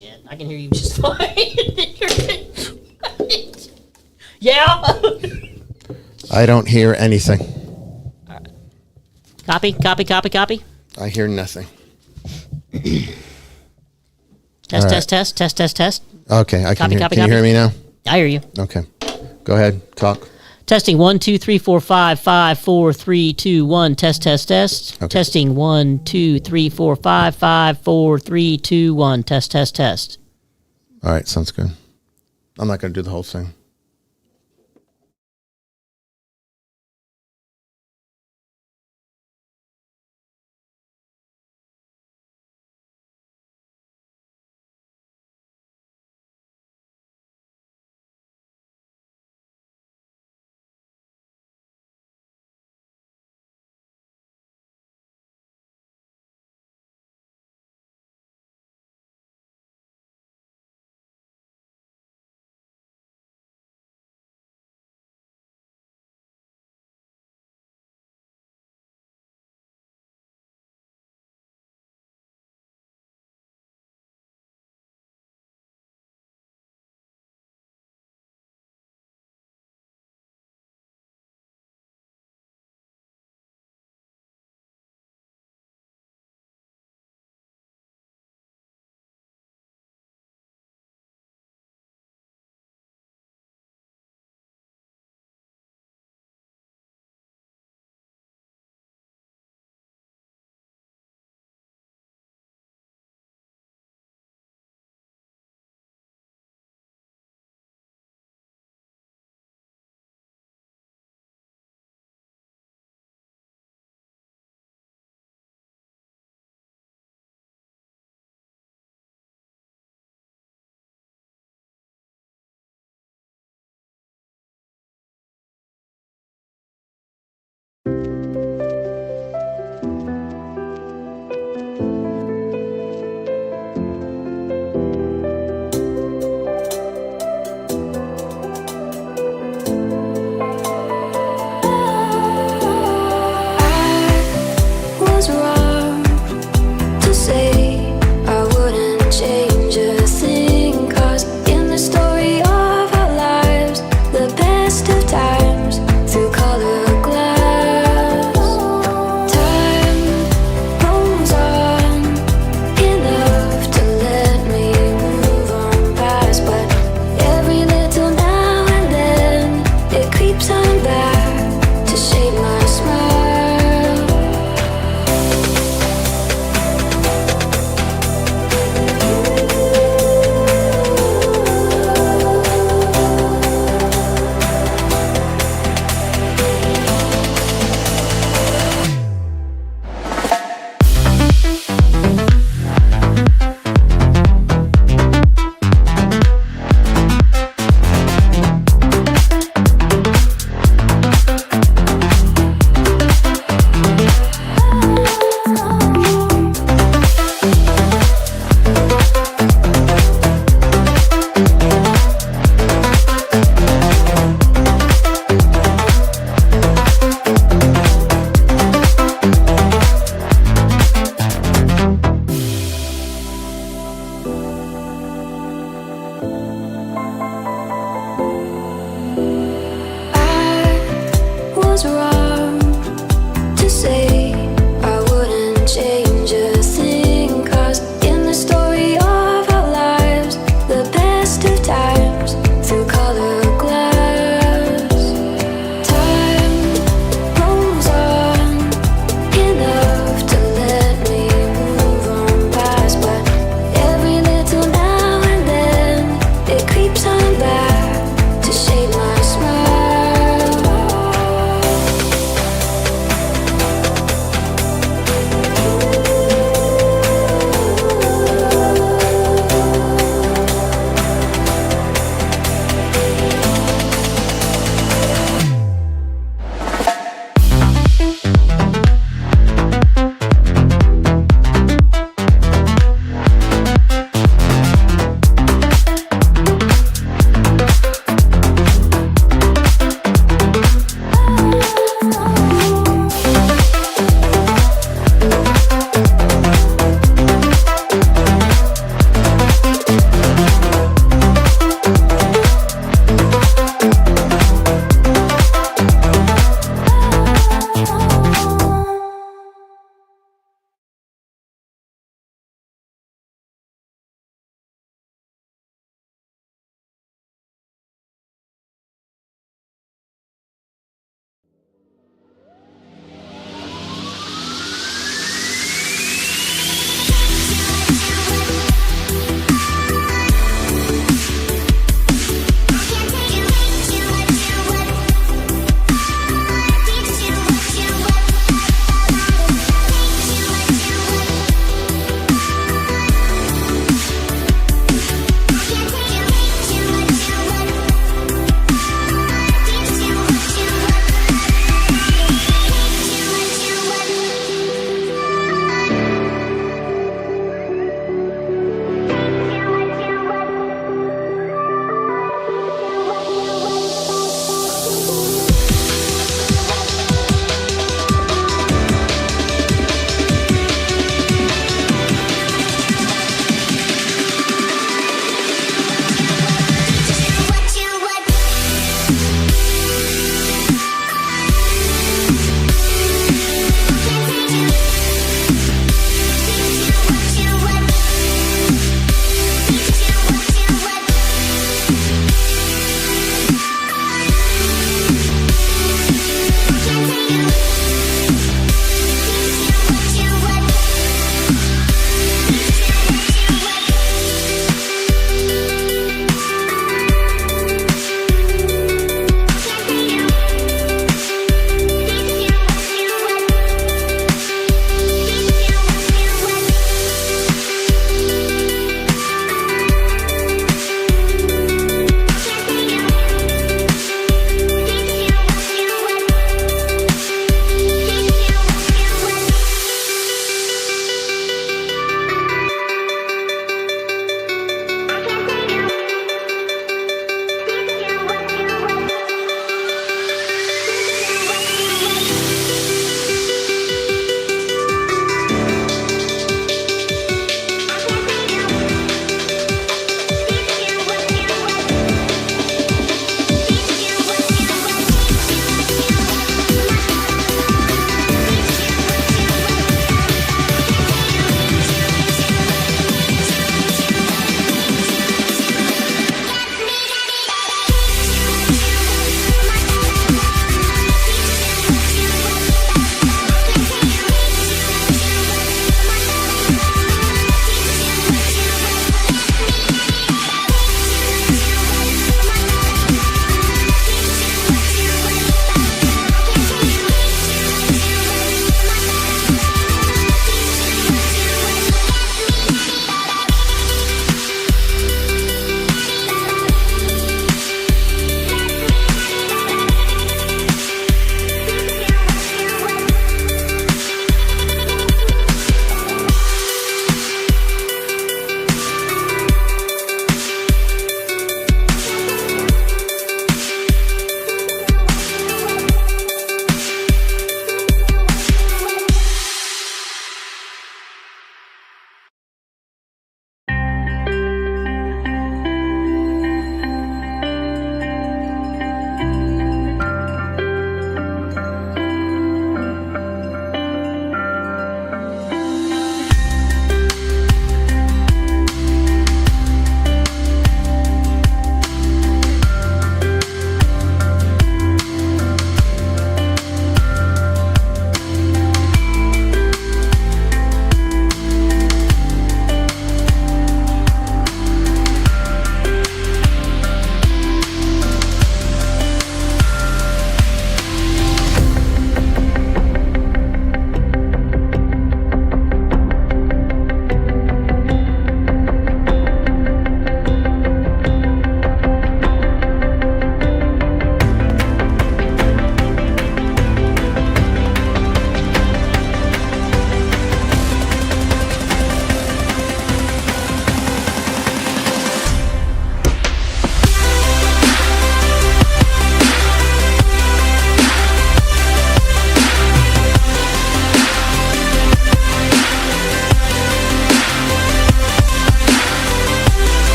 Yeah, I can hear you just fine. Yeah. I don't hear anything. Copy. I hear nothing. Test. Okay, I can Copy. hear. Can you hear me now? I hear you. Okay, go ahead. Talk. Testing 1 2 3 4 5 5 4 3 2 1. Test. Okay. Testing 1 2 3 4 5 5 4 3 2 1. Test. All right, sounds good. I'm not going to do the whole thing. Was wrong to say I wouldn't change a thing, 'cause in the story of our lives, the best of times through colored glass, time rolls on enough to let me move on past, but every little now and then it creeps on back to shape my smile. Was wrong to say I wouldn't change a thing, 'cause in the story of our lives, the best of times through colored glass, time rolls on enough to let me move on past, but every little now and then it creeps on back to shape my smile.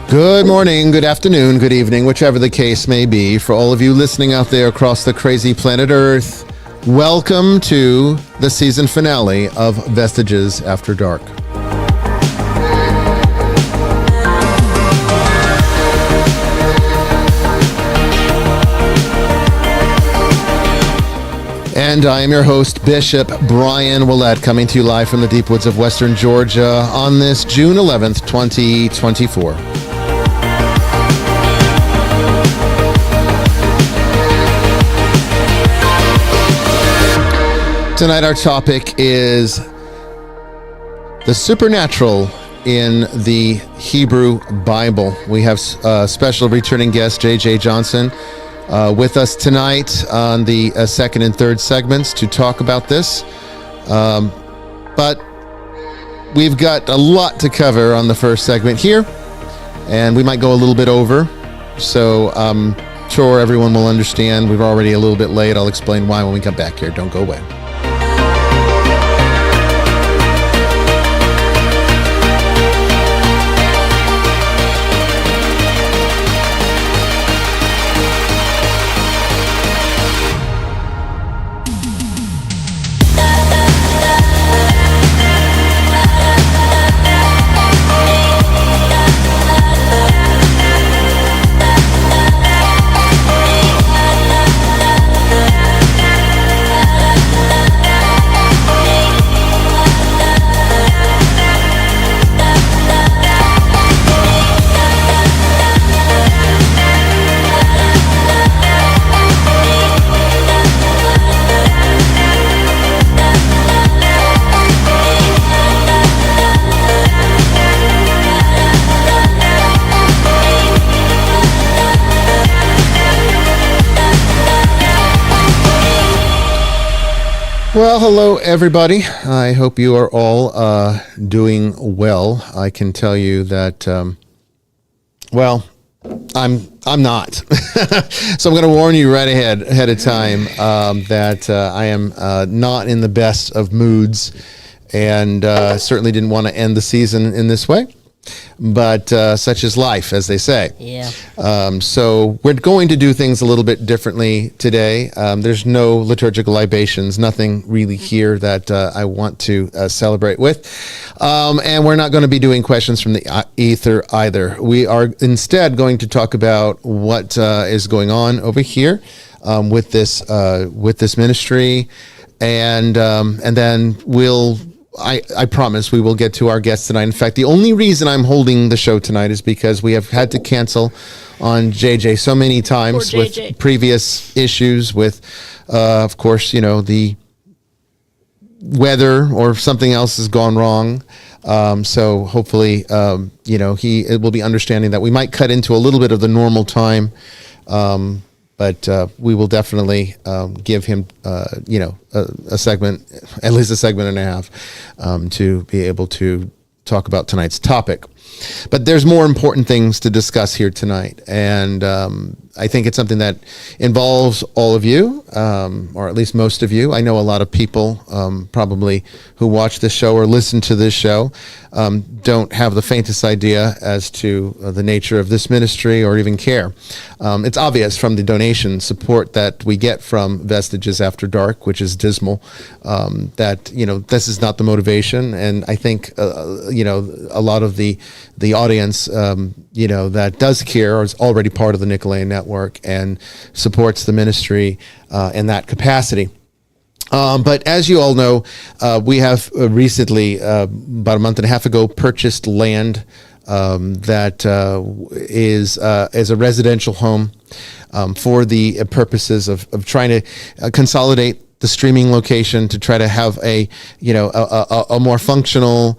Good morning, good afternoon, good evening, whichever the case may be. For all of you listening out there across the crazy planet Earth, welcome to the season finale of Vestiges After Dark. And I am your host, Bishop Brian Willett, coming to you live from the deep woods of Western Georgia on this June 11th, 2024. Tonight our topic is the supernatural in the Hebrew Bible. We have special returning guest J.J. Johnson with us tonight on the second and third segments to talk about this. But we've got a lot to cover on the first segment here, and we might go a little bit over. So I'm sure everyone will understand. We're already a little bit late. I'll explain why when we come back here. Don't go away. Well, hello everybody. I hope you are all doing well. I can tell you that, I'm not. So I'm going to warn you right ahead of time that I am not in the best of moods, and certainly didn't want to end the season in this way. But such is life, as they say. Yeah. So we're going to do things a little bit differently today. There's no liturgical libations, nothing really here that I want to celebrate with. And we're not going to be doing questions from the ether either. We are instead going to talk about what is going on over here with this ministry, and then I promise we will get to our guests tonight. In fact, the only reason I'm holding the show tonight is because we have had to cancel on JJ so many times with previous issues with, of course, the weather or something else has gone wrong. So hopefully, he will be understanding that we might cut into a little bit of the normal time. But we will definitely give him, a segment, at least a segment and a half, to be able to talk about tonight's topic. But there's more important things to discuss here tonight. And I think it's something that involves all of you, or at least most of you. I know a lot of people probably who watch this show or listen to this show don't have the faintest idea as to the nature of this ministry or even care. It's obvious from the donation support that we get from Vestiges After Dark, which is dismal, that, this is not the motivation. And I think, a lot of the audience, that does care or is already part of the Nicolaitan Network and supports the ministry in that capacity. But as you all know, we have recently, about a month and a half ago, purchased land that is a residential home for the purposes of trying to consolidate the streaming location to try to have a more functional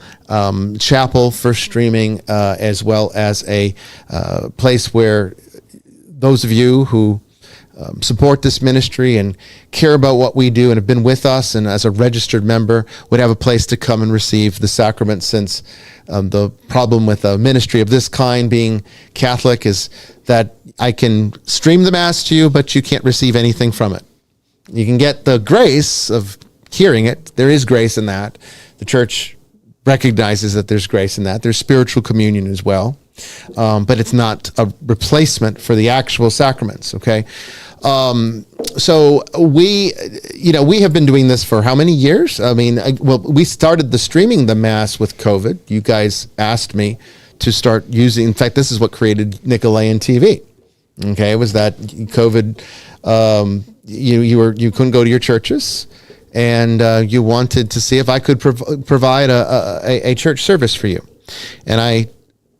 chapel for streaming, as well as a place where those of you who support this ministry and care about what we do and have been with us and as a registered member would have a place to come and receive the sacrament, since the problem with a ministry of this kind, being Catholic, is that I can stream the Mass to you, but you can't receive anything from it. You can get the grace of hearing it. There is grace in that. The church recognizes that there's grace in that. There's spiritual communion as well. but it's not a replacement for the actual sacraments. Okay. So we have been doing this for how many years? I mean, we started streaming the Mass with COVID. You guys asked me to start using, in fact, this is what created Nicolaitan TV. Okay. It was that COVID, you couldn't go to your churches, and you wanted to see if I could provide a church service for you. And I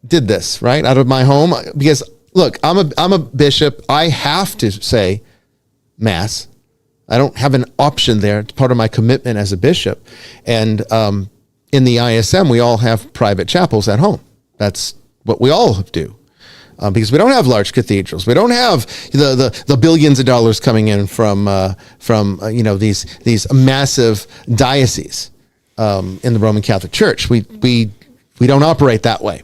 did this right out of my home because, look, I'm a bishop. I have to say Mass. I don't have an option there. It's part of my commitment as a bishop. And in the ISM, we all have private chapels at home. That's what we all do. Because we don't have large cathedrals. We don't have the billions of dollars coming in from these massive dioceses in the Roman Catholic Church. We don't operate that way.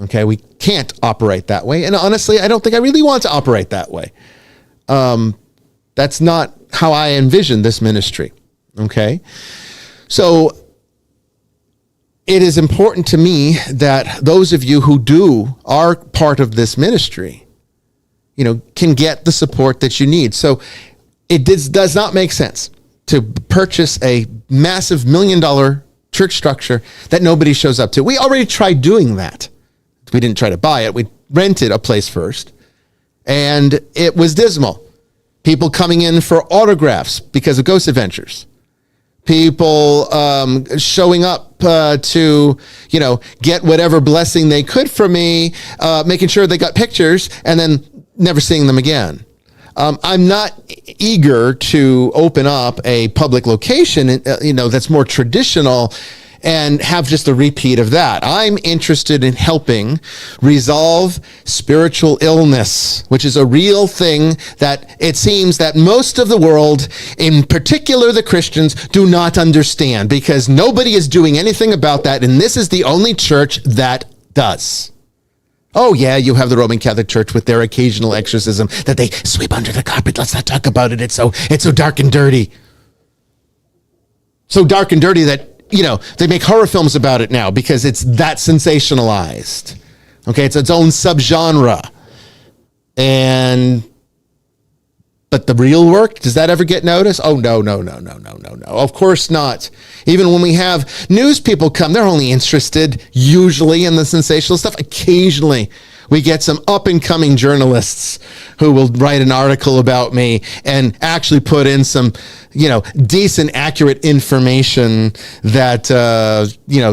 Okay, we can't operate that way, and honestly, I don't think I really want to operate that way. That's not how I envision this ministry. Okay, so it is important to me that those of you who are part of this ministry, can get the support that you need. So it does not make sense to purchase a massive $1 million church structure that nobody shows up to. We already tried doing that. We didn't try to buy it. We rented a place first, and it was dismal. People coming in for autographs because of Ghost Adventures. People showing up to, get whatever blessing they could from me, making sure they got pictures, and then never seeing them again. I'm not eager to open up a public location, that's more traditional and have just a repeat of that. I'm interested in helping resolve spiritual illness, which is a real thing that it seems that most of the world, in particular the Christians, do not understand, because nobody is doing anything about that, and this is the only church that does. Oh yeah, you have the Roman Catholic Church with their occasional exorcism that they sweep under the carpet. Let's not talk about it. It's so dark and dirty. So dark and dirty that they make horror films about it now because it's that sensationalized. Okay, it's its own subgenre. But the real work, does that ever get noticed? Oh, no. Of course not. Even when we have news people come, they're only interested usually in the sensational stuff. Occasionally, we get some up-and-coming journalists who will write an article about me and actually put in some, decent, accurate information that,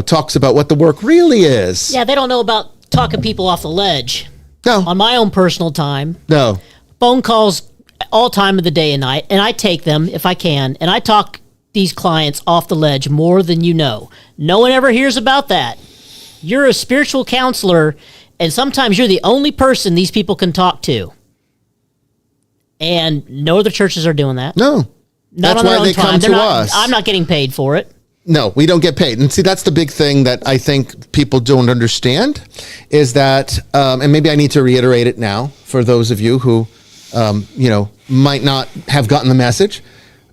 talks about what the work really is. Yeah, they don't know about talking people off the ledge. No. On my own personal time. No. Phone calls all time of the day and night, and I take them if I can, and I talk these clients off the ledge more than you know. No one ever hears about that. You're a spiritual counselor, and sometimes you're the only person these people can talk to. And no other churches are doing that. No. Not That's why they come to us. I'm not getting paid for it. No, we don't get paid. And see, that's the big thing that I think people don't understand is that, and maybe I need to reiterate it now for those of you who, might not have gotten the message,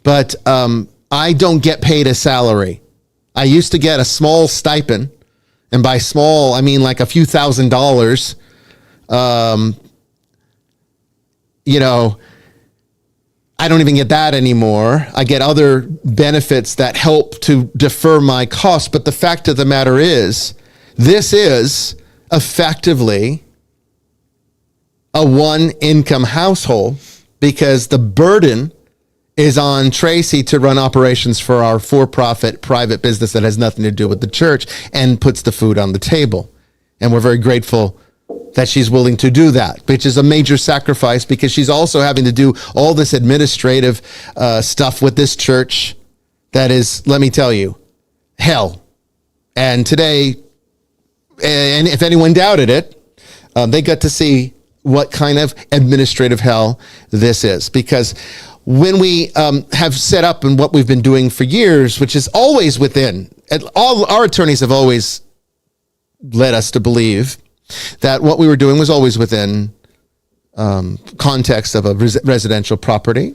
but I don't get paid a salary. I used to get a small stipend. And by small, I mean like a few $1,000s. I don't even get that anymore. I get other benefits that help to defer my costs. But the fact of the matter is, this is effectively a one-income household because the burden is on Tracy to run operations for our for-profit private business that has nothing to do with the church and puts the food on the table. And we're very grateful that she's willing to do that, which is a major sacrifice because she's also having to do all this administrative stuff with this church that is, let me tell you, hell. And today, and if anyone doubted it, they got to see what kind of administrative hell this is. Because when we have set up and what we've been doing for years, which is always within, all our attorneys have always led us to believe that what we were doing was always within context of a residential property,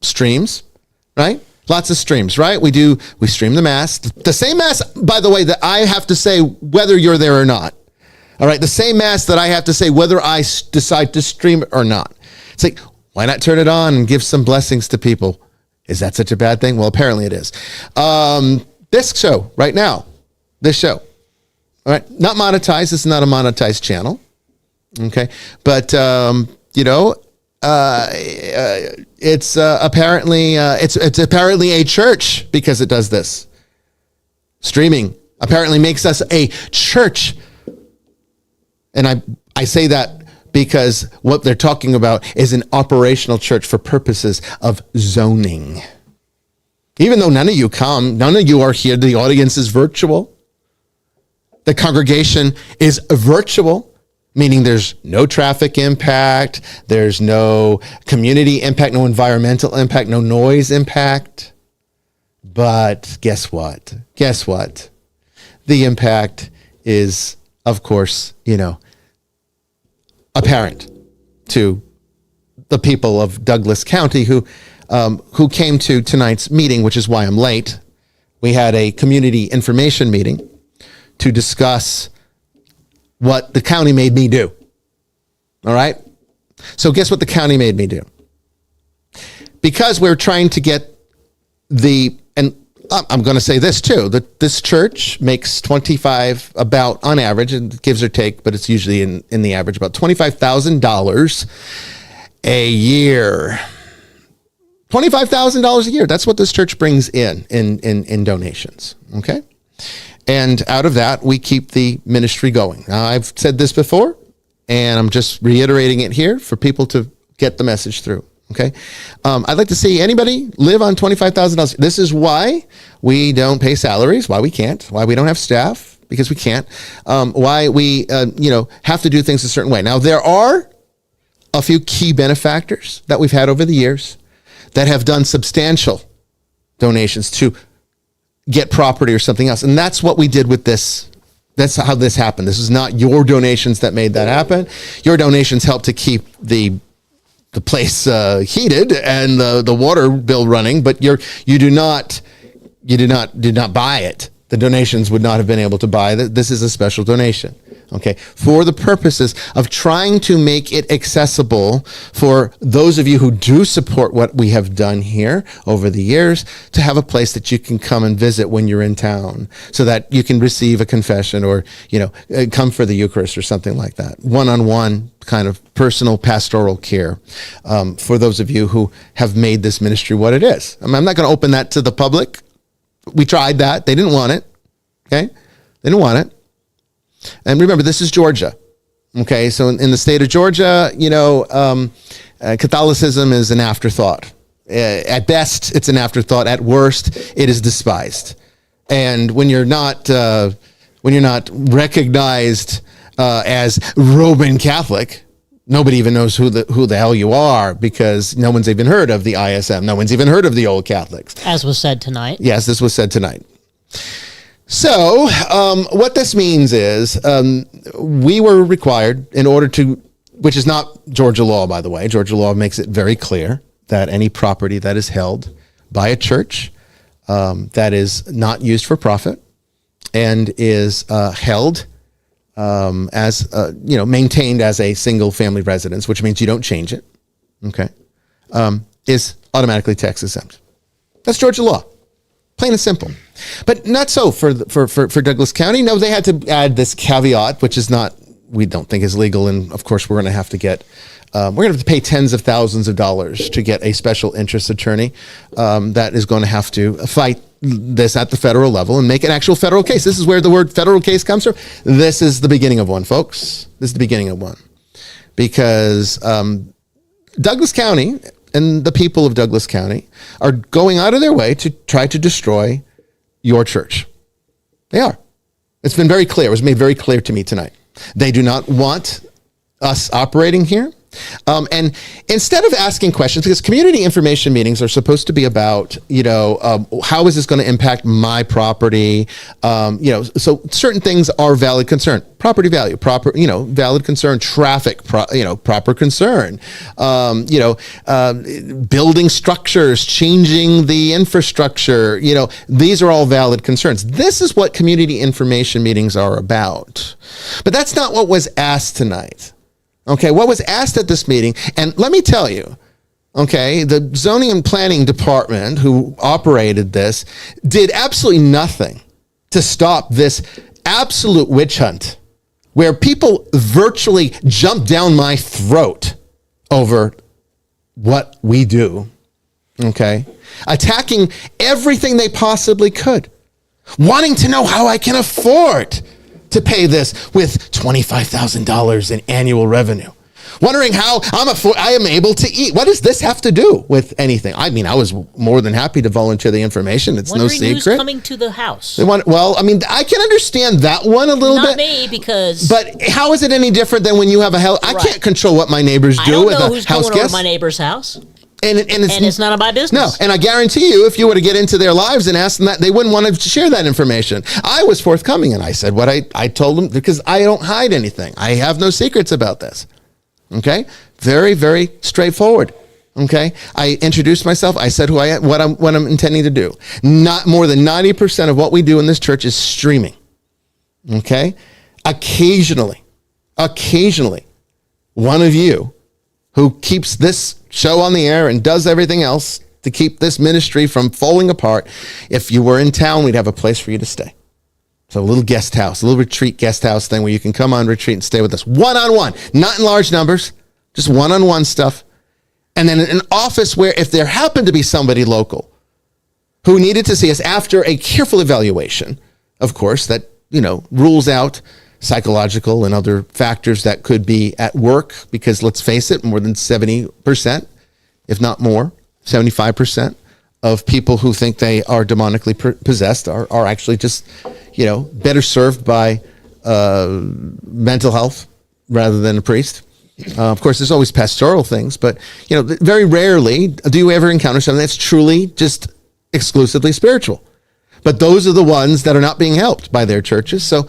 streams, right? Lots of streams, right? We stream the Mass. The same Mass, by the way, that I have to say whether you're there or not. All right, the same mass that I have to say whether I decide to stream it or not. It's like, why not turn it on and give some blessings to people? Is that such a bad thing? Well, apparently it is. This show right now, this show, all right, not monetized. This is not a monetized channel. Okay, but it's apparently a church because it does this. Streaming apparently makes us a church. And I say that because what they're talking about is an operational church for purposes of zoning. Even though none of you come, none of you are here, the audience is virtual. The congregation is virtual, meaning there's no traffic impact, there's no community impact, no environmental impact, no noise impact. But guess what? Guess what? The impact is, of course, apparent to the people of Douglas County who came to tonight's meeting, which is why I'm late. We had a community information meeting to discuss what the county made me do. All right? So guess what the county made me do? Because we're trying to get and I'm going to say this too, that this church makes about on average, and gives or take, but it's usually in the average, about $25,000 a year. $25,000 a year. That's what this church brings in donations. Okay. And out of that, we keep the ministry going. Now, I've said this before, and I'm just reiterating it here for people to get the message through. Okay. I'd like to see anybody live on $25,000. This is why we don't pay salaries, why we can't, why we don't have staff, because we can't, why we, have to do things a certain way. Now, there are a few key benefactors that we've had over the years that have done substantial donations to get property or something else. And that's what we did with this. That's how this happened. This is not your donations that made that happen. Your donations helped to keep the place heated and the water bill running, but you did not buy it. The donations would not have been able to buy that. This is a special donation. Okay, for the purposes of trying to make it accessible for those of you who do support what we have done here over the years, to have a place that you can come and visit when you're in town, so that you can receive a confession or, come for the Eucharist or something like that. One-on-one kind of personal pastoral care for those of you who have made this ministry what it is. I'm not going to open that to the public. We tried that. They didn't want it. Okay, they didn't want it. And remember, this is Georgia. Okay, so in the state of Georgia, Catholicism is an afterthought. At best, it's an afterthought. At worst, it is despised. And when you're not recognized as Roman Catholic, nobody even knows who the hell you are, because no one's even heard of the ISM. No one's even heard of the old Catholics. As was said tonight. Yes, this was said tonight. So what this means is we were required, in order to, which is not Georgia law, by the way. Georgia law makes it very clear that any property that is held by a church that is not used for profit and is held as, maintained as a single family residence, which means you don't change it, okay, is automatically tax exempt. That's Georgia law. Plain and simple. But not so for Douglas County. No, they had to add this caveat, which is not, we don't think is legal. And of course, we're going to have to get, we're going to have to pay tens of thousands of dollars to get a special interest attorney that is going to have to fight this at the federal level and make an actual federal case. This is where the word federal case comes from. This is the beginning of one, folks. This is the beginning of one. Because Douglas County and the people of Douglas County are going out of their way to try to destroy your church. They are. It's been very clear. It was made very clear to me tonight. They do not want us operating here. And instead of asking questions, because community information meetings are supposed to be about, how is this going to impact my property? So certain things are valid concern, property value, valid concern, traffic, proper concern, building structures, changing the infrastructure, these are all valid concerns. This is what community information meetings are about. But that's not what was asked tonight. Okay, what was asked at this meeting, and let me tell you, okay, the zoning and planning department who operated this did absolutely nothing to stop this absolute witch hunt where people virtually jump down my throat over what we do, okay, attacking everything they possibly could, wanting to know how I can afford to pay this with $25,000 in annual revenue. Wondering how I am able to eat. What does this have to do with anything? I mean, I was more than happy to volunteer the information. It's no secret. Who's coming to the house? I can understand that one a little bit. Not me, because... But how is it any different than when you have a house? Right. I can't control what my neighbors do with a house guest. I don't know who's going over my neighbor's house. And it's none of my business. No, and I guarantee you, if you were to get into their lives and ask them that, they wouldn't want to share that information. I was forthcoming, and I said what I told them, because I don't hide anything. I have no secrets about this. Okay? Very, very straightforward. Okay? I introduced myself. I said who I am, what I'm intending to do. Not more than 90% of what we do in this church is streaming. Okay? Occasionally, one of you who keeps this show on the air and does everything else to keep this ministry from falling apart. If you were in town, we'd have a place for you to stay. So a little guest house, a little retreat guest house thing where you can come on retreat and stay with us one-on-one, not in large numbers, just one-on-one stuff. And then an office where if there happened to be somebody local who needed to see us after a careful evaluation, of course, that, rules out psychological and other factors that could be at work, because let's face it, more than 70%, if not more, 75% of people who think they are demonically possessed are actually just, better served by mental health rather than a priest. Of course, there's always pastoral things, but, very rarely do you ever encounter something that's truly just exclusively spiritual. But those are the ones that are not being helped by their churches. So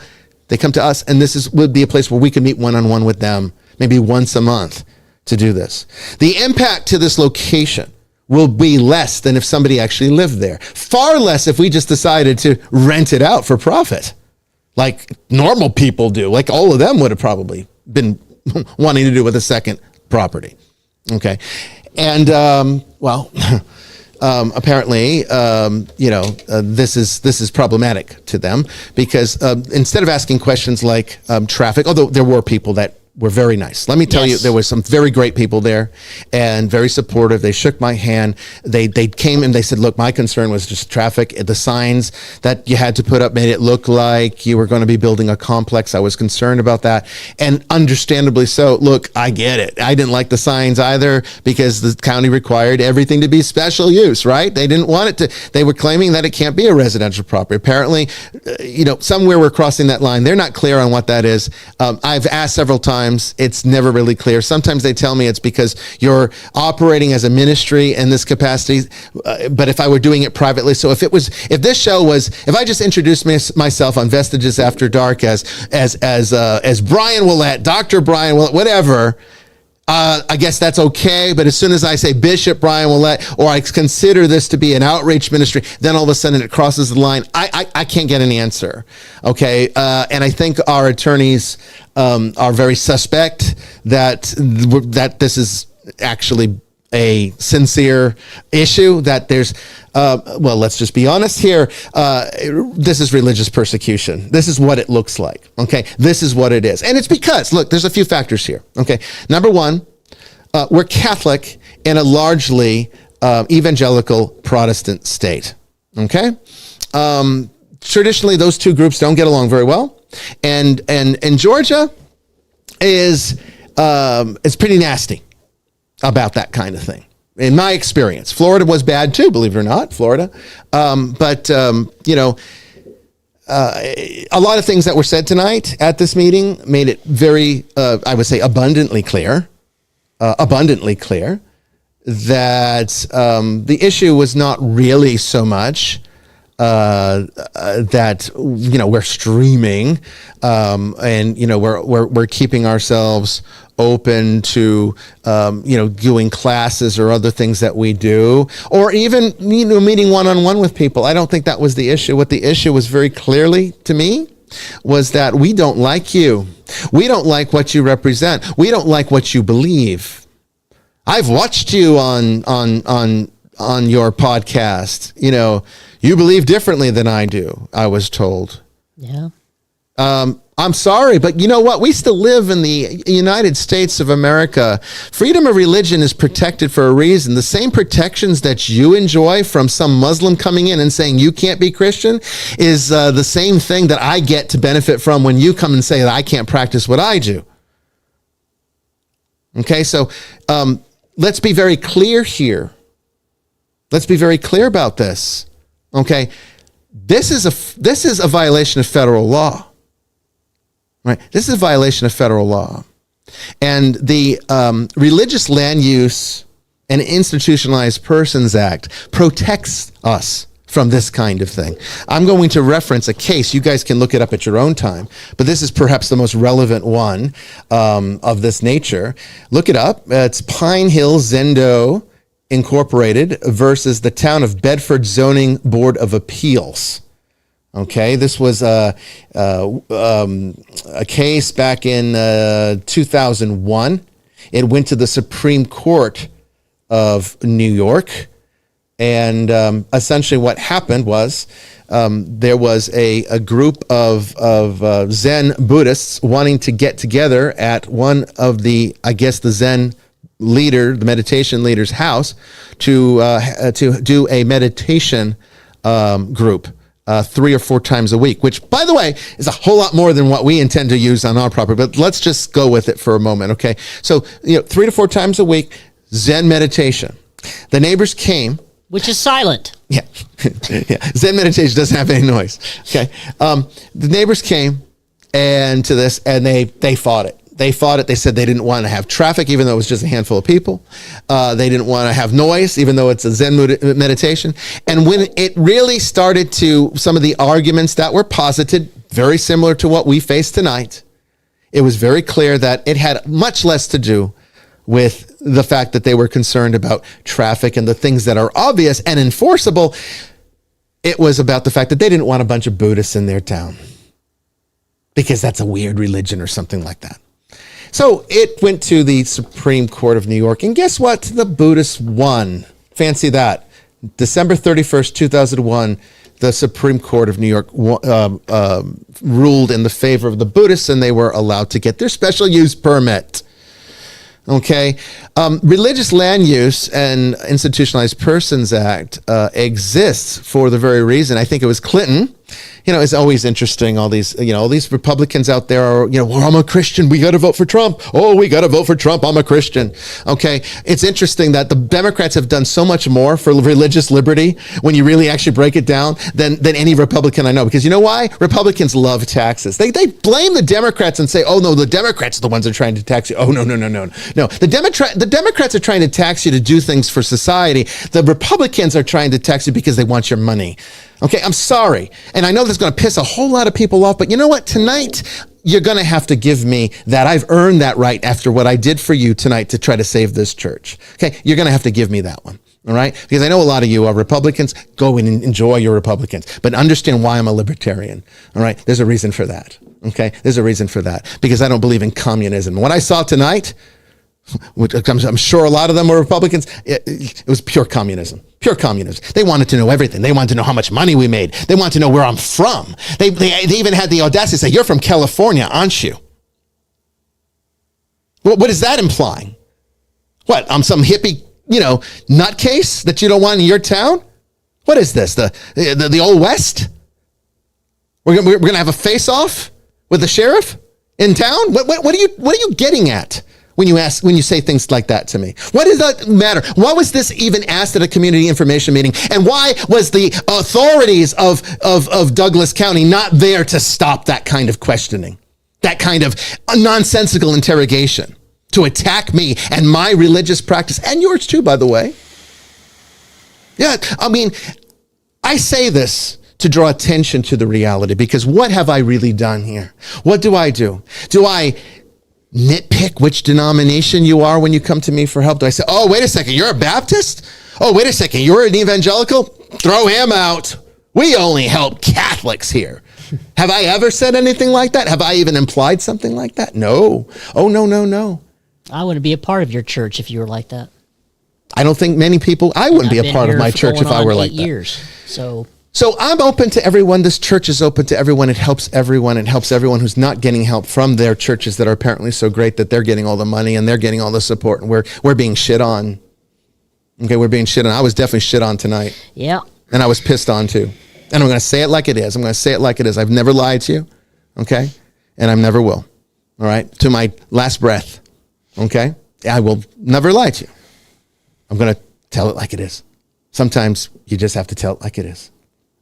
they come to us, and would be a place where we can meet one-on-one with them, maybe once a month to do this. The impact to this location will be less than if somebody actually lived there. Far less if we just decided to rent it out for profit, like normal people do, like all of them would have probably been wanting to do with a second property. Okay. And, apparently, this is problematic to them, because instead of asking questions like traffic, although there were people that were very nice. Let me tell you, there were some very great people there and very supportive. They shook my hand. They came and they said, look, my concern was just traffic. The signs that you had to put up made it look like you were going to be building a complex. I was concerned about that. And understandably so. Look, I get it. I didn't like the signs either, because the county required everything to be special use, right? They didn't want it to, they were claiming that it can't be a residential property. Apparently, somewhere we're crossing that line. They're not clear on what that is. I've asked several times. It's never really clear. Sometimes they tell me it's because you're operating as a ministry in this capacity, but if I were doing it privately. So if I just introduced myself on Vestiges After Dark as Brian Willett, Dr. Brian Willett, whatever, I guess that's okay. But as soon as I say Bishop Brian Willett, or I consider this to be an outreach ministry, then all of a sudden it crosses the line. I can't get an answer. Okay. And I think our attorneys are very suspect that this is actually a sincere issue, that there's, let's just be honest here. This is religious persecution. This is what it looks like. Okay. This is what it is. And it's because, look, there's a few factors here. Okay. Number one, we're Catholic in a largely evangelical Protestant state. Okay. Traditionally, those two groups don't get along very well. And Georgia is pretty nasty about that kind of thing, in my experience. Florida was bad too, believe it or not, Florida. A lot of things that were said tonight at this meeting made it very, I would say, abundantly clear abundantly clear that the issue was not really so much that we're streaming and we're keeping ourselves open to doing classes or other things that we do, or even meeting one-on-one with people. I don't think that was the issue. What the issue was very clearly to me was that we don't like you. We don't like what you represent. We don't like what you believe. I've watched you on your podcast. You believe differently than I do, I was told. Yeah. I'm sorry, but you know what? We still live in the United States of America. Freedom of religion is protected for a reason. The same protections that you enjoy from some Muslim coming in and saying you can't be Christian is the same thing that I get to benefit from when you come and say that I can't practice what I do. Okay, so let's be very clear here. Let's be very clear about this. Okay, this is a violation of federal law. Right, this is a violation of federal law, and the Religious Land Use and Institutionalized Persons Act protects us from this kind of thing. I'm going to reference a case. You guys can look it up at your own time, but this is perhaps the most relevant one of this nature. Look it up. It's Pine Hill Zendo Incorporated versus the Town of Bedford Zoning Board of Appeals. Okay, this was a case back in 2001. It went to the Supreme Court of New York, and essentially what happened was there was a group of Zen Buddhists wanting to get together at one of the Zen leader, the meditation leader's house, to do a meditation group. 3 or 4 times a week, which, by the way, is a whole lot more than what we intend to use on our property. But let's just go with it for a moment, okay? So, 3 to 4 times a week, Zen meditation. The neighbors came. Which is silent. Yeah. Yeah. Zen meditation doesn't have any noise, okay? The neighbors came and they fought it. They fought it. They said they didn't want to have traffic, even though it was just a handful of people. They didn't want to have noise, even though it's a Zen meditation. And when it really started to, some of the arguments that were posited, very similar to what we face tonight, it was very clear that it had much less to do with the fact that they were concerned about traffic and the things that are obvious and enforceable. It was about the fact that they didn't want a bunch of Buddhists in their town because that's a weird religion or something like that. So it went to the Supreme Court of New York, and guess what? The Buddhists won. Fancy that. December 31st, 2001, the Supreme Court of New York ruled in the favor of the Buddhists, and they were allowed to get their special use permit. Okay. Religious Land Use and Institutionalized Persons Act exists for the very reason. I think it was Clinton. It's always interesting. All these Republicans out there are, well, I'm a Christian. We got to vote for Trump. Oh, we got to vote for Trump. I'm a Christian. Okay. It's interesting that the Democrats have done so much more for religious liberty when you really actually break it down than any Republican I know. Because you know why? Republicans love taxes. They blame the Democrats and say, oh, no, the Democrats are the ones that are trying to tax you. Oh, no. No, the Democrats are trying to tax you to do things for society. The Republicans are trying to tax you because they want your money. Okay, I'm sorry. And I know this is going to piss a whole lot of people off, but you know what? Tonight, you're going to have to give me that. I've earned that right after what I did for you tonight to try to save this church. Okay, you're going to have to give me that one. All right? Because I know a lot of you are Republicans. Go and enjoy your Republicans. But understand why I'm a libertarian. All right? There's a reason for that. Okay? There's a reason for that. Because I don't believe in communism. What I saw tonight, which I'm sure a lot of them were Republicans, it was pure communism. Pure communism. They wanted to know everything. They wanted to know how much money we made. They wanted to know where I'm from. They even had the audacity to say, you're from California, aren't you? What is that implying? What, I'm some hippie, nutcase that you don't want in your town? What is this, the Old West? We're going to have a face-off with the sheriff in town? What are you getting at? When you say things like that to me, what does that matter? Why was this even asked at a community information meeting? And why was the authorities of Douglas County not there to stop that kind of questioning, that kind of nonsensical interrogation? to attack me and my religious practice, and yours too, by the way. Yeah, I mean, I say this to draw attention to the reality, because what have I really done here? What do? Do I nitpick which denomination you are when you come to me for help? Do I say, oh, wait a second, you're a Baptist? Oh, wait a second, you're an evangelical? Throw him out. We only help Catholics here. Have I ever said anything like that? Have I even implied something like that? No. Oh, no. I wouldn't be a part of your church if you were like that. I don't think many people, I wouldn't be a part of my church if I were like that. Years, so I'm open to everyone. This church is open to everyone. It helps everyone. It helps everyone who's not getting help from their churches that are apparently so great that they're getting all the money and they're getting all the support, and we're being shit on. Okay, we're being shit on. I was definitely shit on tonight. Yeah. And I was pissed on too. And I'm going to say it like it is. I'm going to say it like it is. I've never lied to you. Okay? And I never will. All right? To my last breath. Okay? I will never lie to you. I'm going to tell it like it is. Sometimes you just have to tell it like it is.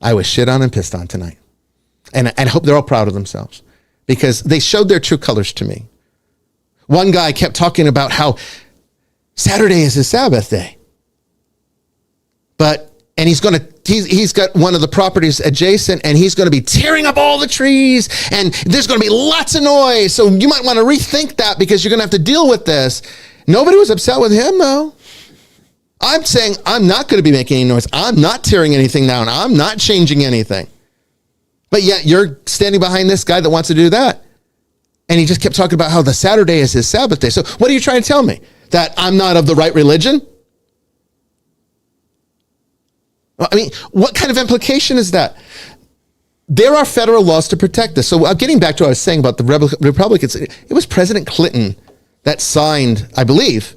I was shit on and pissed on tonight. And I hope they're all proud of themselves, because they showed their true colors to me. One guy kept talking about how Saturday is his Sabbath day. And he's got one of the properties adjacent, and he's going to be tearing up all the trees, and there's going to be lots of noise. So you might want to rethink that, because you're going to have to deal with this. Nobody was upset with him, though. I'm saying I'm not going to be making any noise. I'm not tearing anything down. I'm not changing anything. But yet you're standing behind this guy that wants to do that. And he just kept talking about how the Saturday is his Sabbath day. So what are you trying to tell me? That I'm not of the right religion? I mean, what kind of implication is that? There are federal laws to protect this. So getting back to what I was saying about the Republicans, it was President Clinton that signed, I believe,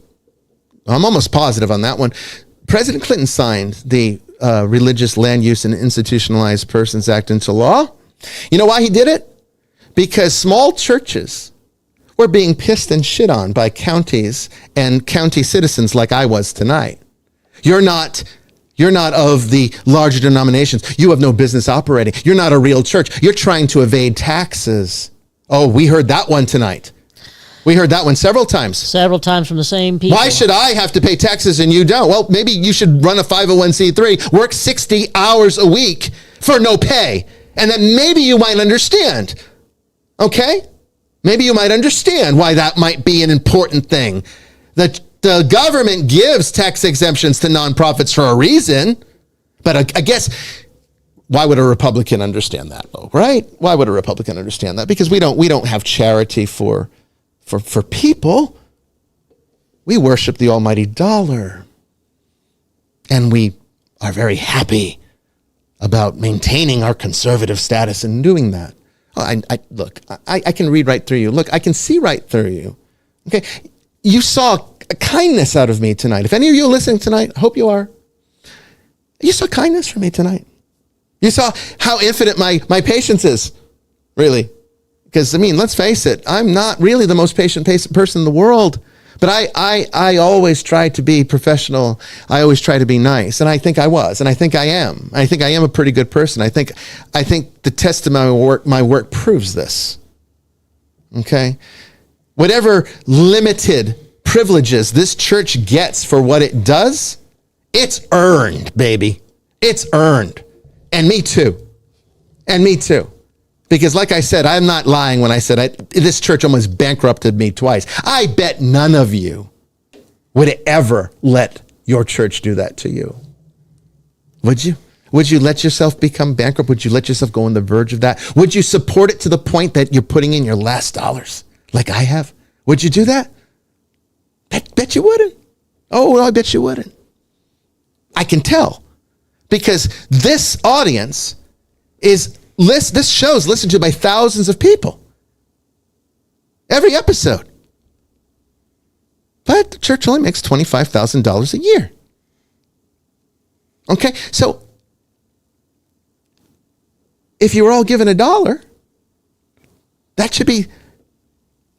I'm almost positive on that one, President Clinton signed the Religious Land Use and Institutionalized Persons Act into law. You know why he did it? Because small churches were being pissed and shit on by counties and county citizens like I was tonight. You're not of the larger denominations. You have no business operating. You're not a real church. You're trying to evade taxes. Oh, we heard that one tonight. We heard that one several times. Several times from the same people. Why should I have to pay taxes and you don't? Well, maybe you should run a 501c3, work 60 hours a week for no pay. And then maybe you might understand. Okay? Maybe you might understand why that might be an important thing. The government gives tax exemptions to nonprofits for a reason. But I guess, why would a Republican understand that, though, right? Why would a Republican understand that? Because we don't have charity for people. We worship the almighty dollar. And we are very happy about maintaining our conservative status and doing that. Look, I can read right through you. Look, I can see right through you. Okay? You saw a kindness out of me tonight. If any of you are listening tonight, I hope you are. You saw kindness from me tonight. You saw how infinite my patience is, really. Because, I mean, let's face it, I'm not really the most patient person in the world. But I always try to be professional. I always try to be nice. And I think I was. And I think I am. I think I am a pretty good person. I think the test of my work proves this. Okay? Whatever limited privileges this church gets for what it does, it's earned, baby. It's earned. And me too. And me too. Because like I said, I'm not lying when I said this church almost bankrupted me twice. I bet none of you would ever let your church do that to you. Would you? Would you let yourself become bankrupt? Would you let yourself go on the verge of that? Would you support it to the point that you're putting in your last dollars like I have? Would you do that? Bet you wouldn't. Oh, well, I bet you wouldn't. I can tell. Because this audience this show's listened to by thousands of people. Every episode. But the church only makes $25,000 a year. Okay, so if you were all given $1, that should be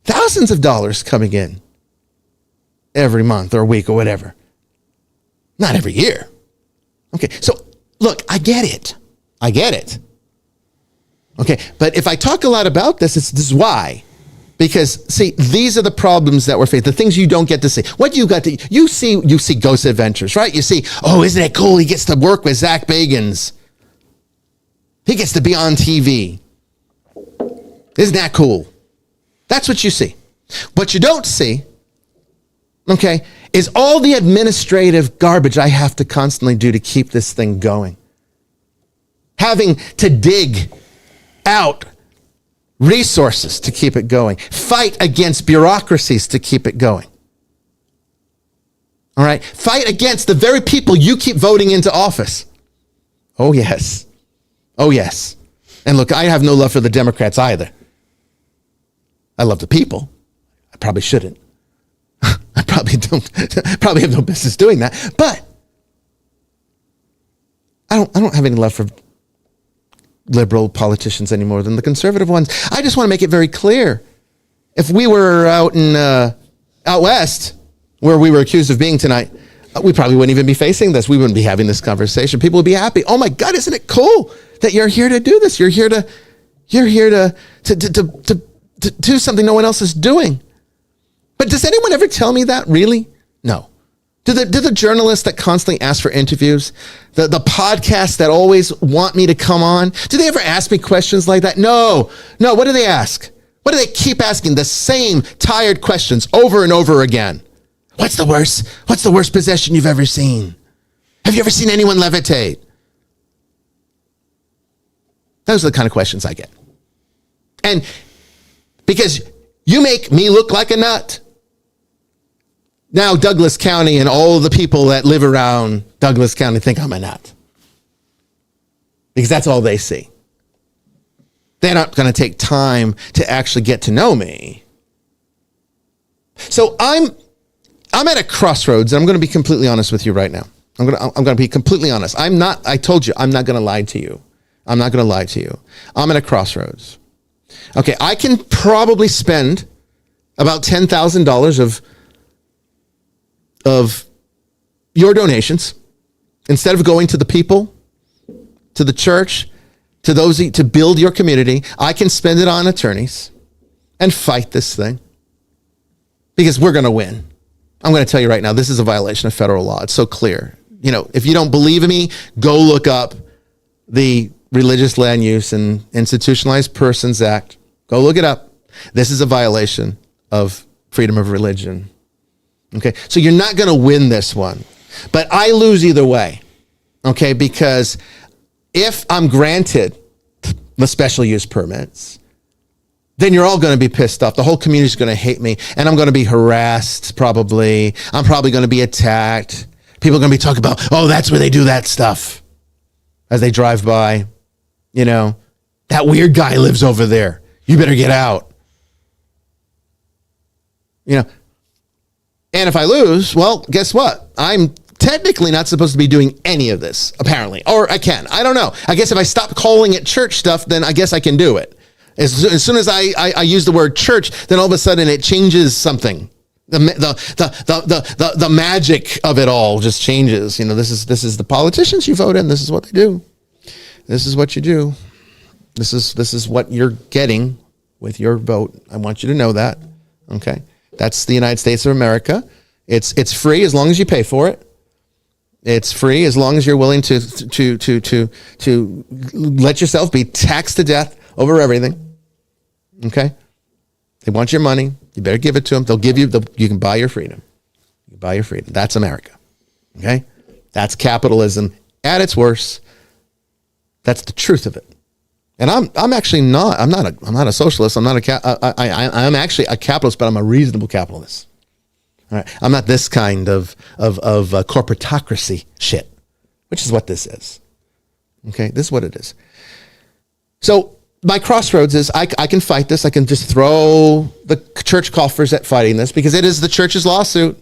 thousands of dollars coming in every month or week or whatever. Not every year. Okay, so look, I get it. I get it. Okay, but if I talk a lot about this is why. Because see, these are the problems that we're facing, the things you don't get to see. What you got to, you see Ghost Adventures, right? You see, oh, isn't it cool? He gets to work with Zach Bagans. He gets to be on TV. Isn't that cool? That's what you see. What you don't see, okay, is all the administrative garbage I have to constantly do to keep this thing going. Having to dig out resources to keep it going. Fight against bureaucracies to keep it going. All right? Fight against the very people you keep voting into office. Oh, yes. Oh, yes. And look, I have no love for the Democrats either. I love the people. I probably shouldn't. I probably have no business doing that. But I don't have any love for liberal politicians any more than the conservative ones. I just want to make it very clear. If we were out west, where we were accused of being tonight, we probably wouldn't even be facing this. We wouldn't be having this conversation. People would be happy. Oh my God, isn't it cool that you're here to do this? You're here to do something no one else is doing. But does anyone ever tell me that? Really? No. Do the journalists that constantly ask for interviews, the podcasts that always want me to come on, do they ever ask me questions like that? No. What do they ask? What do they keep asking? The same tired questions over and over again. What's the worst possession you've ever seen? Have you ever seen anyone levitate? Those are the kind of questions I get. And because you make me look like a nut. Now Douglas County and all the people that live around Douglas County think I'm a nut. Because that's all they see. They're not going to take time to actually get to know me. So I'm at a crossroads, and I'm going to be completely honest with you right now. I'm going to be completely honest. I told you, I'm not going to lie to you. I'm not going to lie to you. I'm at a crossroads. Okay, I can probably spend about $10,000 of your donations instead of going to the people, to the church, to those to build your community. I can spend it on attorneys and fight this thing because we're going to win. I'm going to tell you right now, this is a violation of federal law. It's so clear. You know, if you don't believe me, go look up the Religious Land Use and Institutionalized Persons Act. Go look it up. This is a violation of freedom of religion. Okay, so you're not going to win this one, but I lose either way. Okay, because if I'm granted the special use permits, then you're all going to be pissed off. The whole community is going to hate me, and I'm going to be harassed probably. I'm probably going to be attacked. People are going to be talking about, oh, that's where they do that stuff as they drive by. You know, that weird guy lives over there. You better get out. You know, and if I lose, well, guess what? I'm technically not supposed to be doing any of this, apparently. Or I can. I don't know. I guess if I stop calling it church stuff, then I guess I can do it. As soon as I use the word church, then all of a sudden it changes something. The magic of it all just changes. You know, this is the politicians you vote in. This is what they do. This is what you do. This is what you're getting with your vote. I want you to know that. Okay, that's the United States of America. It's free as long as you pay for it. It's free as long as you're willing to let yourself be taxed to death over everything. Okay, they want your money. You better give it to them. They'll give you. You can buy your freedom. You buy your freedom. That's America. Okay, that's capitalism at its worst. That's the truth of it. And I'm actually not. I'm not a socialist. I'm I'm actually a capitalist, but I'm a reasonable capitalist. All right. I'm not this kind of corporatocracy shit, which is what this is. Okay, this is what it is. So my crossroads is I can fight this. I can just throw the church coffers at fighting this because it is the church's lawsuit.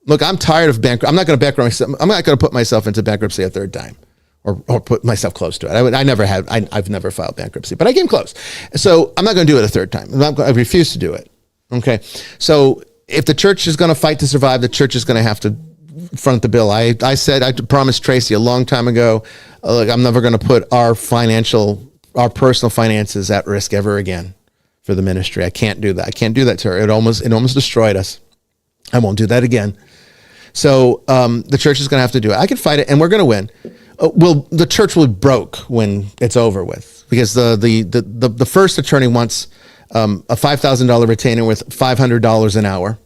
Look, I'm tired of bankrupt. I'm not going to bankrupt myself. I'm not going to put myself into bankruptcy a third time. Or put myself close to it. I've never filed bankruptcy, but I came close. So I'm not going to do it a third time. I refuse to do it. Okay. So if the church is going to fight to survive, the church is going to have to front the bill. I promised Tracy a long time ago, look, I'm never going to put our personal finances at risk ever again for the ministry. I can't do that. I can't do that to her. It almost destroyed us. I won't do that again. So the church is going to have to do it. I can fight it, and we're going to win. The church will be broke when it's over with, because the first attorney wants a $5,000 retainer with $500 an hour.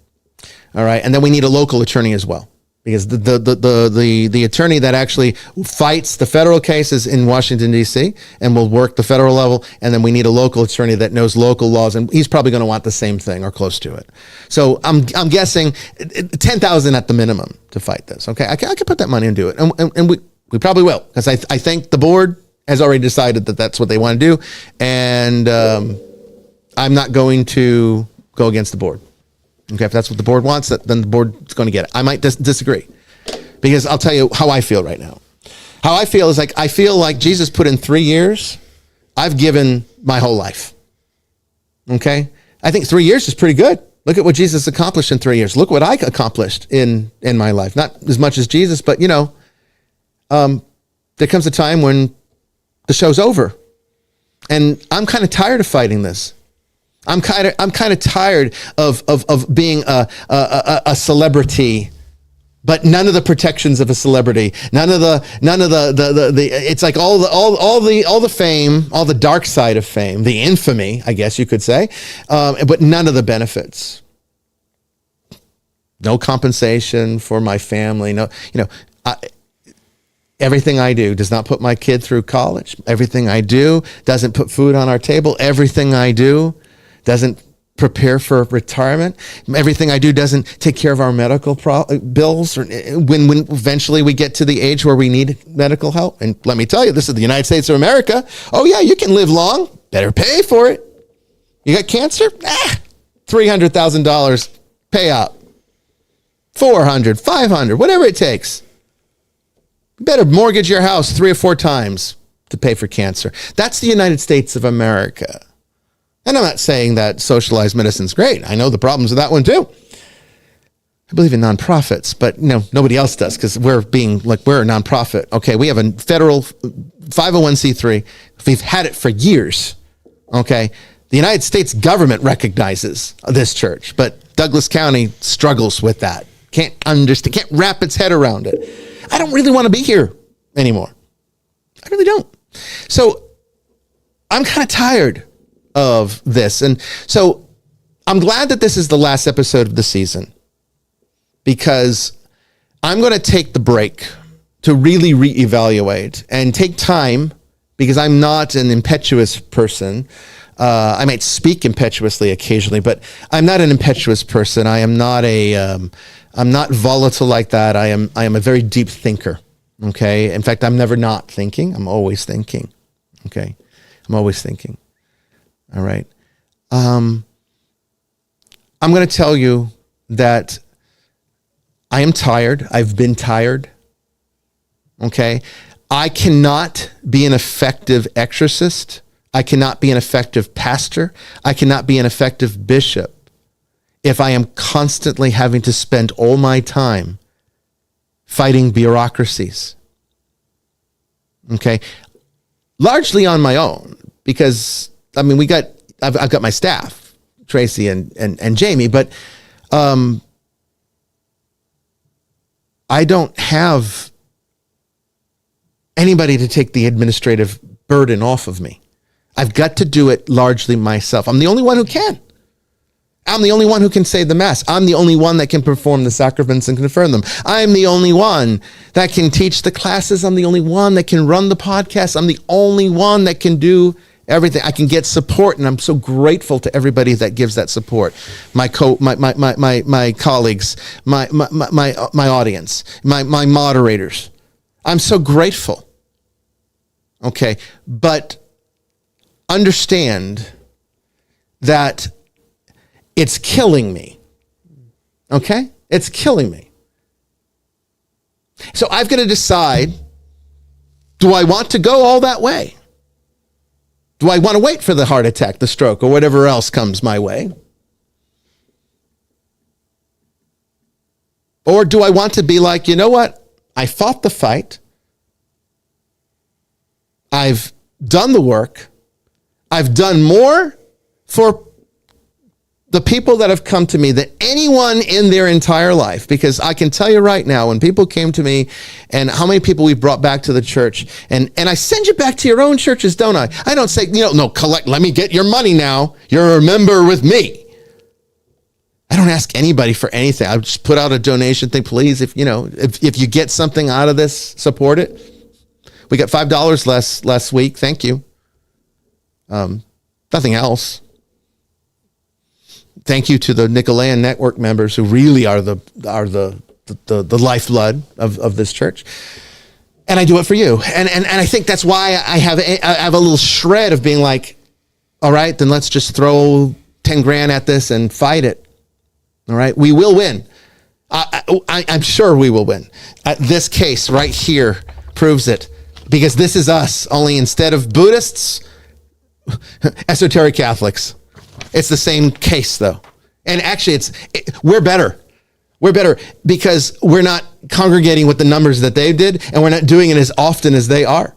All right, and then we need a local attorney as well, because the attorney that actually fights the federal cases in Washington, D.C. and will work the federal level, and then we need a local attorney that knows local laws, and he's probably going to want the same thing or close to it. So I'm guessing $10,000 at the minimum to fight this. Okay, I can put that money and do it, and we probably will, because I think the board has already decided that that's what they want to do, and I'm not going to go against the board. Okay, if that's what the board wants, then the board's going to get it. I might disagree, because I'll tell you how I feel right now. How I feel is like, I feel like Jesus put in 3 years. I've given my whole life. Okay, I think 3 years is pretty good. Look at what Jesus accomplished in 3 years. Look what I accomplished in my life. Not as much as Jesus, but there comes a time when the show's over, and I'm kind of tired of fighting this. I'm kind of tired of being a celebrity, but none of the protections of a celebrity, none of the it's like all the fame, all the dark side of fame, the infamy, I guess you could say, but none of the benefits. No compensation for my family. No, everything I do does not put my kid through college. Everything I do doesn't put food on our table. Everything I do doesn't prepare for retirement. Everything I do doesn't take care of our medical bills, or when eventually we get to the age where we need medical help. And let me tell you, this is the United States of America. Oh yeah, you can live long. Better pay for it. You got cancer? $300,000 payout. $400, $500, whatever it takes. You better mortgage your house 3 or 4 times to pay for cancer. That's the United States of America. And I'm not saying that socialized medicine's great. I know the problems with that one too. I believe in nonprofits, but nobody else does, because we're a nonprofit. Okay, we have a federal 501c3. We've had it for years. Okay, the United States government recognizes this church, but Douglas County struggles with that. Can't wrap its head around it. I don't really want to be here anymore. I really don't. So I'm kind of tired of this. And so I'm glad that this is the last episode of the season, because I'm going to take the break to really reevaluate and take time, because I'm not an impetuous person. I might speak impetuously occasionally, but I'm not an impetuous person. I am not I'm not volatile like that. I am a very deep thinker. Okay. In fact, I'm never not thinking. I'm always thinking. Okay. I'm always thinking. All right. I'm going to tell you that I am tired. I've been tired. Okay. I cannot be an effective exorcist. I cannot be an effective pastor. I cannot be an effective bishop if I am constantly having to spend all my time fighting bureaucracies. Okay. Largely on my own, because I've got my staff, Tracy and Jamie, but I don't have anybody to take the administrative burden off of me. I've got to do it largely myself. I'm the only one who can. I'm the only one who can say the Mass. I'm the only one that can perform the sacraments and confirm them. I'm the only one that can teach the classes. I'm the only one that can run the podcast. I'm the only one that can do everything. I can get support, and I'm so grateful to everybody that gives that support. My colleagues, my audience, my moderators. I'm so grateful. Okay, but understand that it's killing me. Okay? It's killing me. So I've got to decide, do I want to go all that way? Do I want to wait for the heart attack, the stroke, or whatever else comes my way? Or do I want to be like, you know what? I fought the fight. I've done the work. I've done more for the people that have come to me, that anyone in their entire life, because I can tell you right now, when people came to me and how many people we've brought back to the church, and I send you back to your own churches, don't I? I don't say, no, collect, let me get your money now. You're a member with me. I don't ask anybody for anything. I just put out a donation thing, please. If you get something out of this, support it. We got $5 last week. Thank you. Nothing else. Thank you to the Nicolaitan Network members who really are the lifeblood of this church. And I do it for you. And I think that's why I have a little shred of being like, all right, then let's just throw 10 grand at this and fight it. All right, we will win. I'm sure we will win. This case right here proves it, because this is us, only instead of Buddhists, esoteric Catholics. It's the same case, though. And actually, we're better. We're better because we're not congregating with the numbers that they did, and we're not doing it as often as they are.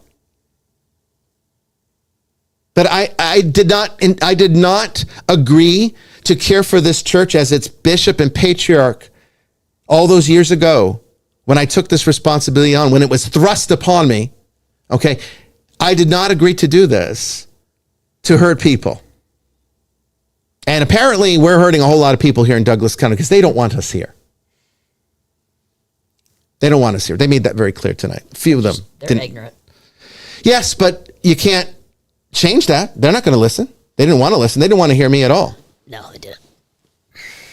But I did not agree to care for this church as its bishop and patriarch all those years ago when I took this responsibility on, when it was thrust upon me. Okay, I did not agree to do this to hurt people. And apparently we're hurting a whole lot of people here in Douglas County because they don't want us here. They don't want us here. They made that very clear tonight. A few of them. They're ignorant. Yes, but you can't change that. They're not going to listen. They didn't want to listen. They didn't want to hear me at all. No, they didn't.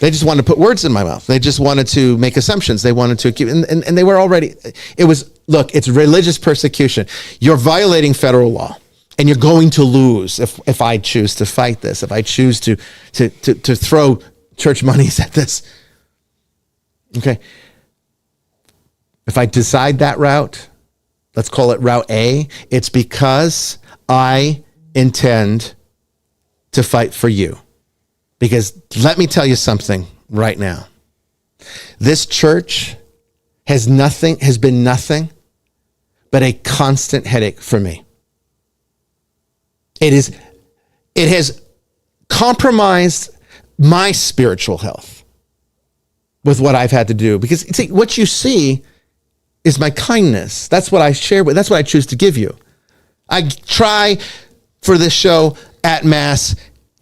They just wanted to put words in my mouth. They just wanted to make assumptions. They wanted to keep, and they were already, look, it's religious persecution. You're violating federal law. And you're going to lose if I choose to fight this, if I choose to throw church monies at this. Okay. If I decide that route, let's call it route A, it's because I intend to fight for you. Because let me tell you something right now. This church has been nothing but a constant headache for me. It has compromised my spiritual health with what I've had to do. Because see, what you see is my kindness. That's what I share with. That's what I choose to give you. I try for this show at Mass,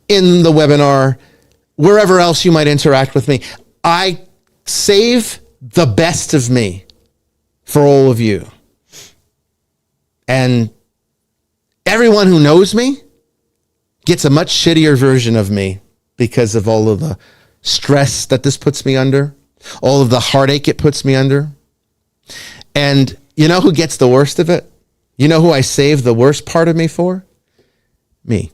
in the webinar, wherever else you might interact with me. I save the best of me for all of you. And everyone who knows me gets a much shittier version of me because of all of the stress that this puts me under, all of the heartache it puts me under. And you know who gets the worst of it? You know who I save the worst part of me for? Me.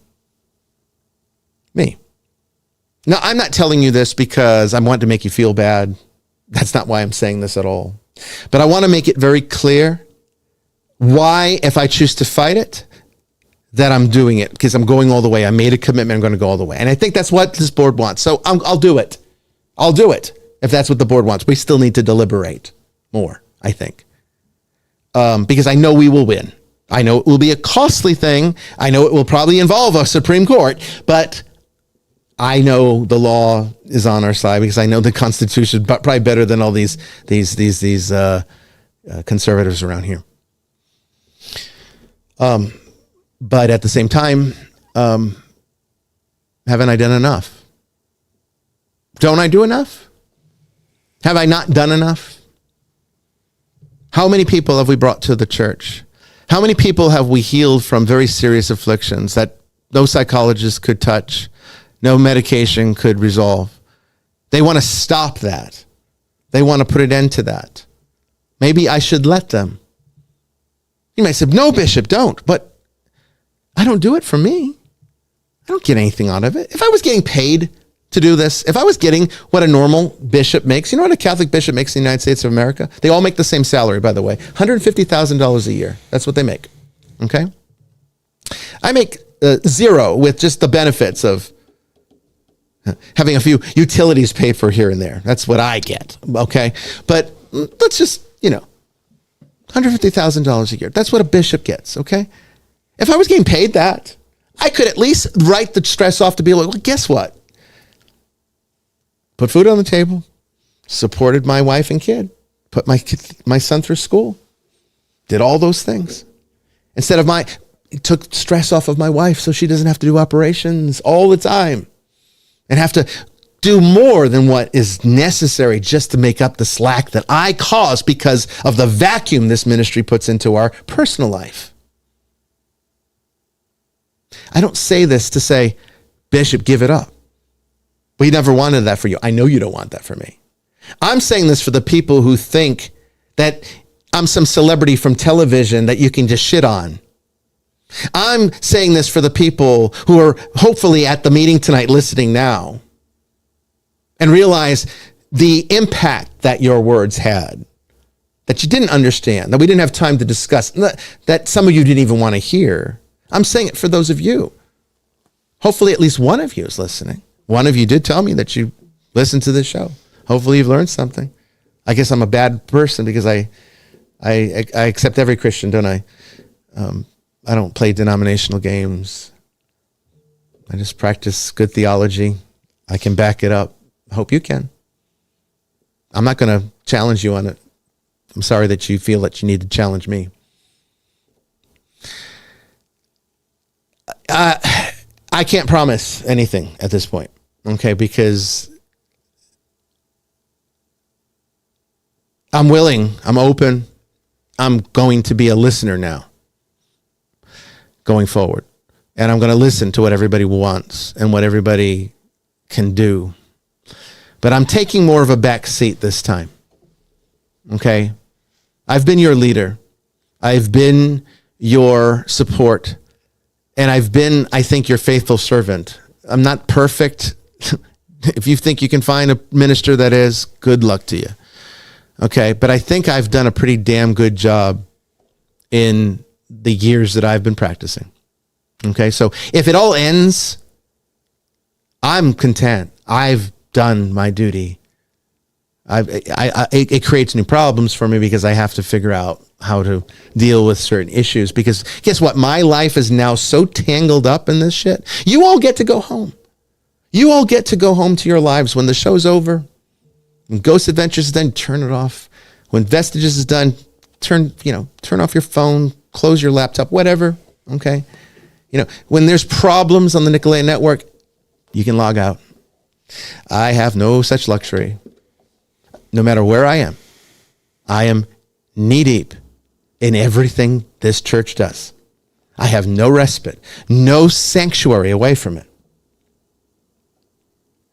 Now, I'm not telling you this because I want to make you feel bad. That's not why I'm saying this at all. But I want to make it very clear why, if I choose to fight it, that I'm doing it, because I'm going all the way. I made a commitment. I'm going to go all the way. And I think that's what this board wants. So I'll do it. I'll do it if that's what the board wants. We still need to deliberate more, I think, because I know we will win. I know it will be a costly thing. I know it will probably involve a Supreme Court, but I know the law is on our side because I know the Constitution, but probably better than all these conservatives around here. But at the same time, haven't I done enough? Don't I do enough? Have I not done enough? How many people have we brought to the church? How many people have we healed from very serious afflictions that no psychologist could touch, no medication could resolve? They want to stop that. They want to put an end to that. Maybe I should let them. You might say, no, Bishop, don't. But I don't do it for me. I don't get anything out of it. If I was getting paid to do this, if I was getting what a normal bishop makes, you know what a Catholic bishop makes in the United States of America? They all make the same salary, by the way, $150,000 a year. That's what they make. Okay? I make zero with just the benefits of having a few utilities paid for here and there. That's what I get. Okay? But let's just, $150,000 a year. That's what a bishop gets. Okay? If I was getting paid that, I could at least write the stress off to be like, well, guess what? put food on the table, supported my wife and kid, put my son through school, did all those things. Instead of took stress off of my wife so she doesn't have to do operations all the time and have to do more than what is necessary just to make up the slack that I cause because of the vacuum this ministry puts into our personal life. I don't say this to say, Bishop, give it up. We never wanted that for you. I know you don't want that for me. I'm saying this for the people who think that I'm some celebrity from television that you can just shit on. I'm saying this for the people who are hopefully at the meeting tonight listening now and realize the impact that your words had, that you didn't understand, that we didn't have time to discuss, that some of you didn't even want to hear. I'm saying it for those of you. Hopefully at least one of you is listening. One of you did tell me that you listened to this show. Hopefully you've learned something. I guess I'm a bad person because I accept every Christian, don't I? I don't play denominational games. I just practice good theology. I can back it up. I hope you can. I'm not going to challenge you on it. I'm sorry that you feel that you need to challenge me. I can't promise anything at this point, okay, because I'm willing, I'm open, I'm going to be a listener now, going forward. And I'm going to listen to what everybody wants and what everybody can do. But I'm taking more of a back seat this time, okay? I've been your leader. I've been your support. And I've been, I think, your faithful servant. I'm not perfect. If you think you can find a minister that is, good luck to you. Okay, but I think I've done a pretty damn good job in the years that I've been practicing. Okay, so if it all ends, I'm content. I've done my duty. It creates new problems for me because I have to figure out how to deal with certain issues. Because guess what? My life is now so tangled up in this shit. You all get to go home. You all get to go home to your lives when the show's over. When Ghost Adventures is done, turn it off. When Vestiges is done, turn off your phone, close your laptop, whatever. Okay. When there's problems on the Nicolay Network, you can log out. I have no such luxury. No matter where I am knee deep in everything this church does. I have no respite, no sanctuary away from it.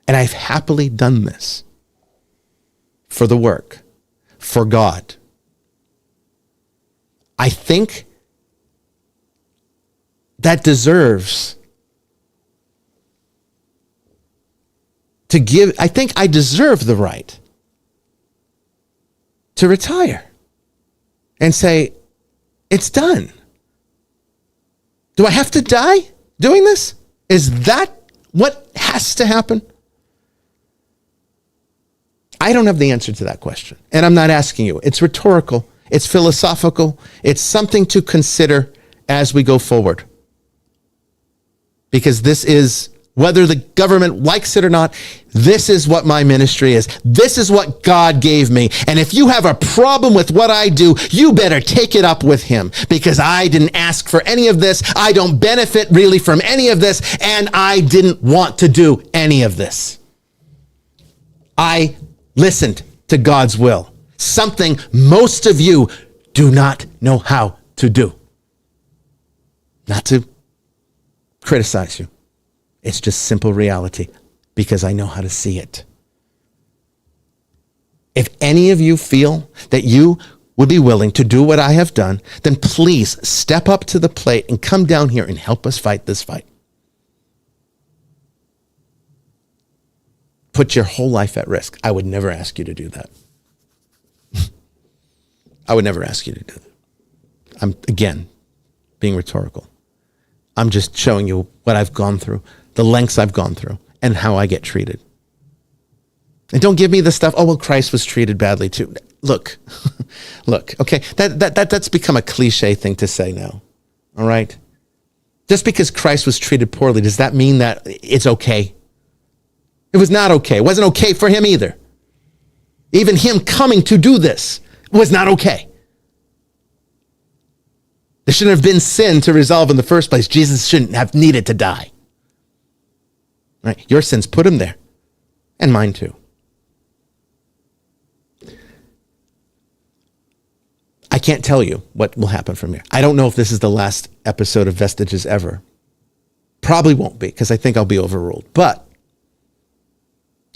And I've happily done this for the work, for God. I think that deserves to give. I think I deserve the right to retire and say, it's done. Do I have to die doing this? Is that what has to happen? I don't have the answer to that question, and I'm not asking you. It's rhetorical. It's philosophical. It's something to consider as we go forward. Because this is, whether the government likes it or not, this is what my ministry is. This is what God gave me. And if you have a problem with what I do, you better take it up with him, because I didn't ask for any of this. I don't benefit really from any of this, and I didn't want to do any of this. I listened to God's will, something most of you do not know how to do. Not to criticize you. It's just simple reality, because I know how to see it. If any of you feel that you would be willing to do what I have done, then please step up to the plate and come down here and help us fight this fight. Put your whole life at risk. I would never ask you to do that. I would never ask you to do that. I'm, again, being rhetorical. I'm just showing you what I've gone through, the lengths I've gone through, and how I get treated. And don't give me the stuff, oh, well, Christ was treated badly too. Look, okay, that's become a cliche thing to say now, all right? Just because Christ was treated poorly, does that mean that it's okay? It was not okay. It wasn't okay for him either. Even him coming to do this was not okay. There shouldn't have been sin to resolve in the first place. Jesus shouldn't have needed to die. Right? Your sins put him there, and mine too. I can't tell you what will happen from here. I don't know if this is the last episode of Vestiges ever. Probably won't be, because I think I'll be overruled. But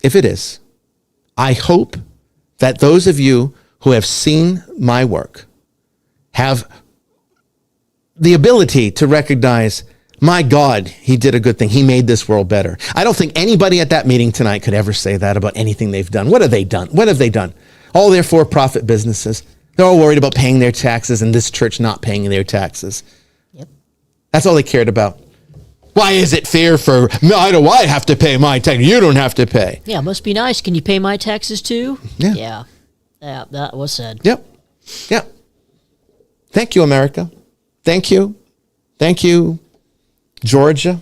if it is, I hope that those of you who have seen my work have the ability to recognize, my God, he did a good thing. He made this world better. I don't think anybody at that meeting tonight could ever say that about anything they've done. What have they done? What have they done? All their for-profit businesses. They're all worried about paying their taxes and this church not paying their taxes. Yep. That's all they cared about. Why is it fair for me? Why do I have to pay my tax? You don't have to pay. Yeah, must be nice. Can you pay my taxes too? Yeah. Yeah, that was said. Yep. Yep. Thank you, America. Thank you. Thank you, Georgia.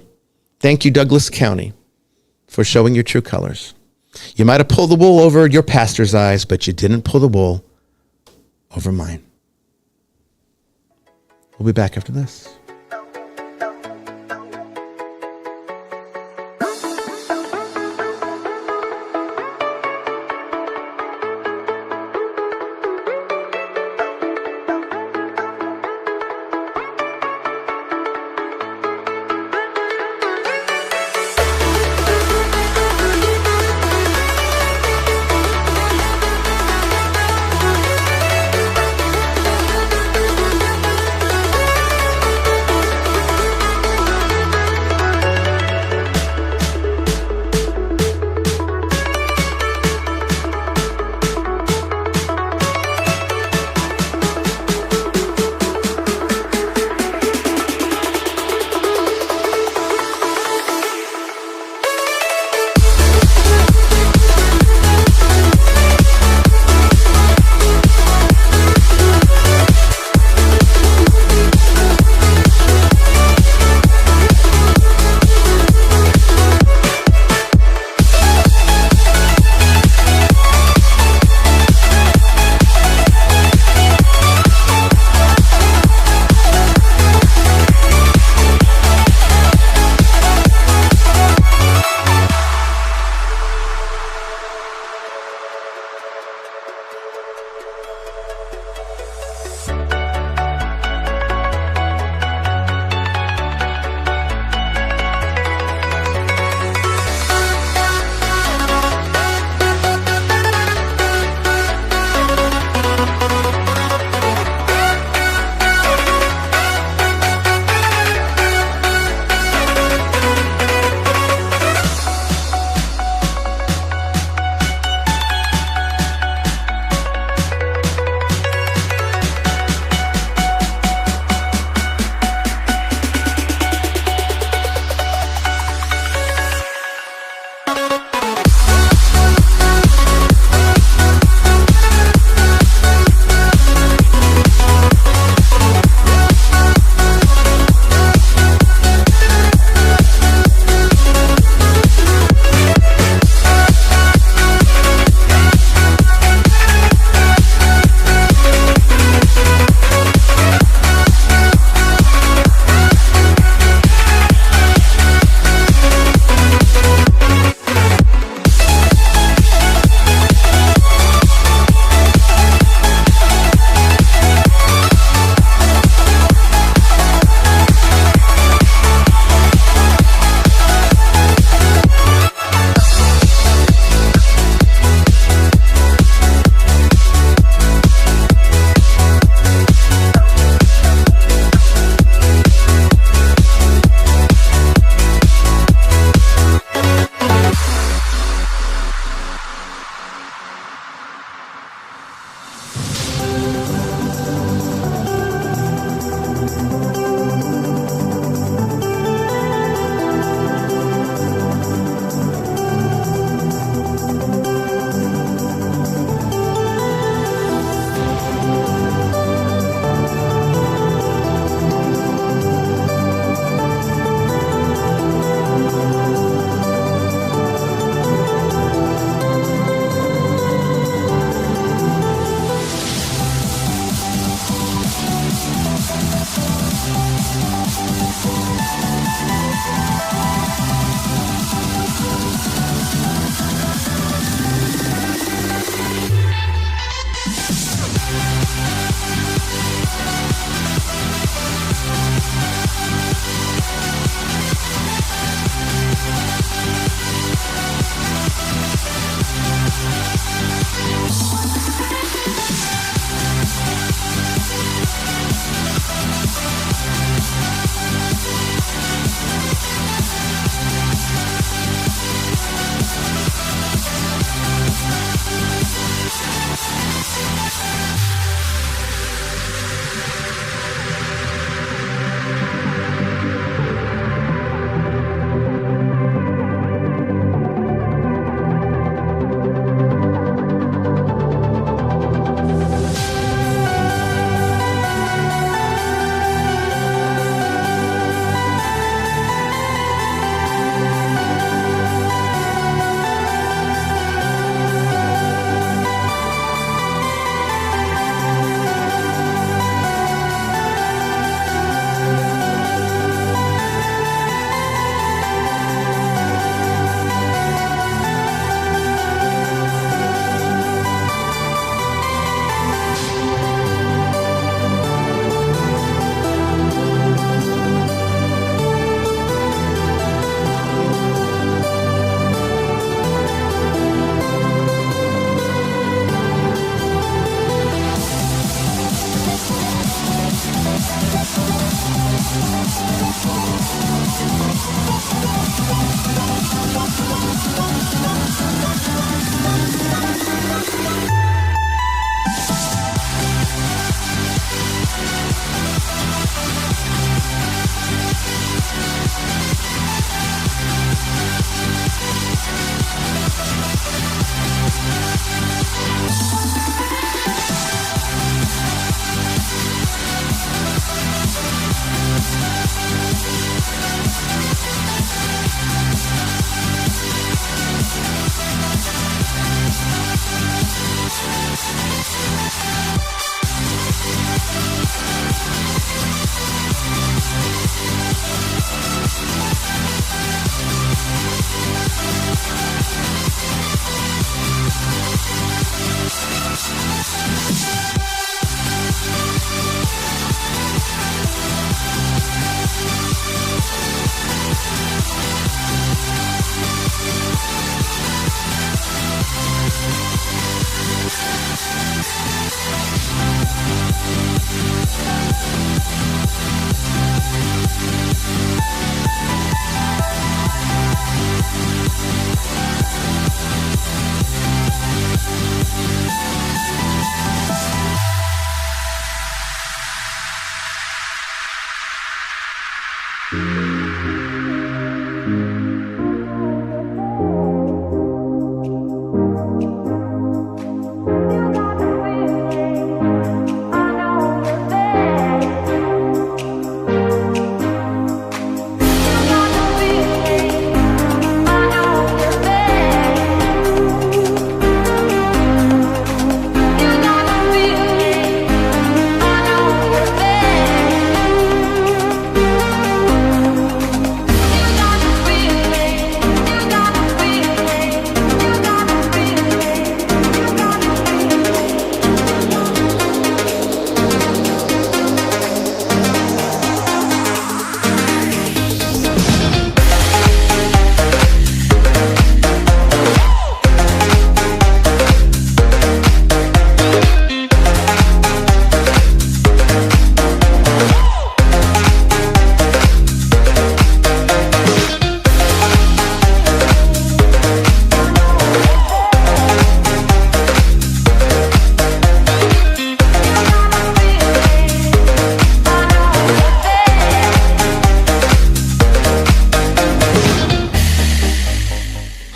Thank you, Douglas County, for showing your true colors. You might have pulled the wool over your pastor's eyes, but you didn't pull the wool over mine. We'll be back after this.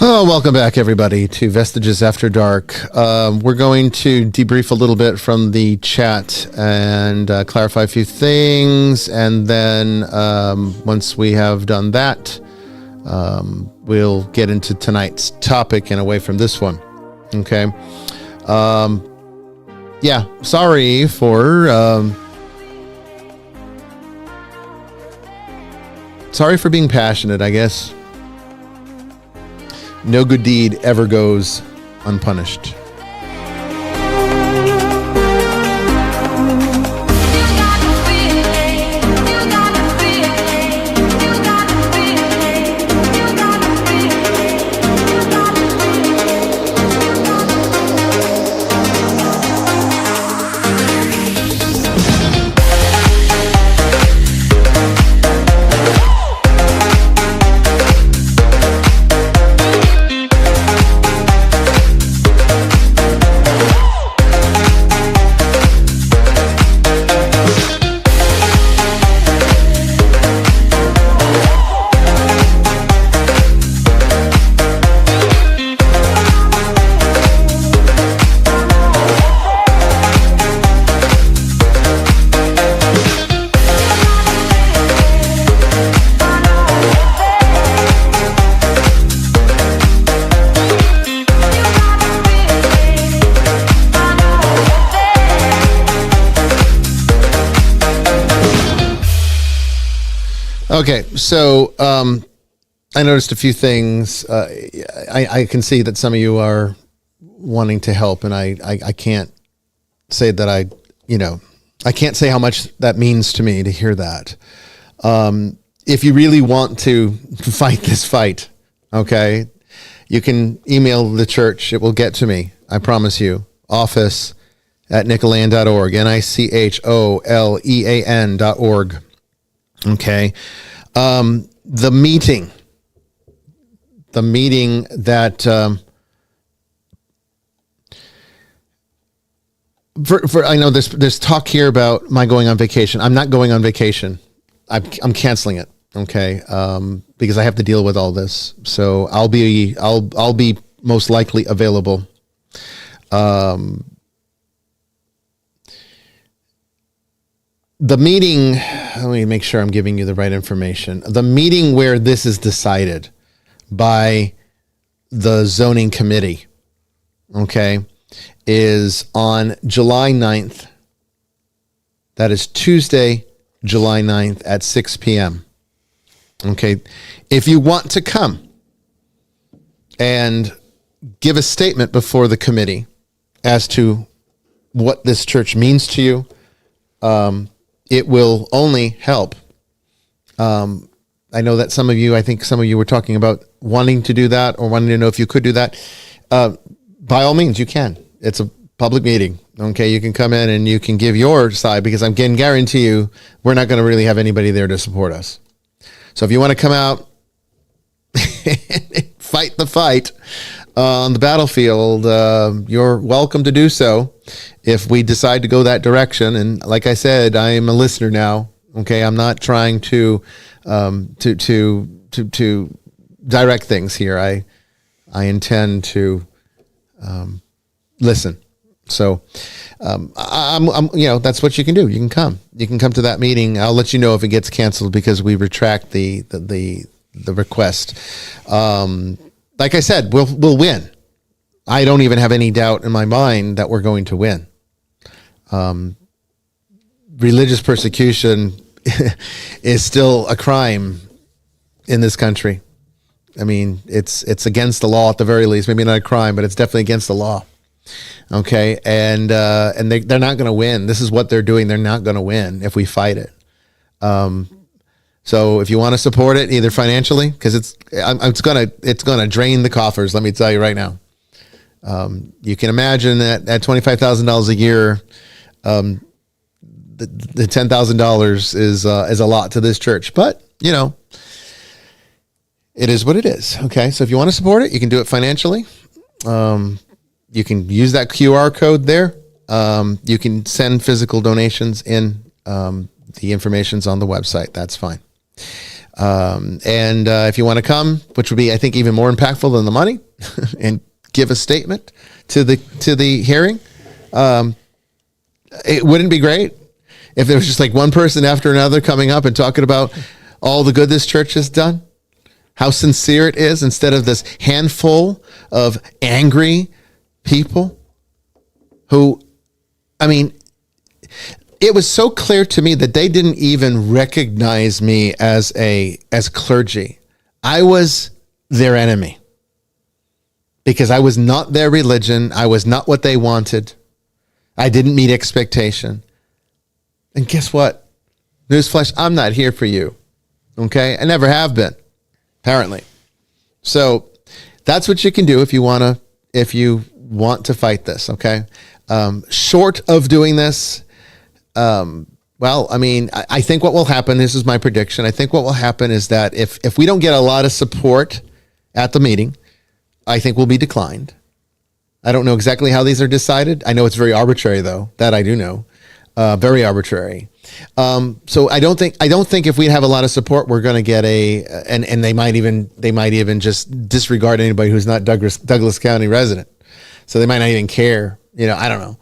Oh, welcome back, everybody, to Vestiges After Dark. We're going to debrief a little bit from the chat and clarify a few things, and then once we have done that, we'll get into tonight's topic and away from this one. Okay. Yeah, sorry for being passionate, I guess. No good deed ever goes unpunished. Okay, so I noticed a few things. I can see that some of you are wanting to help, and I can't say that I can't say how much that means to me to hear that. If you really want to fight this fight, okay, you can email the church. It will get to me. I promise you. office@nicholean.org, NICHOLEAN.org. Okay. The meeting that, I know there's talk here about my going on vacation. I'm not going on vacation. I'm canceling it. Okay. Because I have to deal with all this. So I'll be most likely available. The meeting, let me make sure I'm giving you the right information. The meeting where this is decided by the zoning committee, okay, is on July 9th. That is Tuesday, July 9th at 6 p.m. Okay. If you want to come and give a statement before the committee as to what this church means to you, it will only help. I know that I think some of you were talking about wanting to do that or wanting to know if you could do that. By all means, you can. It's a public meeting. Okay. You can come in and you can give your side, because I can guarantee you we're not going to really have anybody there to support us. So if you want to come out, fight the fight on the battlefield, you're welcome to do so if we decide to go that direction. And like I said, I am a listener now. Okay, I'm not trying to direct things here. I intend to listen. So I'm that's what you can do. You can come. You can come to that meeting. I'll let you know if it gets canceled because we retract the request. Like I said, we'll win. I don't even have any doubt in my mind that we're going to win. Religious persecution is still a crime in this country. I mean, it's against the law at the very least. Maybe not a crime, but it's definitely against the law. Okay, and they're not going to win. This is what they're doing. They're not going to win if we fight it. So if you want to support it, either financially, because it's gonna drain the coffers. Let me tell you right now. You can imagine that at $25,000 a year, the $10,000 is a lot to this church. But it is what it is. Okay, so if you want to support it, you can do it financially. You can use that QR code there. You can send physical donations in. The information's on the website. That's fine. And if you want to come, which would be, I think, even more impactful than the money, and give a statement to the hearing, it wouldn't be great if there was just like one person after another coming up and talking about all the good this church has done, how sincere it is, instead of this handful of angry people who, I mean, it was so clear to me that they didn't even recognize me as clergy. I was their enemy because I was not their religion. I was not what they wanted. I didn't meet expectation. And guess what? Newsflash, I'm not here for you. Okay? I never have been, apparently. So that's what you can do if you want to fight this. Okay? Short of doing this, well, I mean, I think what will happen, this is my prediction. I think what will happen is that if we don't get a lot of support at the meeting, I think we'll be declined. I don't know exactly how these are decided. I know it's very arbitrary, though. That I do know. Very arbitrary. So I don't think if we have a lot of support, we're going to get and they might even just disregard anybody who's not Douglas County resident. So they might not even care. I don't know.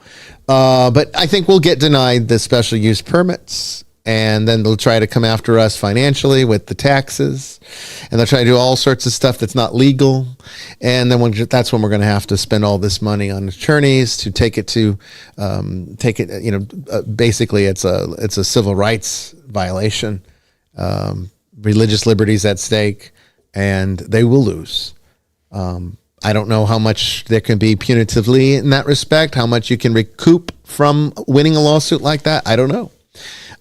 But I think we'll get denied the special use permits, and then they'll try to come after us financially with the taxes, and they'll try to do all sorts of stuff that's not legal. And then that's when we're going to have to spend all this money on attorneys to take it. Basically it's a civil rights violation, religious liberties at stake, and they will lose. I don't know how much there can be punitively in that respect, how much you can recoup from winning a lawsuit like that. I don't know.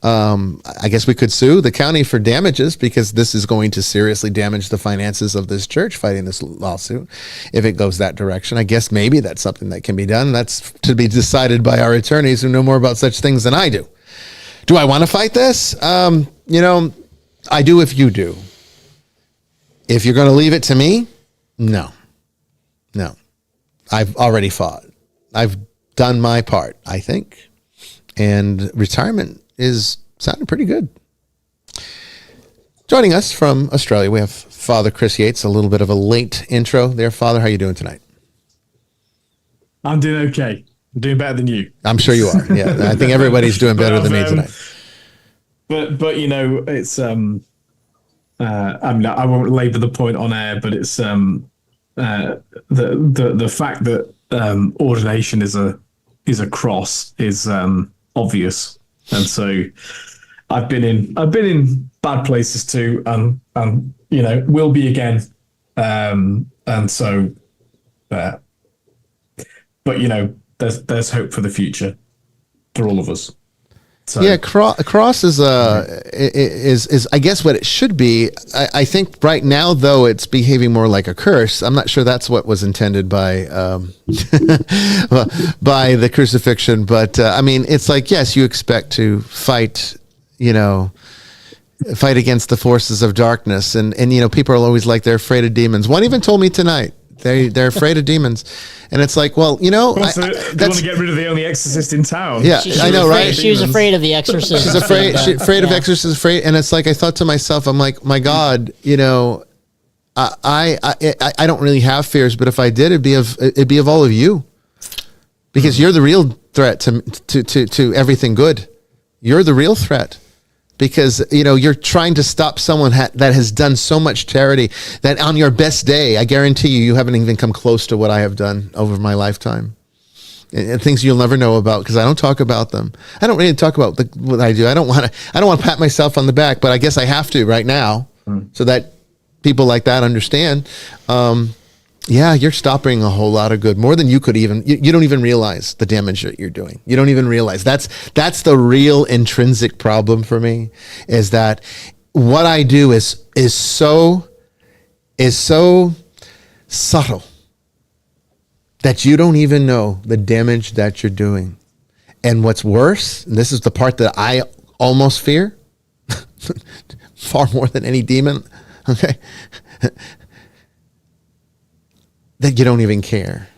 I guess we could sue the county for damages because this is going to seriously damage the finances of this church fighting this lawsuit. If it goes that direction, I guess maybe that's something that can be done. That's to be decided by our attorneys who know more about such things than I do. Do I want to fight this? I do if you do. If you're going to leave it to me, no. I've already fought. I've done my part, I think. And retirement is sounding pretty good. Joining us from Australia, we have Father Chris Yates. A little bit of a late intro there. Father, how are you doing tonight? I'm doing okay. I'm doing better than you. I'm sure you are. Yeah, I think everybody's doing better than me tonight. But you know, it's I mean, I won't labour the point on air, but it's the fact that ordination is a cross is obvious, and so I've been in bad places too, and you know, will be again, and so, but you know, there's hope for the future for all of us. So. Yeah, cross is I guess what it should be. I think right now though it's behaving more like a curse. I'm not sure that's what was intended by by the crucifixion, but I mean it's like yes, you expect to fight, you know, fight against the forces of darkness, and you know people are always like they're afraid of demons. One even told me tonight. They're afraid of demons, and it's like, well, you know, they want to get rid of the only exorcist in town. Yeah, I know, right? She was afraid of the exorcist. She's afraid of exorcists. And it's like I thought to myself, I'm like, my God, you know, I don't really have fears, but if I did, it'd be of all of you, because you're the real threat to everything good. You're the real threat. Because, you know, you're trying to stop someone that has done so much charity that on your best day, I guarantee you haven't even come close to what I have done over my lifetime. And things you'll never know about because I don't talk about them. I don't really talk about what I do. I don't want to pat myself on the back, but I guess I have to right now so that people like that understand. Yeah, you're stopping a whole lot of good, more than you could even, you don't even realize the damage that you're doing. You don't even realize that's the real intrinsic problem for me, is that what I do is so subtle that you don't even know the damage that you're doing. And what's worse, and this is the part that I almost fear, far more than any demon, okay? That you don't even care.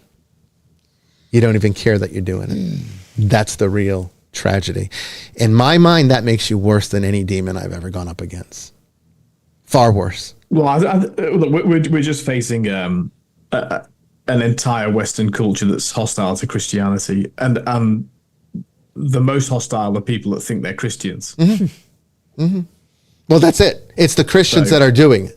You don't even care that you're doing it. That's the real tragedy. In my mind, that makes you worse than any demon I've ever gone up against. Far worse. Well, we're just facing an entire Western culture that's hostile to Christianity, and the most hostile are people that think they're Christians. Mm-hmm. Mm-hmm. Well, that's it. It's the Christians that are doing it.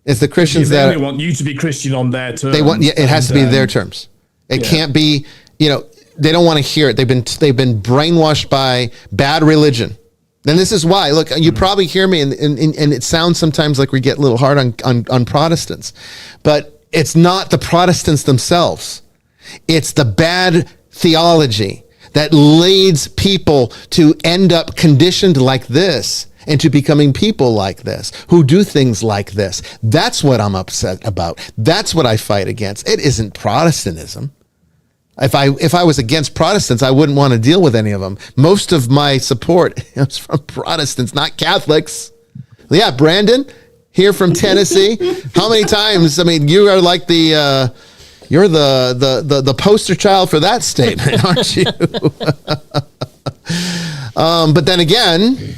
It's the Christians they want you to be Christian on their terms. They want, it has to be their terms. It can't be, you know, they don't want to hear it. They've been brainwashed by bad religion. And this is why, look, you probably hear me and it sounds sometimes like we get a little hard on Protestants, but it's not the Protestants themselves. It's the bad theology that leads people to end up conditioned like this and to becoming people like this, who do things like this. That's what I'm upset about. That's what I fight against. It isn't Protestantism. If I was against Protestants, I wouldn't want to deal with any of them. Most of my support is from Protestants, not Catholics. Yeah, Brandon, here from Tennessee. How many times? I mean, you are like you're the poster child for that statement, aren't you? But then again,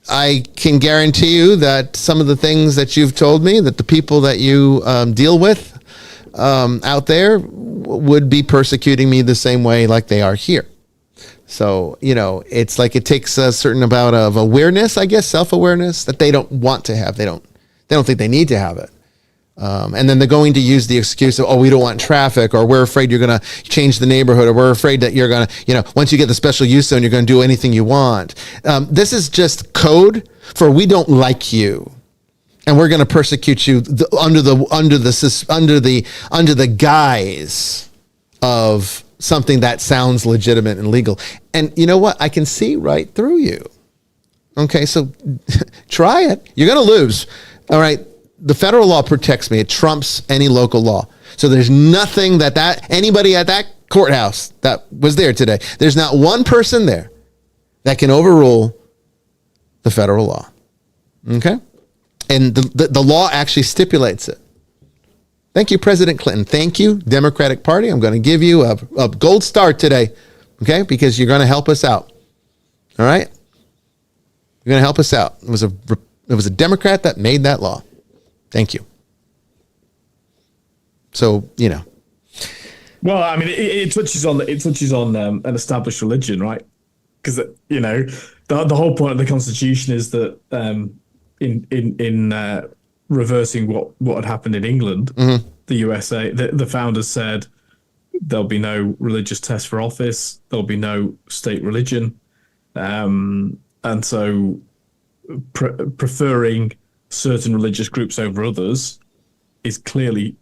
I can guarantee you that some of the things that you've told me, that the people that you deal with out there would be persecuting me the same way like they are here. So, you know, it's like it takes a certain amount of awareness, I guess, self-awareness that they don't want to have. They don't think they need to have it. And then they're going to use the excuse of, oh, we don't want traffic, or we're afraid you're going to change the neighborhood, or we're afraid that you're going to, you know, once you get the special use zone, you're going to do anything you want. This is just code for we don't like you, and we're going to persecute you under the guise of something that sounds legitimate and legal. And you know what? I can see right through you. Okay, so try it. You're going to lose. All right. The federal law protects me. It trumps any local law. So there's nothing that anybody at that courthouse that was there today, there's not one person there that can overrule the federal law. Okay? And the law actually stipulates it. Thank you, President Clinton. Thank you, Democratic Party. I'm going to give you a gold star today, okay? Because you're going to help us out. All right? You're going to help us out. It was a Democrat that made that law. Thank you. So, you know. Well, I mean, it touches on an established religion, right? Because the whole point of the Constitution is that in reversing what had happened in England, the USA, the founders said there'll be no religious test for office, there'll be no state religion, and so preferring certain religious groups over others is clearly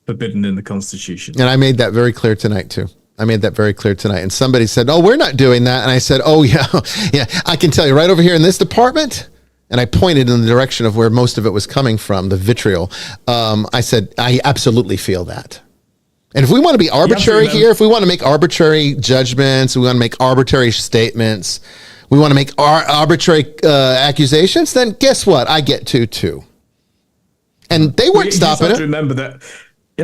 forbidden in the Constitution. And I made that very clear tonight too. And somebody said, "Oh, we're not doing that." And I said, "Oh yeah, yeah, I can tell you right over here in this department." And I pointed in the direction of where most of it was coming from, the vitriol. I said, "I absolutely feel that." And if we want to be arbitrary here, if we want to make arbitrary judgments, we want to make arbitrary statements, we want to make arbitrary accusations, then guess what? I get to too. And they weren't stopping it. You have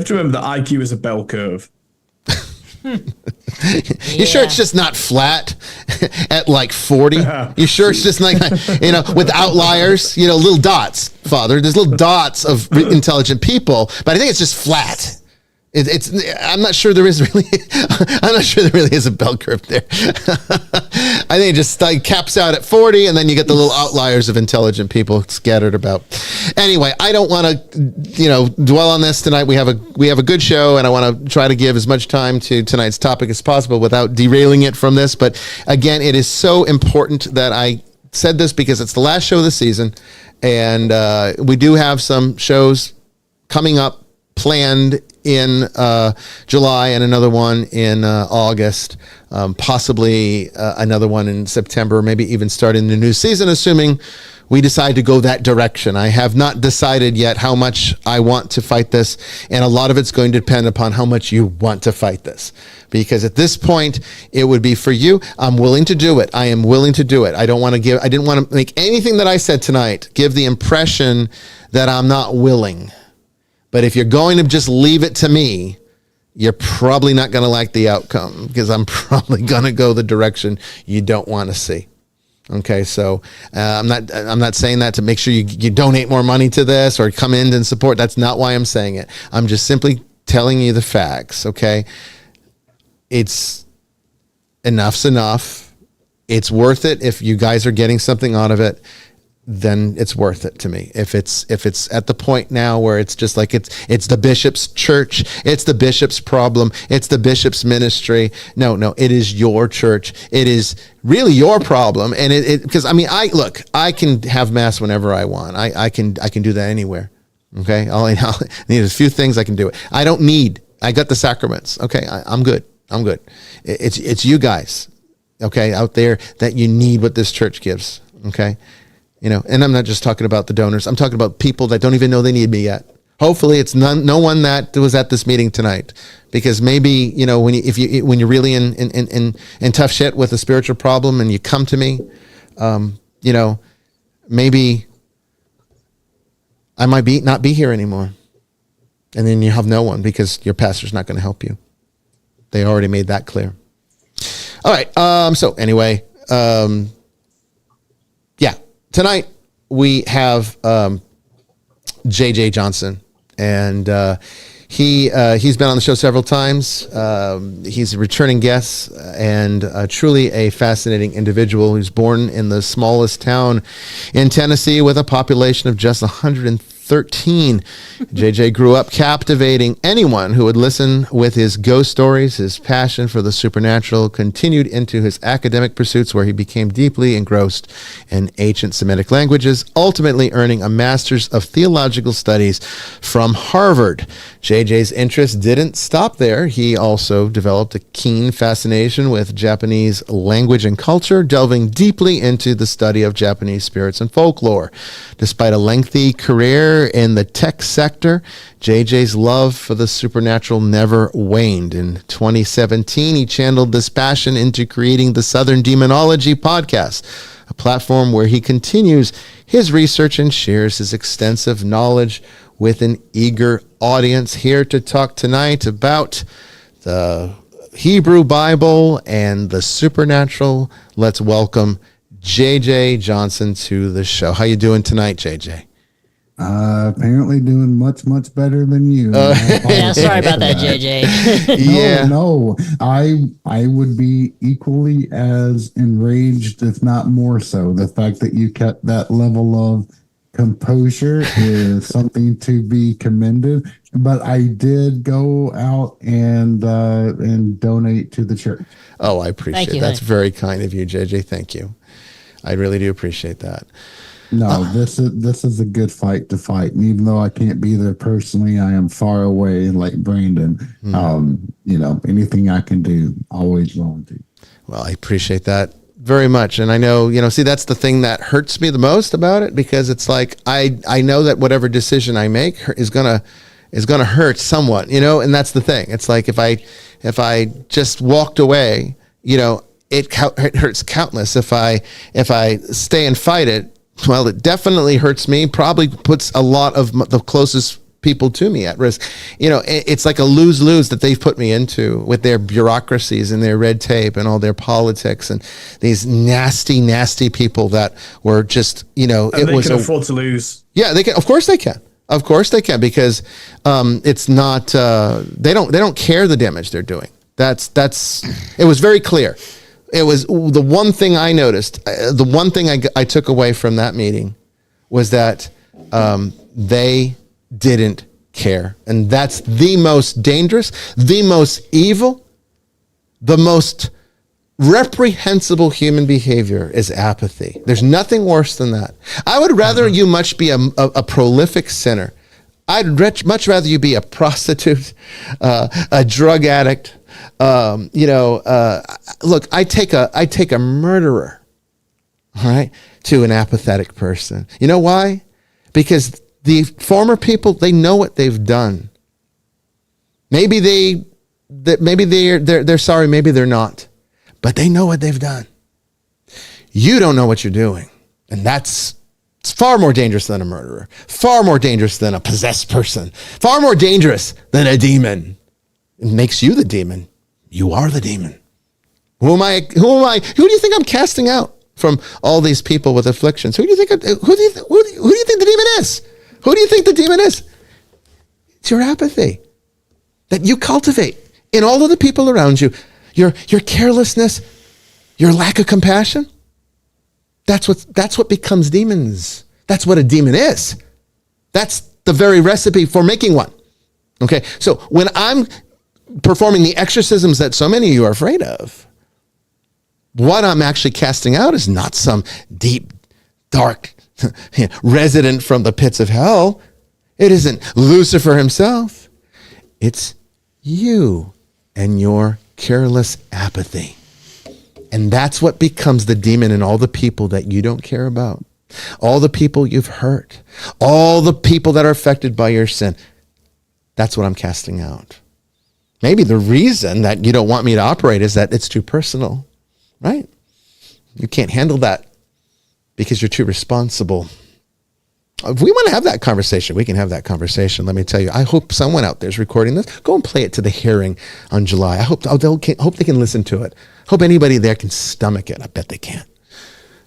to remember that IQ is a bell curve. You sure it's just not flat at like 40? You sure it's just like, with outliers, little dots, Father? There's little dots of intelligent people, but I think it's just flat. I'm not sure there is really. I'm not sure there really is a bell curve there. I think it just caps out at 40, and then you get the little outliers of intelligent people scattered about. Anyway, I don't want to, dwell on this tonight. We have a good show, and I want to try to give as much time to tonight's topic as possible without derailing it from this. But again, it is so important that I said this because it's the last show of the season, and we do have some shows coming up planned in July and another one in August, possibly another one in September, maybe even starting the new season, assuming we decide to go that direction. I have not decided yet how much I want to fight this, and a lot of it's going to depend upon how much you want to fight this. Because at this point, it would be for you. I'm willing to do it. I am willing to do it. I didn't want to make anything that I said tonight give the impression that I'm not willing. But if you're going to just leave it to me, you're probably not going to like the outcome, because I'm probably going to go the direction you don't want to see. Okay, so I'm not saying that to make sure you donate more money to this or come in and support. That's not why I'm saying it. I'm just simply telling you the facts. Okay, it's enough's enough. It's worth it if you guys are getting something out of it. Then it's worth it to me. If it's at the point now where it's just like it's the bishop's church, it's the bishop's problem, it's the bishop's ministry. No, it is your church. It is really your problem. And because I can have mass whenever I want. I can do that anywhere. Okay, all I need is a few things. I can do it. I got the sacraments. Okay, I'm good. It's you guys, okay, out there that you need what this church gives. Okay. And I'm not just talking about the donors. I'm talking about people that don't even know they need me yet. Hopefully it's no one that was at this meeting tonight, because maybe, when you're really in tough shit with a spiritual problem and you come to me, maybe I might not be here anymore. And then you have no one because your pastor's not going to help you. They already made that clear. All right. So anyway, tonight we have J.J. Johnson, and he's been on the show several times. He's a returning guest and truly a fascinating individual who's born in the smallest town in Tennessee with a population of just 113. JJ grew up captivating anyone who would listen with his ghost stories. His passion for the supernatural continued into his academic pursuits, where he became deeply engrossed in ancient Semitic languages, ultimately earning a master's of theological studies from Harvard. JJ's interest didn't stop there. He also developed a keen fascination with Japanese language and culture, delving deeply into the study of Japanese spirits and folklore. Despite a lengthy career in the tech sector, JJ's love for the supernatural never waned. In 2017, he channeled this passion into creating the Southern Demonology podcast, a platform where he continues his research and shares his extensive knowledge with an eager audience. Here to talk tonight about the Hebrew Bible and the supernatural, let's welcome J.J. Johnson to the show. How you doing tonight, J.J.? Apparently doing much, much better than you. Yeah, sorry about that, JJ. Yeah. No, I would be equally as enraged, if not more so. The fact that you kept that level of composure is something to be commended. But I did go out and donate to the church. Oh, I appreciate Thank you, That's honey. very kind of you, JJ. Thank you. I really do appreciate that. No, this is a good fight to fight. And even though I can't be there personally, I am far away like Brandon. Anything I can do, always willing to. Well, I appreciate that very much. And I know, see, that's the thing that hurts me the most about it, because it's like, I know that whatever decision I make is going to hurt somewhat, and that's the thing. It's like, if I just walked away, it hurts countless. If I stay and fight it, well, it definitely hurts me, probably puts a lot of the closest people to me at risk. It's like a lose-lose that they've put me into with their bureaucracies and their red tape and all their politics and these nasty, nasty people that were just, and they can afford to lose. Yeah, they can. Of course they can. Of course they can, because it's not, they don't care the damage they're doing. It was very clear. It was the one thing I noticed. The one thing I took away from that meeting was that they didn't care. And that's the most dangerous, the most evil, the most reprehensible human behavior is apathy. There's nothing worse than that. I would rather you much be a prolific sinner. I'd much rather you be a prostitute, a drug addict. Look, I take a murderer, all right, to an apathetic person. You know why? Because the former people, they know what they've done. Maybe they're sorry, maybe they're not, but they know what they've done. You don't know what you're doing, and it's far more dangerous than a murderer, far more dangerous than a possessed person, far more dangerous than a demon. It makes you the demon. You are the demon. Who am I? Who do you think I'm casting out from all these people with afflictions? Who do you think the demon is? Who do you think the demon is? It's your apathy that you cultivate in all of the people around you. Your carelessness, your lack of compassion. That's what becomes demons. That's what a demon is. That's the very recipe for making one. Okay, so when I'm performing the exorcisms that so many of you are afraid of, what I'm actually casting out is not some deep, dark resident from the pits of hell. It isn't Lucifer himself. It's you and your careless apathy. And that's what becomes the demon in all the people that you don't care about, all the people you've hurt, all the people that are affected by your sin. That's what I'm casting out. Maybe the reason that you don't want me to operate is that it's too personal, right? You can't handle that because you're too responsible. If we want to have that conversation, we can have that conversation. Let me tell you, I hope someone out there is recording this. Go and play it to the hearing on July. I hope they can listen to it. Hope anybody there can stomach it. I bet they can.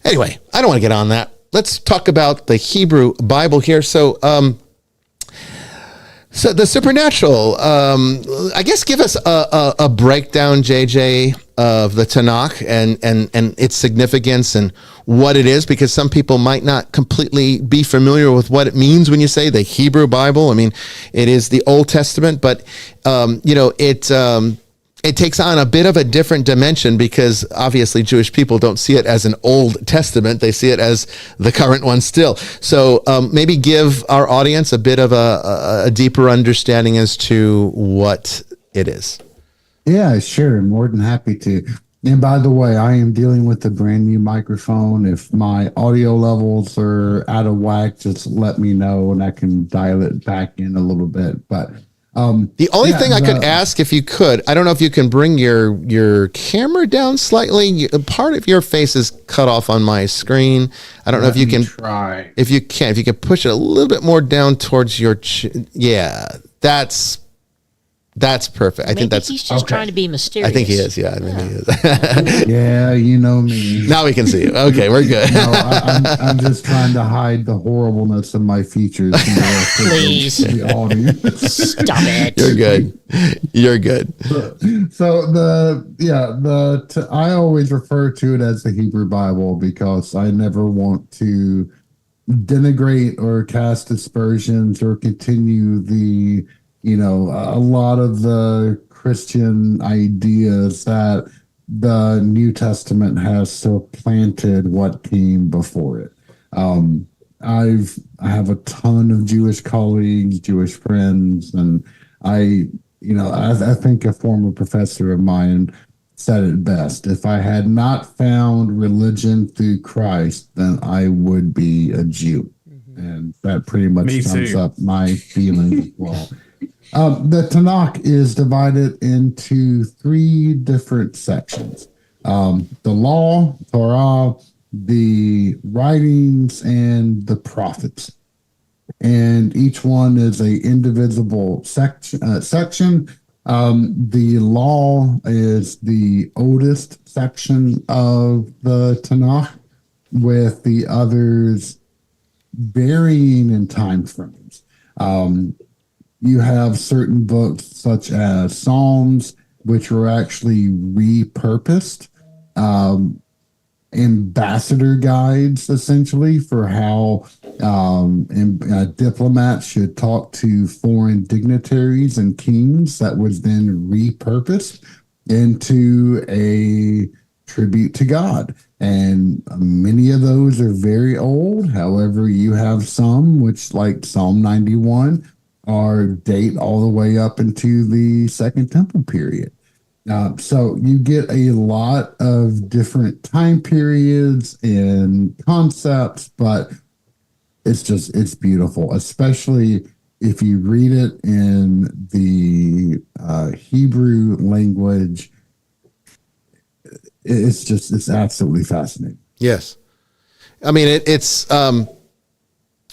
Anyway, I don't want to get on that. Let's talk about the Hebrew Bible here. So the supernatural, I guess give us a breakdown, JJ, of the Tanakh and its significance and what it is, because some people might not completely be familiar with what it means when you say the Hebrew Bible. I mean, it is the Old Testament, but it takes on a bit of a different dimension because obviously Jewish people don't see it as an Old Testament. They see it as the current one still. So maybe give our audience a bit of a deeper understanding as to what it is. Yeah, sure. More than happy to. And by the way, I am dealing with a brand new microphone. If my audio levels are out of whack, just let me know and I can dial it back in a little bit. But the only thing I could ask, if you could, I don't know if you can bring your camera down slightly. Part of your face is cut off on my screen. I don't know if you can try. If you can push it a little bit more down towards your yeah, that's That's perfect. I Maybe think that's. he's just trying to be mysterious. I think he is. Yeah, I think he is. Yeah, you know me. Now we can see you. Okay, we're good. No, I'm just trying to hide the horribleness of my features from the rest of Please. the audience. Stop it. You're good. You're good. So I always refer to it as the Hebrew Bible because I never want to denigrate or cast aspersions or continue a lot of the Christian ideas that the New Testament has supplanted what came before it. I have a ton of Jewish colleagues, Jewish friends, and I think a former professor of mine said it best. If I had not found religion through Christ, then I would be a Jew. And that pretty much sums up my feelings as well. The Tanakh is divided into 3 different sections. The law, Torah, the writings, and the prophets. And each one is a indivisible section. The law is the oldest section of the Tanakh, with the others varying in time frames. You have certain books such as Psalms, which were actually repurposed, ambassador guides essentially for how diplomats should talk to foreign dignitaries and kings. That was then repurposed into a tribute to God. And many of those are very old. However, you have some which, like Psalm 91, are date all the way up into the Second Temple period. So you get a lot of different time periods and concepts, but it's beautiful, especially if you read it in the Hebrew language. It's absolutely fascinating. Yes. I mean,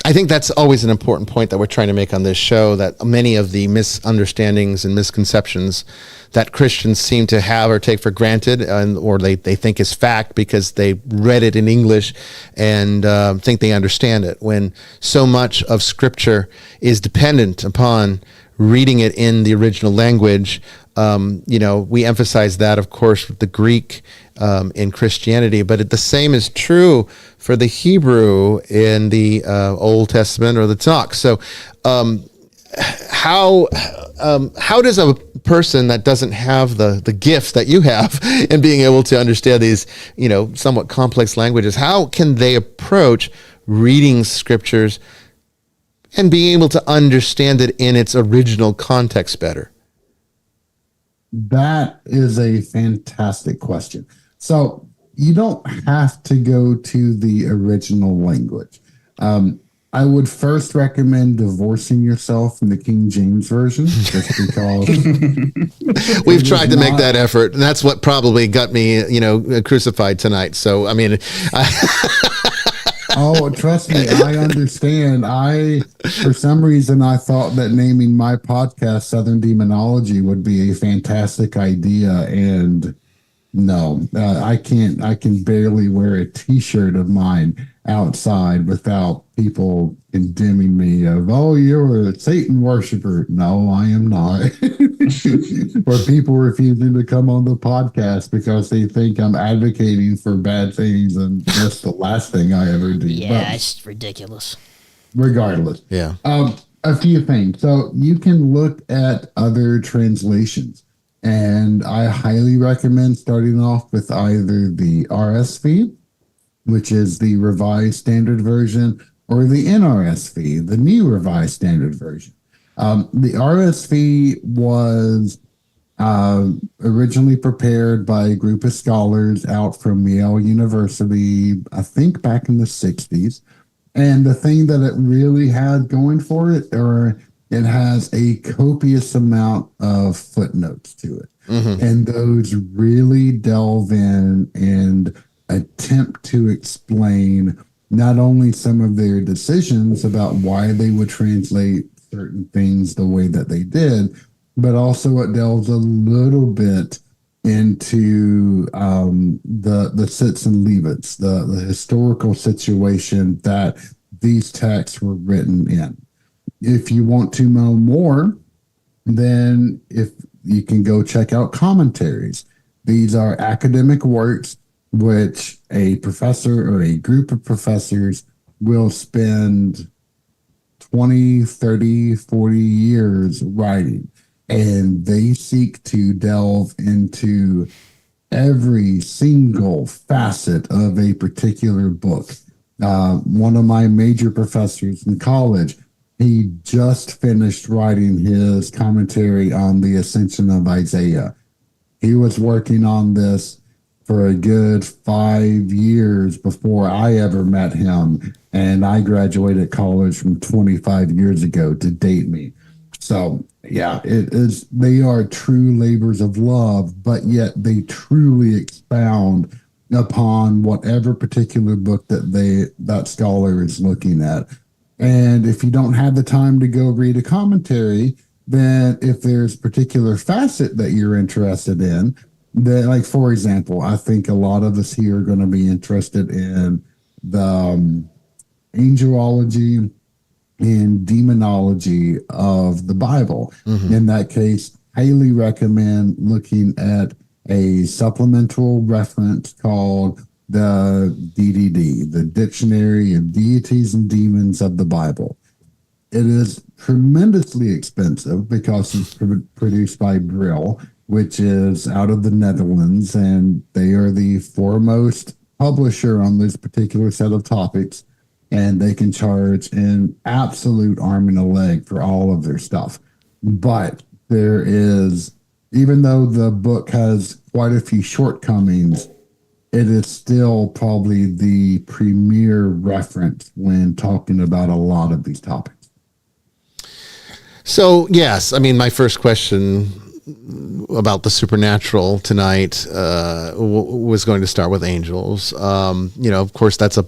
I think that's always an important point that we're trying to make on this show, that many of the misunderstandings and misconceptions that Christians seem to have or take for granted, or they think is fact because they read it in English and think they understand it, when so much of Scripture is dependent upon reading it in the original language. We emphasize that, of course, with the Greek in Christianity, but the same is true for the Hebrew in the Old Testament or the Tanakh. So, how does a person that doesn't have the gift that you have in being able to understand these, somewhat complex languages, how can they approach reading scriptures and being able to understand it in its original context better? That is a fantastic question. So you don't have to go to the original language. I would first recommend divorcing yourself from the King James Version, just because we've tried to make that effort, and that's what probably got me, crucified tonight. So, I mean, oh, trust me, I understand. For some reason, I thought that naming my podcast Southern Demonology would be a fantastic idea, and no, I can't. I can barely wear a T-shirt of mine outside without people condemning me of, oh, you're a Satan worshiper. No, I am not. Or people refusing to come on the podcast because they think I'm advocating for bad things, and that's the last thing I ever do. Yeah, it's ridiculous. Regardless. Yeah. A few things. So you can look at other translations, and I highly recommend starting off with either the RSV, which is the Revised Standard Version, or the NRSV, the New Revised Standard Version. The RSV was originally prepared by a group of scholars out from Yale University, I think back in the 60s. And the thing that it really had going for it, or it has a copious amount of footnotes to it. Mm-hmm. And those really delve in and attempt to explain not only some of their decisions about why they would translate certain things the way that they did, but also it delves a little bit into the sits and levits, the historical situation that these texts were written in. If you want to know more, then if you can go check out commentaries. These are academic works which a professor or a group of professors will spend 20, 30, 40 years writing. And they seek to delve into every single facet of a particular book. One of my major professors in college, he just finished writing his commentary on the Ascension of Isaiah. He was working on this for a good 5 years before I ever met him. And I graduated college from 25 years ago to date me. So, yeah, it is. They are true labors of love, but yet they truly expound upon whatever particular book that scholar is looking at. And if you don't have the time to go read a commentary, then if there's a particular facet that you're interested in, then, like, for example, I think a lot of us here are going to be interested in the angelology and demonology of the Bible. In that case, highly recommend looking at a supplemental reference called the DDD, the Dictionary of Deities and Demons of the Bible. It is tremendously expensive because it's produced by Brill, which is out of the Netherlands, and they are the foremost publisher on this particular set of topics, and they can charge an absolute arm and a leg for all of their stuff. But there is, even though the book has quite a few shortcomings, it is still probably the premier reference when talking about a lot of these topics. So, yes, I mean, my first question about the supernatural tonight was going to start with angels. Of course, that's a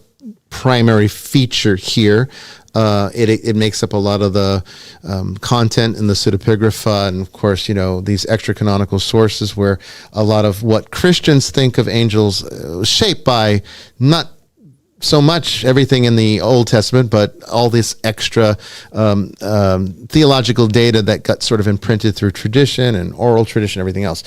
primary feature here. It makes up a lot of the content in the pseudepigrapha, and of course, these extra canonical sources where a lot of what Christians think of angels was shaped by not so much everything in the Old Testament, but all this extra theological data that got sort of imprinted through tradition and oral tradition, everything else.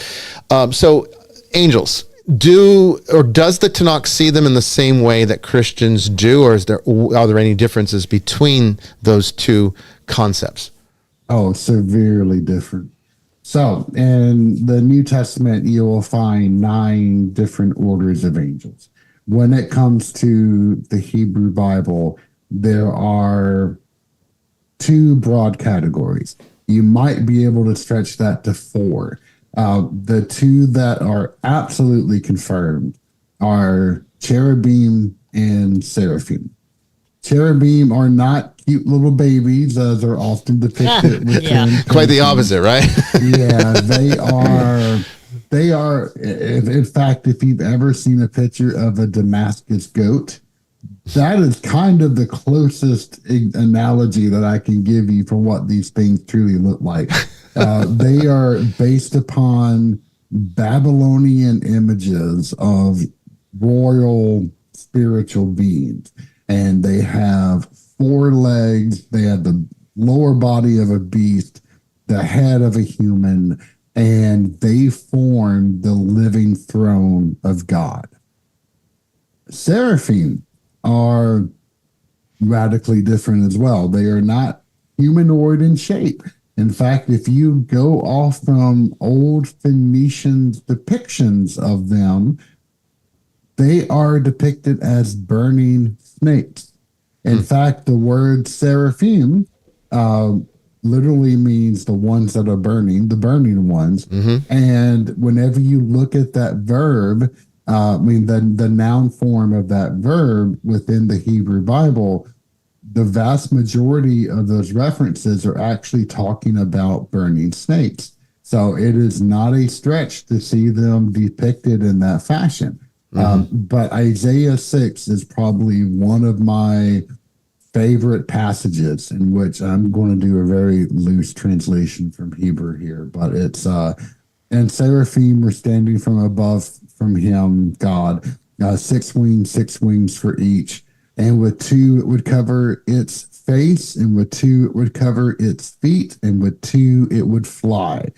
So angels, does the Tanakh see them in the same way that Christians do, or are there any differences between those two concepts? Oh, severely different. So in the New Testament, you will find 9 different orders of angels. When it comes to the Hebrew Bible, there are 2 broad categories. You might be able to stretch that to 4. The 2 that are absolutely confirmed are cherubim and seraphim. Cherubim are not cute little babies, as are often depicted. Quite the opposite, right? Yeah, they are. In fact, if you've ever seen a picture of a Damascus goat, that is kind of the closest analogy that I can give you for what these things truly look like. They are based upon Babylonian images of royal spiritual beings, and they have 4 legs. They have the lower body of a beast, the head of a human, and they form the living throne of God. Seraphim are radically different as well. They are not humanoid in shape. In fact, if you go off from old Phoenician depictions of them, they are depicted as burning snakes. In fact, the word seraphim literally means the ones that are burning, the burning ones. And whenever you look at that verb, the noun form of that verb within the Hebrew Bible, the vast majority of those references are actually talking about burning snakes. So it is not a stretch to see them depicted in that fashion. But Isaiah 6 is probably one of my favorite passages, in which I'm going to do a very loose translation from Hebrew here, but it's and seraphim were standing from above from him, God, 6 wings for each, and with 2 it would cover its face, and with 2 it would cover its feet, and with 2 it would fly.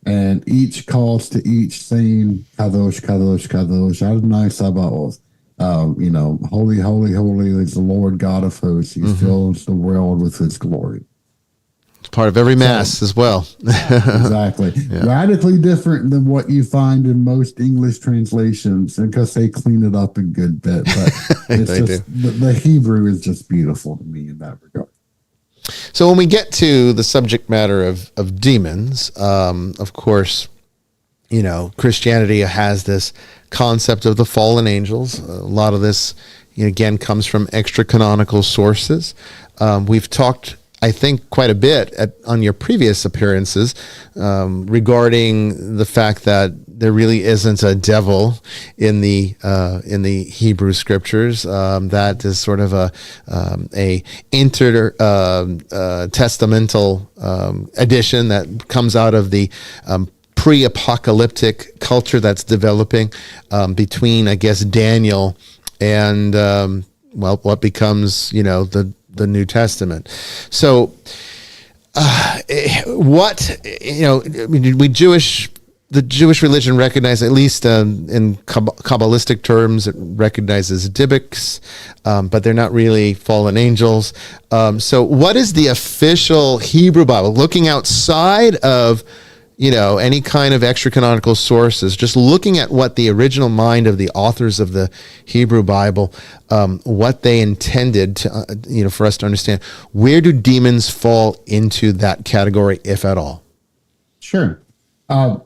And each calls to each, saying, Kadosh, Kadosh, Kadosh, Adonai Sabaoth. Holy, holy, holy is the Lord God of hosts. He fills the world with his glory. It's part of every mass as well. Exactly. Radically different than what you find in most English translations, because they clean it up a good bit. But it's the Hebrew is just beautiful to me in that regard. So when we get to the subject matter of demons, of course, Christianity has this concept of the fallen angels. A lot of this, again, comes from extra canonical sources. We've talked, I think, quite a bit on your previous appearances regarding the fact that there really isn't a devil in the Hebrew scriptures. That is sort of a intertestamental addition that comes out of the pre-apocalyptic culture that's developing between, I guess, Daniel and what becomes the New Testament. So the Jewish religion recognizes, at least in Kabbalistic terms, it recognizes Dybbuk, but they're not really fallen angels. So what is the official Hebrew Bible, looking outside of any kind of extra canonical sources, just looking at what the original mind of the authors of the Hebrew Bible, what they intended to, for us to understand, where do demons fall into that category, if at all? Sure. So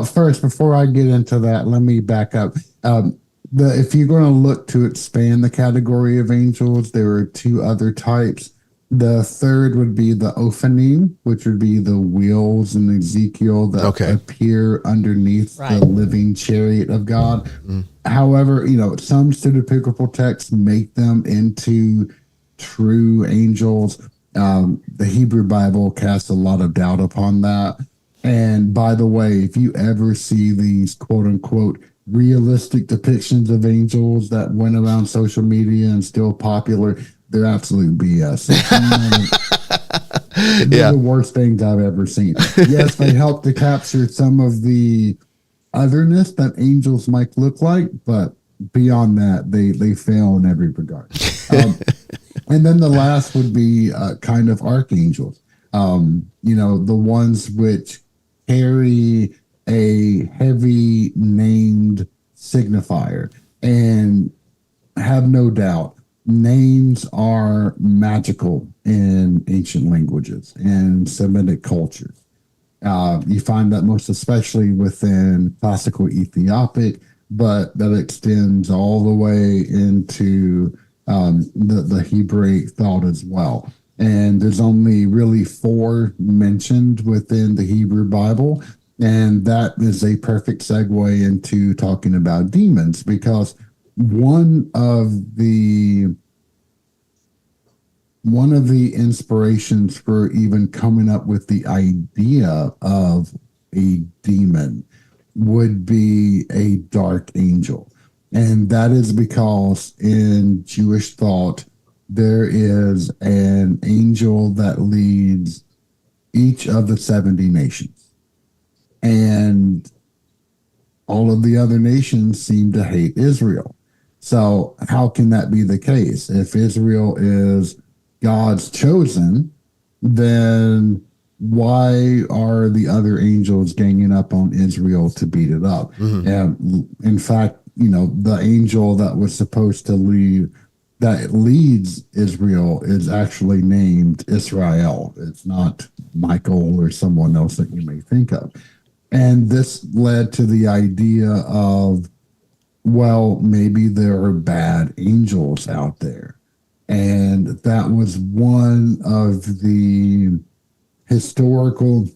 first, before I get into that, let me back up. If you're going to look to expand the category of angels, there are 2 other types. The third would be the Ophanim, which would be the wheels in Ezekiel that appear underneath the living chariot of God. However, some pseudepigraphal texts make them into true angels. The Hebrew Bible casts a lot of doubt upon that. And by the way, if you ever see these quote unquote realistic depictions of angels that went around social media and still popular, they're absolute BS. They're the worst things I've ever seen. Yes, they help to capture some of the otherness that angels might look like, but beyond that, they fail in every regard. And then the last would be kind of archangels. The ones which carry a heavy named signifier, and have no doubt, names are magical in ancient languages and Semitic cultures. You find that most especially within classical Ethiopic, but that extends all the way into the Hebraic thought as well. And there's only really 4 mentioned within the Hebrew Bible, and that is a perfect segue into talking about demons, because one of the inspirations for even coming up with the idea of a demon would be a dark angel. And that is because in Jewish thought, there is an angel that leads each of the 70 nations. And all of the other nations seem to hate Israel. So how can that be the case? If Israel is God's chosen, then why are the other angels ganging up on Israel to beat it up? And in fact, the angel that was supposed to leads Israel is actually named Israel. It's not Michael or someone else that you may think of. And this led to the idea of, well, maybe there are bad angels out there. And that was one of the historical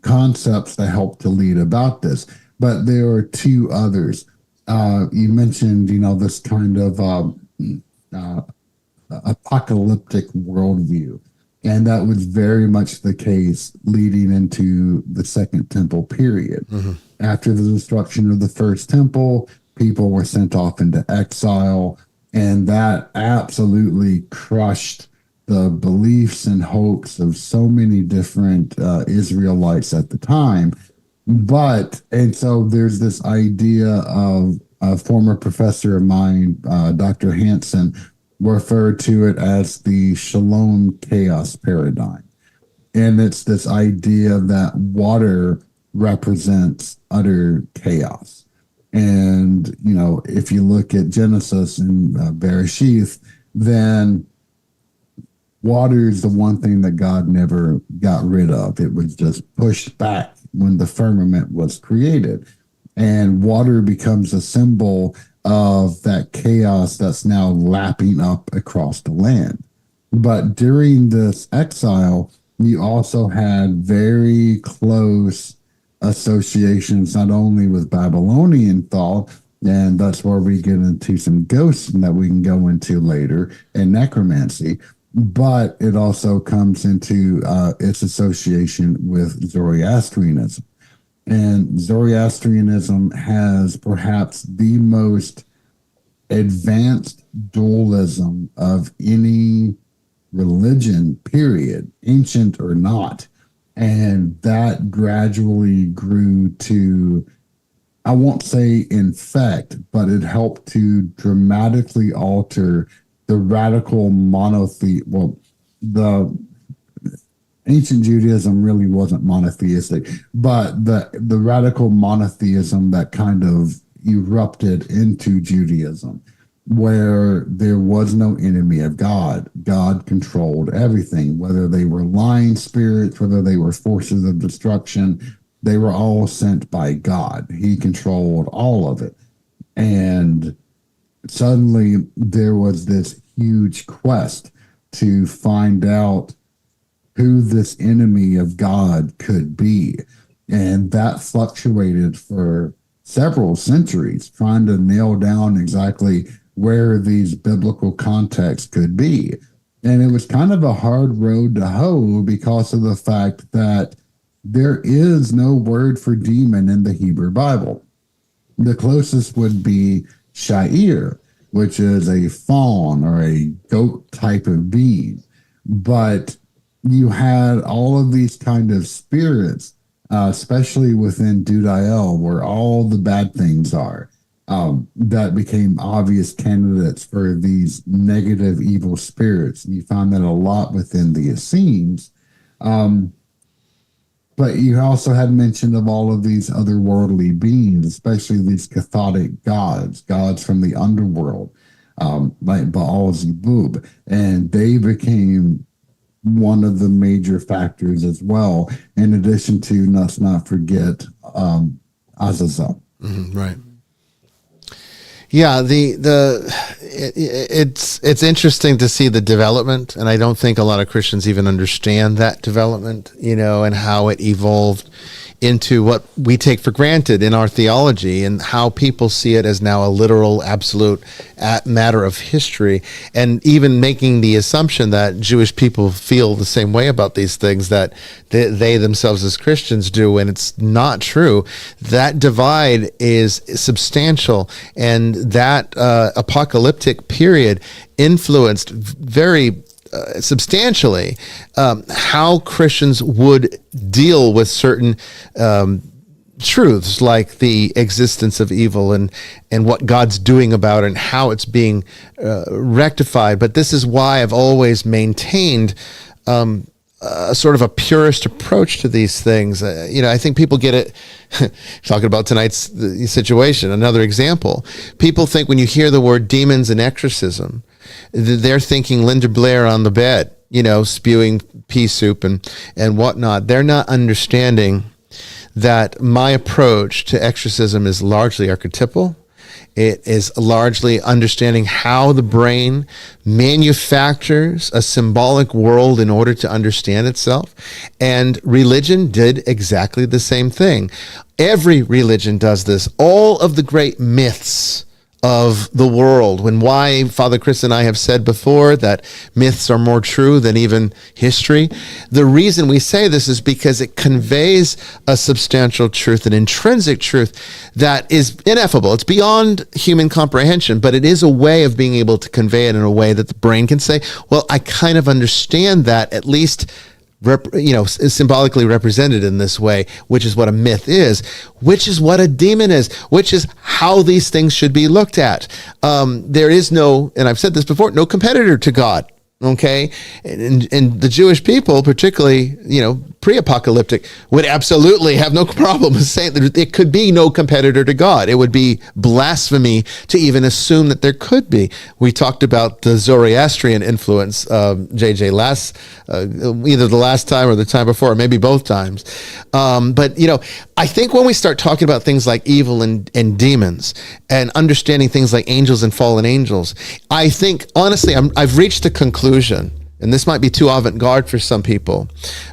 concepts that helped to lead about this. But there are 2 others. You mentioned, this kind of apocalyptic worldview. And that was very much the case leading into the Second Temple period. After the destruction of the First Temple, people were sent off into exile, and that absolutely crushed the beliefs and hopes of so many different Israelites at the time. And so there's this idea of a former professor of mine, Dr. Hansen, referred to it as the shalom chaos paradigm. And it's this idea that water represents utter chaos. And, if you look at Genesis and Bereshith, then water is the one thing that God never got rid of. It was just pushed back when the firmament was created. And water becomes a symbol of that chaos that's now lapping up across the land. But during this exile, you also had very close associations, not only with Babylonian thought, and that's where we get into some ghosts that we can go into later, and necromancy, but it also comes into its association with Zoroastrianism. And Zoroastrianism has perhaps the most advanced dualism of any religion, period, ancient or not. And that gradually grew to, I won't say infect, but it helped to dramatically alter the radical monotheism. Well, the ancient Judaism really wasn't monotheistic, but the radical monotheism that kind of erupted into Judaism, where there was no enemy of God. God controlled everything, whether they were lying spirits, whether they were forces of destruction, they were all sent by God. He controlled all of it. And suddenly there was this huge quest to find out who this enemy of God could be. And that fluctuated for several centuries, trying to nail down exactly where these biblical contexts could be. And it was kind of a hard road to hoe because of the fact that there is no word for demon in the Hebrew Bible. The closest would be Sha'ir, which is a fawn or a goat type of being. But you had all of these kind of spirits, especially within Dudael, where all the bad things are, that became obvious candidates for these negative, evil spirits. And you find that a lot within the Essenes. But you also had mention of all of these otherworldly beings, especially these Catholic gods from the underworld, like Baal Zebub. And they became one of the major factors as well, in addition to, let's not forget, Azazel. Right. Yeah, it's interesting to see the development, and I don't think a lot of Christians even understand that development, and how it evolved into what we take for granted in our theology, and how people see it as now a literal, absolute matter of history, and even making the assumption that Jewish people feel the same way about these things that they themselves as Christians do, and it's not true. That divide is substantial, and that apocalyptic period influenced very substantially how Christians would deal with certain truths, like the existence of evil and what God's doing about it and how it's being rectified. But this is why I've always maintained a sort of a purist approach to these things. I think people get it. Talking about tonight's situation, another example. People think when you hear the word demons and exorcism, they're thinking Linda Blair on the bed, spewing pea soup and whatnot. They're not understanding that my approach to exorcism is largely archetypal. It is largely understanding how the brain manufactures a symbolic world in order to understand itself. And religion did exactly the same thing. Every religion does this. All of the great myths of the world. When why Father Chris and I have said before that myths are more true than even history. The reason we say this is because it conveys a substantial truth, an intrinsic truth that is ineffable. It's beyond human comprehension, but it is a way of being able to convey it in a way that the brain can say, well, I kind of understand that, at least is symbolically represented in this way, which is what a myth is, which is what a demon is, which is how these things should be looked at. There is no, and I've said this before, no competitor to God. Okay. And the Jewish people, particularly, pre-apocalyptic, would absolutely have no problem with saying that there could be no competitor to God. It would be blasphemy to even assume that there could be. We talked about the Zoroastrian influence, JJ, either the last time or the time before, or maybe both times. But I think when we start talking about things like evil and demons and understanding things like angels and fallen angels, I think, honestly, I've reached the conclusion, and this might be too avant-garde for some people,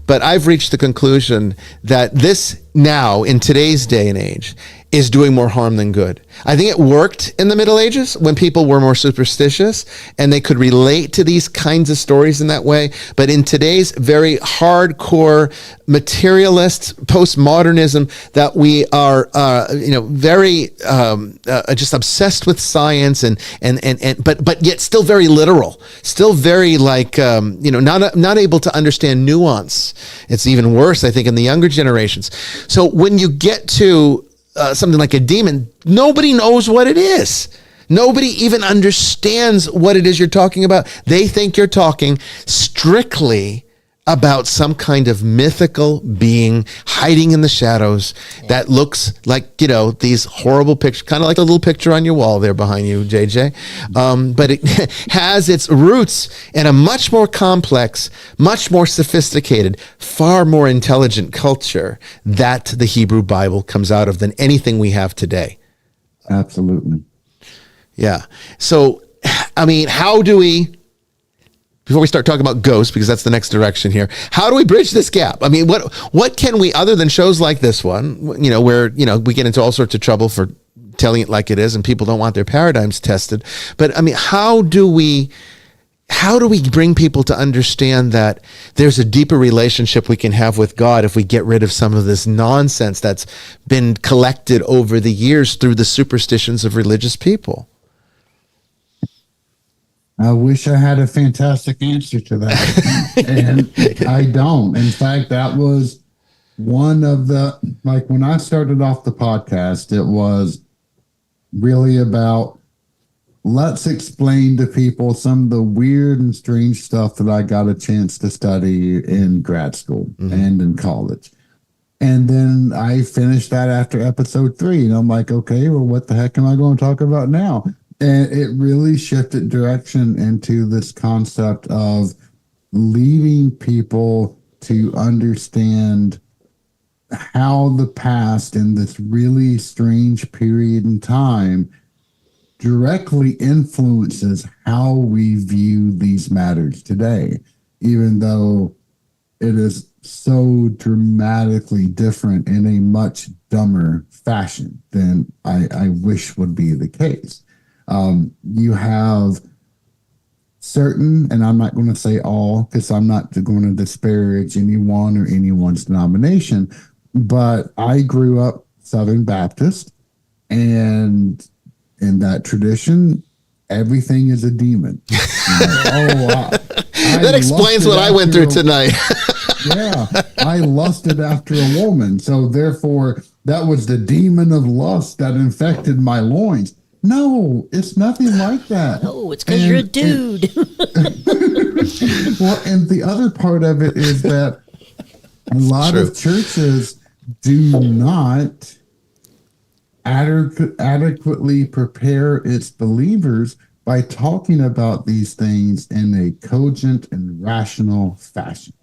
but I've reached the conclusion that this now, in today's day and age, is doing more harm than good. I think it worked in the Middle Ages when people were more superstitious and they could relate to these kinds of stories in that way. But in today's very hardcore materialist postmodernism, that we are, very just obsessed with science but yet still very literal, still very not able to understand nuance. It's even worse, I think, in the younger generations. So when you get to something like a demon, nobody knows what it is. Nobody even understands what it is you're talking about. They think you're talking strictly about some kind of mythical being hiding in the shadows that looks like, these horrible pictures, kind of like the little picture on your wall there behind you, JJ. But it has its roots in a much more complex, much more sophisticated, far more intelligent culture that the Hebrew Bible comes out of than anything we have today. Absolutely. Yeah. So, how do we, before we start talking about ghosts, because that's the next direction here, how do we bridge this gap? What can we, other than shows like this one, where, we get into all sorts of trouble for telling it like it is and people don't want their paradigms tested. But how do we bring people to understand that there's a deeper relationship we can have with God if we get rid of some of this nonsense that's been collected over the years through the superstitions of religious people? I wish I had a fantastic answer to that. And I don't. In fact, that was one of the, when I started off the podcast, it was really about, let's explain to people some of the weird and strange stuff that I got a chance to study in grad school and in college. And then I finished that after episode 3. And I'm like, okay, well, what the heck am I going to talk about now? And it really shifted direction into this concept of leading people to understand how the past in this really strange period in time directly influences how we view these matters today, even though it is so dramatically different in a much dumber fashion than I wish would be the case. You have certain, and I'm not going to say all, because I'm not going to disparage anyone or anyone's denomination, but I grew up Southern Baptist, and in that tradition, everything is a demon. That explains what I went through tonight. Yeah, I lusted after a woman, so therefore that was the demon of lust that infected my loins. No, it's nothing like that. No, it's because you're a dude. Well, and the other part of it is that a lot of churches do not adequately prepare its believers by talking about these things in a cogent and rational fashion.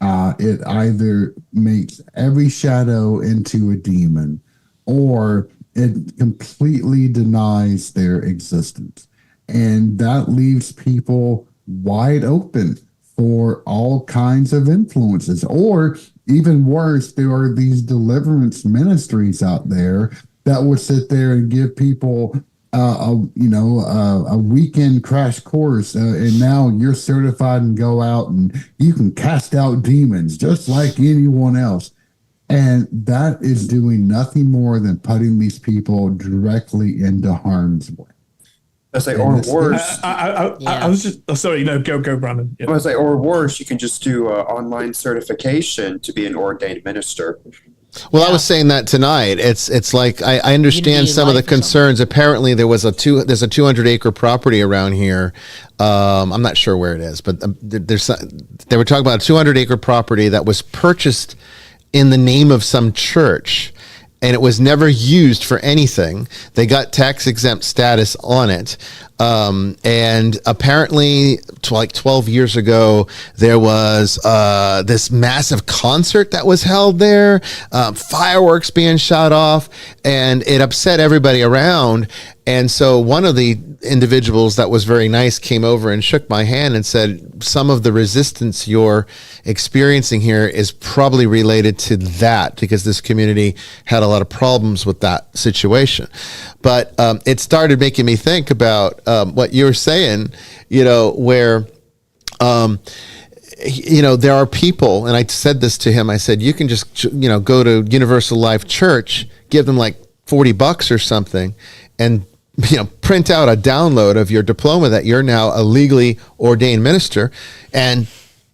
It either makes every shadow into a demon, or it completely denies their existence. And that leaves people wide open for all kinds of influences. Or even worse, there are these deliverance ministries out there that would sit there and give people a weekend crash course, and now you're certified and go out and you can cast out demons just like anyone else. And that is doing nothing more than putting these people directly into harm's way. I say, or worse. I was just sorry. No, go, Brandon. Yeah. I was like, or worse, you can just do online certification to be an ordained minister. Well, I was saying that tonight. It's like I understand some of the concerns. Apparently, there's a 200-acre property around here. I'm not sure where it is, but they were talking about a 200-acre property that was purchased in the name of some church, and it was never used for anything. They got tax exempt status on it. And apparently, like 12 years ago, there was this massive concert that was held there, fireworks being shot off, and it upset everybody around. And so one of the individuals that was very nice came over and shook my hand and said, some of the resistance you're experiencing here is probably related to that, because this community had a lot of problems with that situation. But it started making me think about what you were saying, where there are people, and I said this to him, I said, you can just, go to Universal Life Church, give them like $40 or something, and print out a download of your diploma that you're now a legally ordained minister, and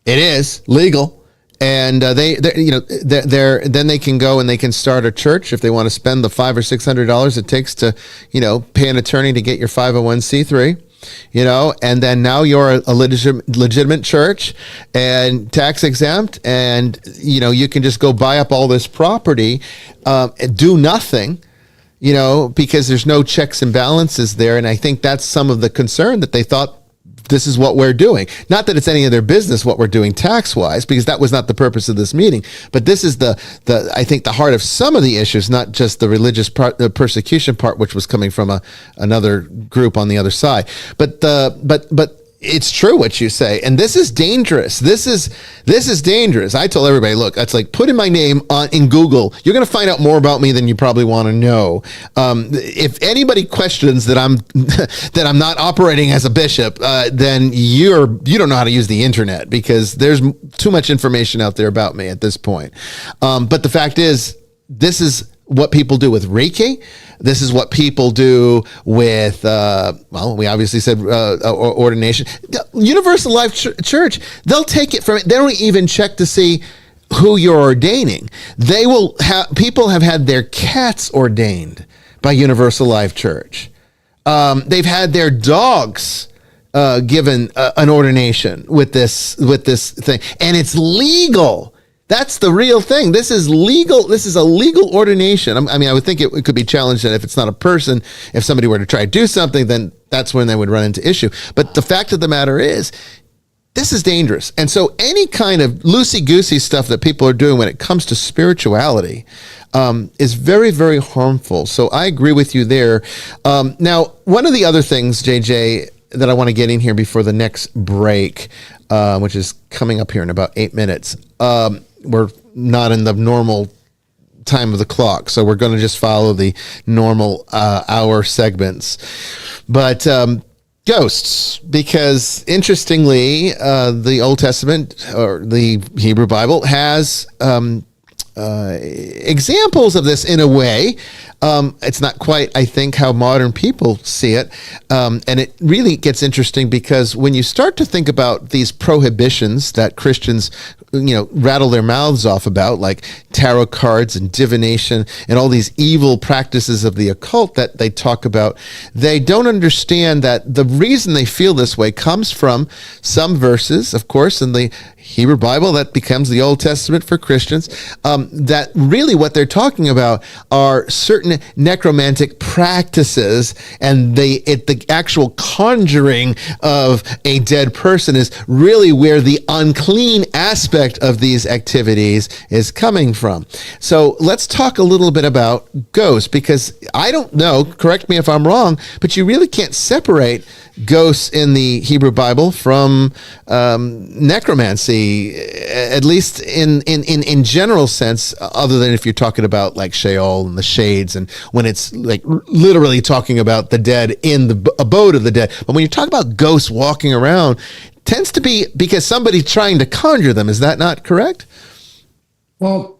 it is legal. And then they can go and they can start a church if they want to spend the $500 or $600 it takes to, pay an attorney to get your 501c3. And then now you're a legitimate church and tax exempt, and you can just go buy up all this property, and do nothing. Because there's no checks and balances there. And I think that's some of the concern, that they thought this is what we're doing. Not that it's any of their business what we're doing tax-wise, because that was not the purpose of this meeting. But this is I think the heart of some of the issues, not just the religious part, the persecution part, which was coming from another group on the other side. But it's true what you say, and this is dangerous. This is dangerous. I told everybody, look, that's like putting my name in Google. You're going to find out more about me than you probably want to know. If anybody questions that I'm not operating as a bishop, then you don't know how to use the internet, because there's too much information out there about me at this point. But the fact is, this is what people do with Reiki. This is what people do with, we obviously said ordination. Universal Life Church, they'll take it from it. They don't even check to see who you're ordaining. People have had their cats ordained by Universal Life Church. They've had their dogs given an ordination with this thing, and it's legal. That's the real thing. This is legal. This is a legal ordination. I would think it could be challenged that if it's not a person, if somebody were to try to do something, then that's when they would run into issue. But the fact of the matter is, this is dangerous. And so any kind of loosey-goosey stuff that people are doing when it comes to spirituality is very, very harmful. So I agree with you there. Now, one of the other things, JJ, that I want to get in here before the next break, which is coming up here in about 8 minutes. We're not in the normal time of the clock, so we're going to just follow the normal hour segments. But ghosts, because interestingly, the Old Testament, or the Hebrew Bible, has examples of this in a way. It's not quite, I think, how modern people see it. And it really gets interesting, because when you start to think about these prohibitions that Christians, rattle their mouths off about, like tarot cards and divination and all these evil practices of the occult that they talk about, they don't understand that the reason they feel this way comes from some verses, of course, in the Hebrew Bible that becomes the Old Testament for Christians, that really what they're talking about are certain necromantic practices, and the actual conjuring of a dead person is really where the unclean aspect of these activities is coming from. So let's talk a little bit about ghosts, because I don't know, correct me if I'm wrong, but you really can't separate ghosts in the Hebrew Bible from necromancy, at least in general sense, other than if you're talking about like Sheol and the shades, and when it's like literally talking about the dead in the abode of the dead. But when you talk about ghosts walking around, it tends to be because somebody's trying to conjure them. Is that not correct? Well,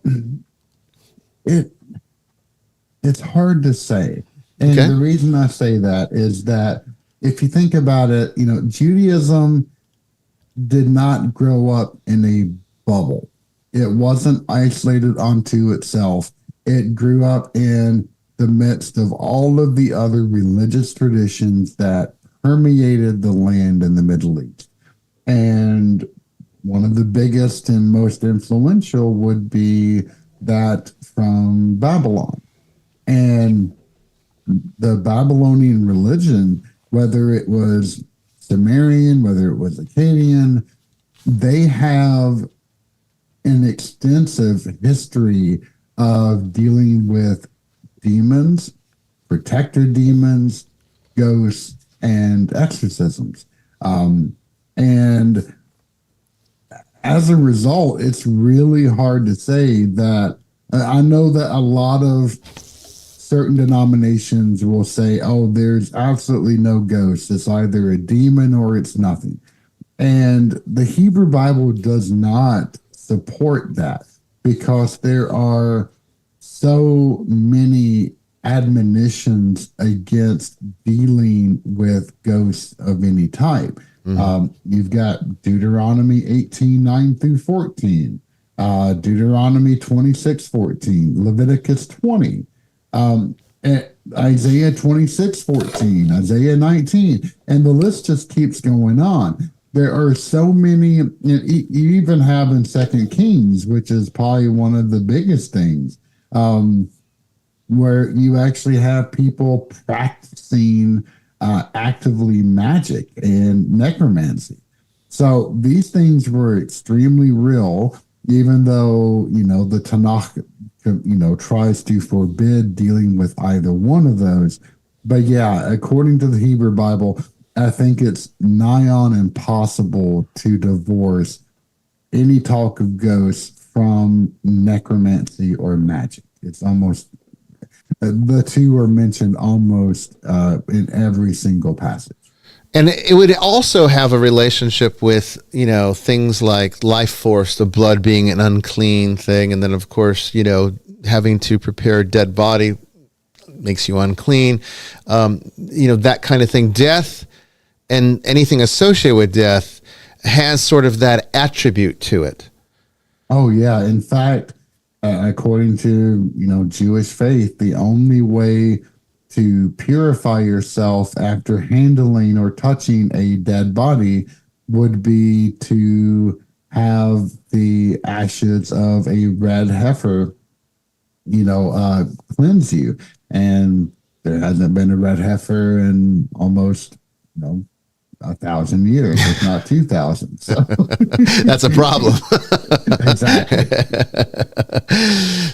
it's hard to say. And Okay. the reason I say that is that if you think about it, Judaism did not grow up in a bubble. It wasn't isolated onto itself. It grew up in the midst of all of the other religious traditions that permeated the land in the Middle East. And one of the biggest and most influential would be that from Babylon. And the Babylonian religion, whether it was Sumerian, whether it was Akkadian, they have an extensive history of dealing with demons, protector demons, ghosts, and exorcisms. And as a result, it's really hard to say that. I know that a lot of certain denominations will say, oh, there's absolutely no ghost. It's either a demon or it's nothing. And the Hebrew Bible does not support that because there are so many admonitions against dealing with ghosts of any type. You've got Deuteronomy 18:9-14, Deuteronomy 26:14, Leviticus 20, Isaiah 26:14, Isaiah 19, and the list just keeps going on. There are so many. You even have in 2 Kings, which is probably one of the biggest things, where you actually have people practicing actively magic and necromancy. So these things were extremely real, even though the Tanakh tries to forbid dealing with either one of those. But yeah, according to the Hebrew Bible, I think it's nigh on impossible to divorce any talk of ghosts from necromancy or magic. It's almost the two are mentioned almost in every single passage. And it would also have a relationship with, things like life force, the blood being an unclean thing. And then, of course, having to prepare a dead body makes you unclean. That kind of thing. Death and anything associated with death has sort of that attribute to it. Oh, yeah. In fact, according to, Jewish faith, the only way to purify yourself after handling or touching a dead body would be to have the ashes of a red heifer, cleanse you. And there hasn't been a red heifer in almost, 1,000 years, if not 2,000. So that's a problem. Exactly.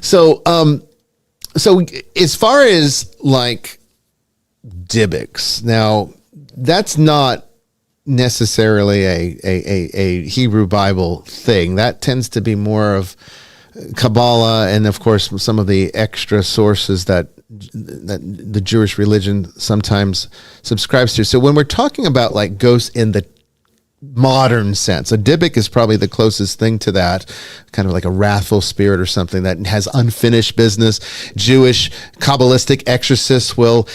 So as far as like Dybbuk's, now that's not necessarily a Hebrew Bible thing. That tends to be more of Kabbalah and, of course, some of the extra sources that the Jewish religion sometimes subscribes to. So when we're talking about like ghosts in the modern sense, a Dybbuk is probably the closest thing to that, kind of like a wrathful spirit or something that has unfinished business. Jewish Kabbalistic exorcists will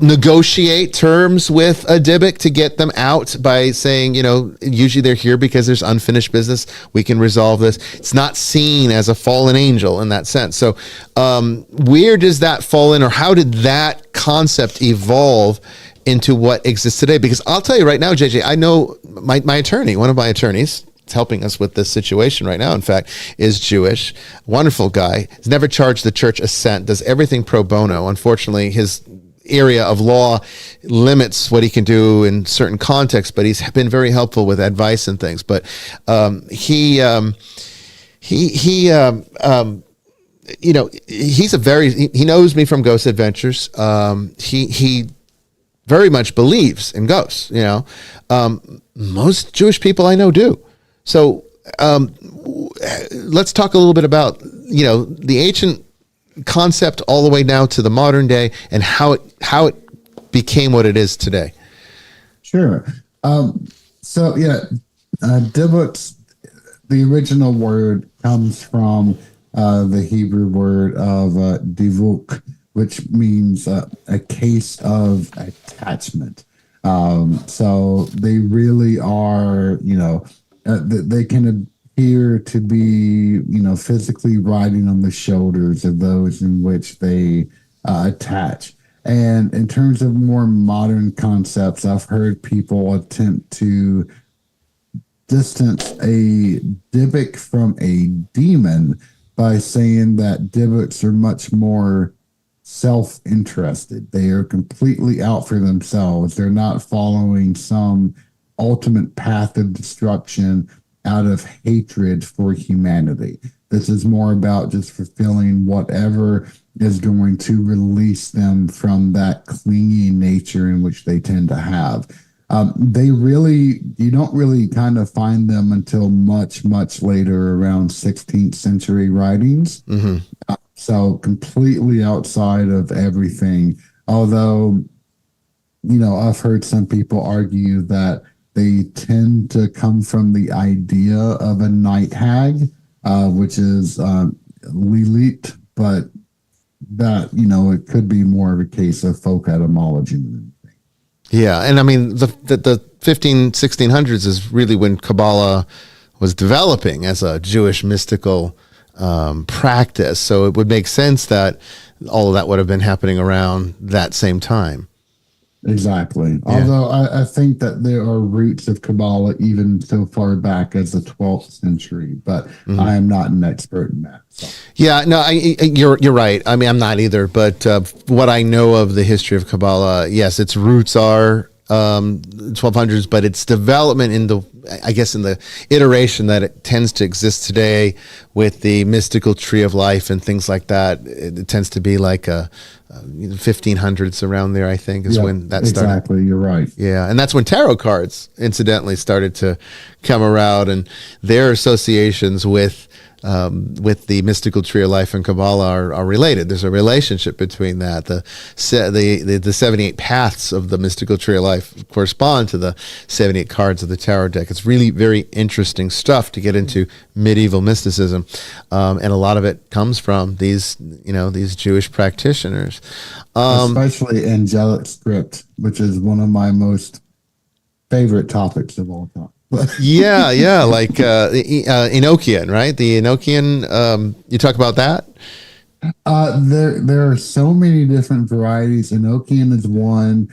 negotiate terms with a Dybbuk to get them out by saying, usually they're here because there's unfinished business. We can resolve this. It's not seen as a fallen angel in that sense. So where does that fall in, or how did that concept evolve into what exists today? Because I'll tell you right now, JJ, I know my attorney, one of my attorneys, is helping us with this situation right now, in fact, is Jewish. Wonderful guy. He's never charged the church a cent, does everything pro bono. Unfortunately, his area of law limits what he can do in certain contexts, but he's been very helpful with advice and things. But he knows me from Ghost Adventures. He very much believes in ghosts. Most Jewish people I know do. So let's talk a little bit about the ancient concept all the way now to the modern day and how it became what it is today. Sure. Dibbuk, the original word comes from the Hebrew word of divuk, which means a case of attachment. So they really are, they can appear to be, physically riding on the shoulders of those in which they attach. And in terms of more modern concepts, I've heard people attempt to distance a Dybbuk from a demon by saying that Dybbuks are much more self-interested. They are completely out for themselves. They're not following some ultimate path of destruction out of hatred for humanity. This is more about just fulfilling whatever is going to release them from that clingy nature in which they tend to have. You don't really kind of find them until much, much later, around 16th century writings. Mm-hmm. So completely outside of everything. Although, I've heard some people argue that they tend to come from the idea of a night hag, which is Lilith, but that, it could be more of a case of folk etymology. Yeah, and I mean, the 1600s is really when Kabbalah was developing as a Jewish mystical practice. So it would make sense that all of that would have been happening around that same time. Exactly. Yeah. Although I think that there are roots of Kabbalah even so far back as the 12th century, but I am not an expert in that. So. Yeah, no, you're right. I mean, I'm not either, but what I know of the history of Kabbalah, yes, its roots are 1200s, but its development in the iteration that it tends to exist today with the mystical tree of life and things like that, it tends to be like a 1500s around there, I think, is when that started. Exactly, you're right. Yeah, and that's when tarot cards, incidentally, started to come around, and their associations with the mystical tree of life and Kabbalah are related. There's a relationship between that. The 78 paths of the mystical tree of life correspond to the 78 cards of the tarot deck. It's really very interesting stuff to get into medieval mysticism, and a lot of it comes from these Jewish practitioners, especially angelic script, which is one of my most favorite topics of all time. yeah, like Enochian, right? The Enochian, you talk about that? There are so many different varieties. Enochian is one,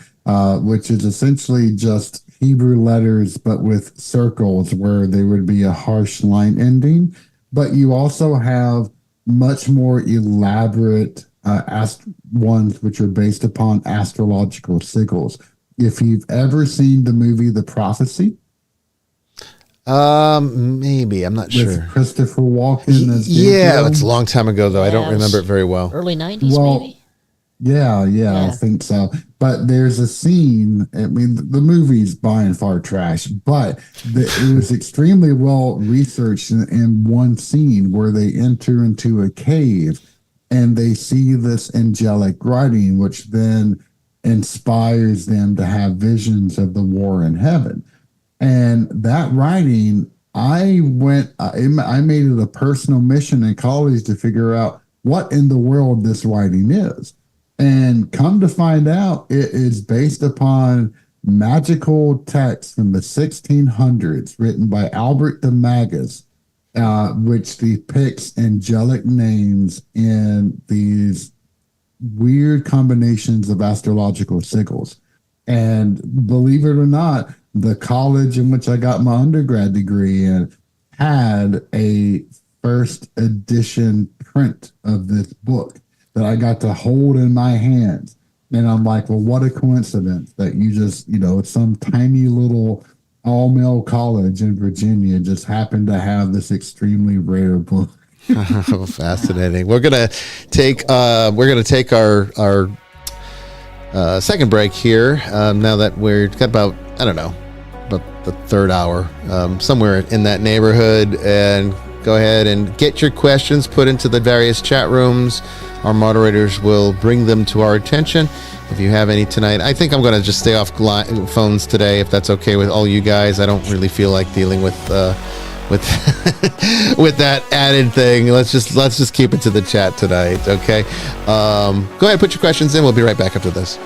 which is essentially just Hebrew letters, but with circles where there would be a harsh line ending. But you also have much more elaborate ones, which are based upon astrological sigils. If you've ever seen the movie The Prophecy, maybe, I'm not sure. With Christopher Walken as Gabriel. It's a long time ago, though. I don't remember it very well. Early 90s, maybe? Yeah, I think so. But there's a scene, I mean, the movie's by and far trash, but it was extremely well researched in one scene where they enter into a cave and they see this angelic writing, which then inspires them to have visions of the war in heaven. And that writing, I made it a personal mission in college to figure out what in the world this writing is. And come to find out, it is based upon magical text from the 1600s written by Albert de Magus, which depicts angelic names in these weird combinations of astrological sigils. And believe it or not, the college in which I got my undergrad degree in had a first edition print of this book that I got to hold in my hands. And I'm like, well, what a coincidence that you just, some tiny little all-male college in Virginia just happened to have this extremely rare book. Oh, fascinating. We're gonna take our second break here. Now that we're got about, I don't know, about the third hour, somewhere in that neighborhood. And go ahead and get your questions put into the various chat rooms. Our moderators will bring them to our attention. If you have any tonight, I think I'm going to just stay off phones today, if that's okay with all you guys. I don't really feel like dealing with with that added thing. Let's just keep it to the chat tonight, okay? Go ahead, put your questions in. We'll be right back after this.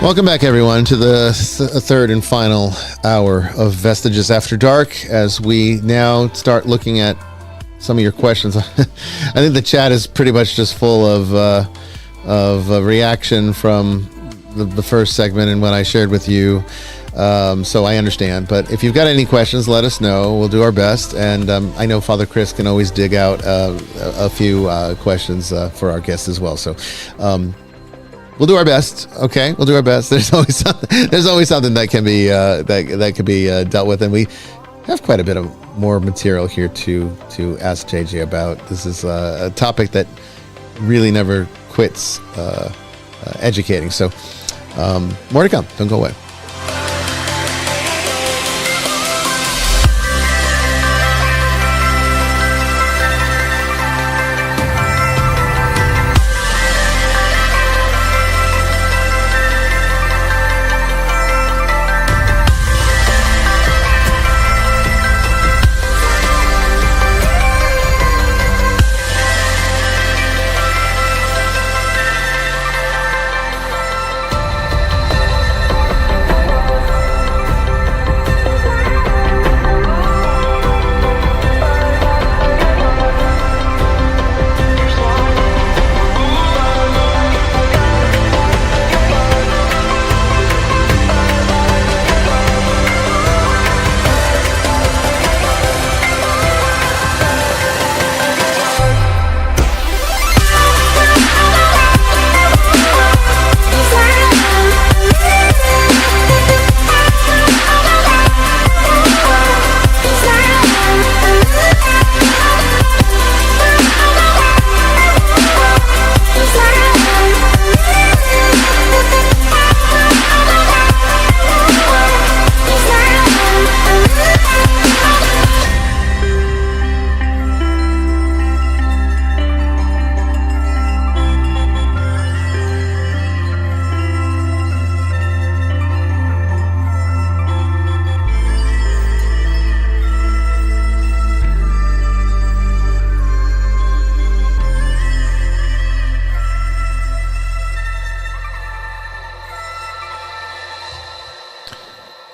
Welcome back, everyone, to the third and final hour of Vestiges After Dark, as we now start looking at some of your questions. I think the chat is pretty much just full of reaction from the first segment and what I shared with you. So I understand. But if you've got any questions, let us know. We'll do our best. And I know Father Chris can always dig out a few questions for our guests as well. So we'll do our best. Okay, we'll do our best. There's always something that can be that can be dealt with, and we have quite a bit of more material here to ask JJ about. This is a topic that really never quits educating. So more to come. Don't go away.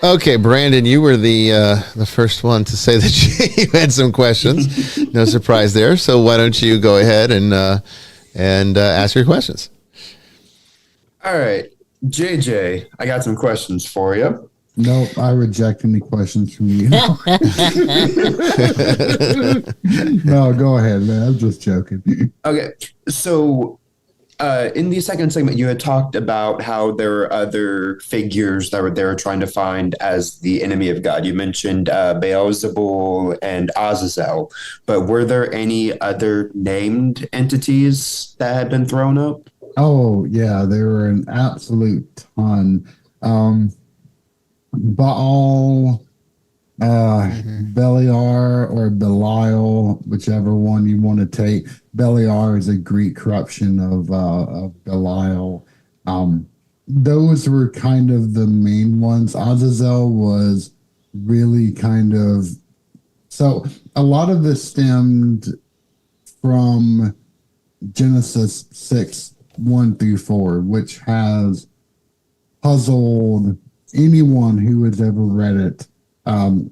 Okay, Brandon, you were the first one to say that you had some questions. No surprise there. So why don't you go ahead and ask your questions? All right, JJ, I got some questions for you. Nope, I reject any questions from you. No, go ahead, man. I'm just joking. Okay, so In the second segment, you had talked about how there are other figures that they were trying to find as the enemy of God. You mentioned Beelzebul and Azazel, but were there any other named entities that had been thrown up? Oh, yeah, there were an absolute ton. Baal, Beliar or Belial, whichever one you want to take. Beliar is a Greek corruption of Belial. Those were kind of the main ones. Azazel was really kind of, so a lot of this stemmed from Genesis 6, 1 through 4, which has puzzled anyone who has ever read it,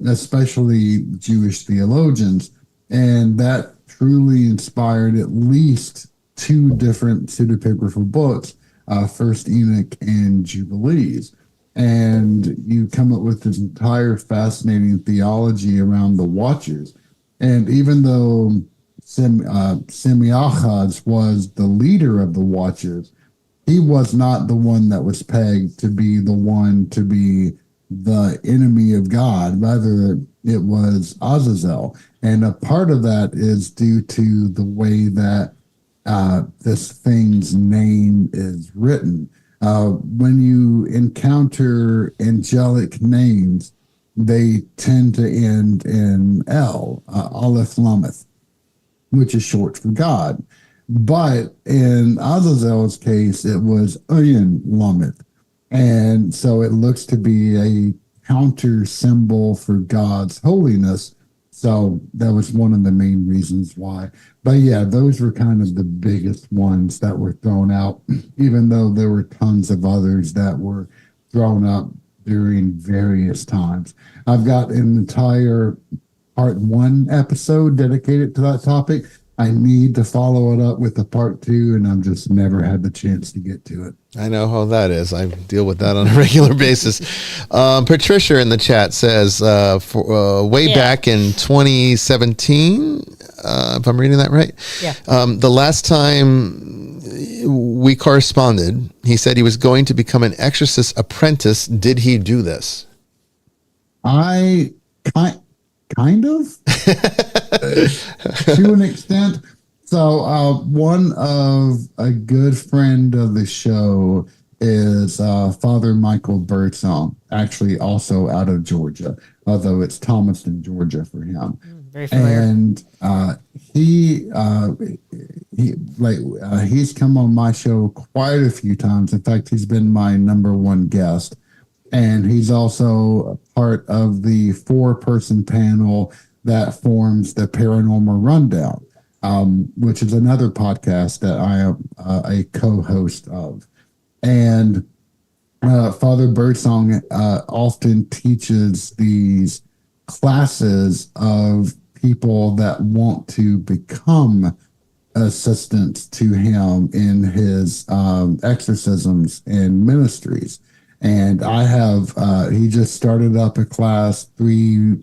especially Jewish theologians. And that truly inspired at least two different pseudepigraphal books, First Enoch and Jubilees. And you come up with this entire fascinating theology around the Watchers. And even though Semiochaz was the leader of the Watchers, he was not the one that was pegged to be the one to be the enemy of God. Rather, it was Azazel. And a part of that is due to the way that this thing's name is written. When you encounter angelic names, they tend to end in L, Aleph Lameth, which is short for God. But in Azazel's case, it was Ayin Lameth. And so it looks to be a counter symbol for God's holiness. So that was one of the main reasons why. But yeah, those were kind of the biggest ones that were thrown out, even though there were tons of others that were thrown up during various times. I've got an entire part 1 episode dedicated to that topic. I need to follow it up with a part 2, and I've just never had the chance to get to it. I know how that is. I deal with that on a regular basis. Patricia in the chat says, way back in 2017, if I'm reading that right, the last time we corresponded, he said he was going to become an exorcist apprentice. Did he do this? I kind of, to an extent. So one of a good friend of the show is Father Michael Birdsong, actually also out of Georgia, although it's Thomaston, Georgia for him. Very familiar. And he's come on my show quite a few times. In fact, he's been my number 1 guest. And he's also a part of the 4-person panel that forms the Paranormal Rundown, which is another podcast that I am a co-host of. And Father Birdsong often teaches these classes of people that want to become assistants to him in his exorcisms and ministries. And I have, he just started up a class 2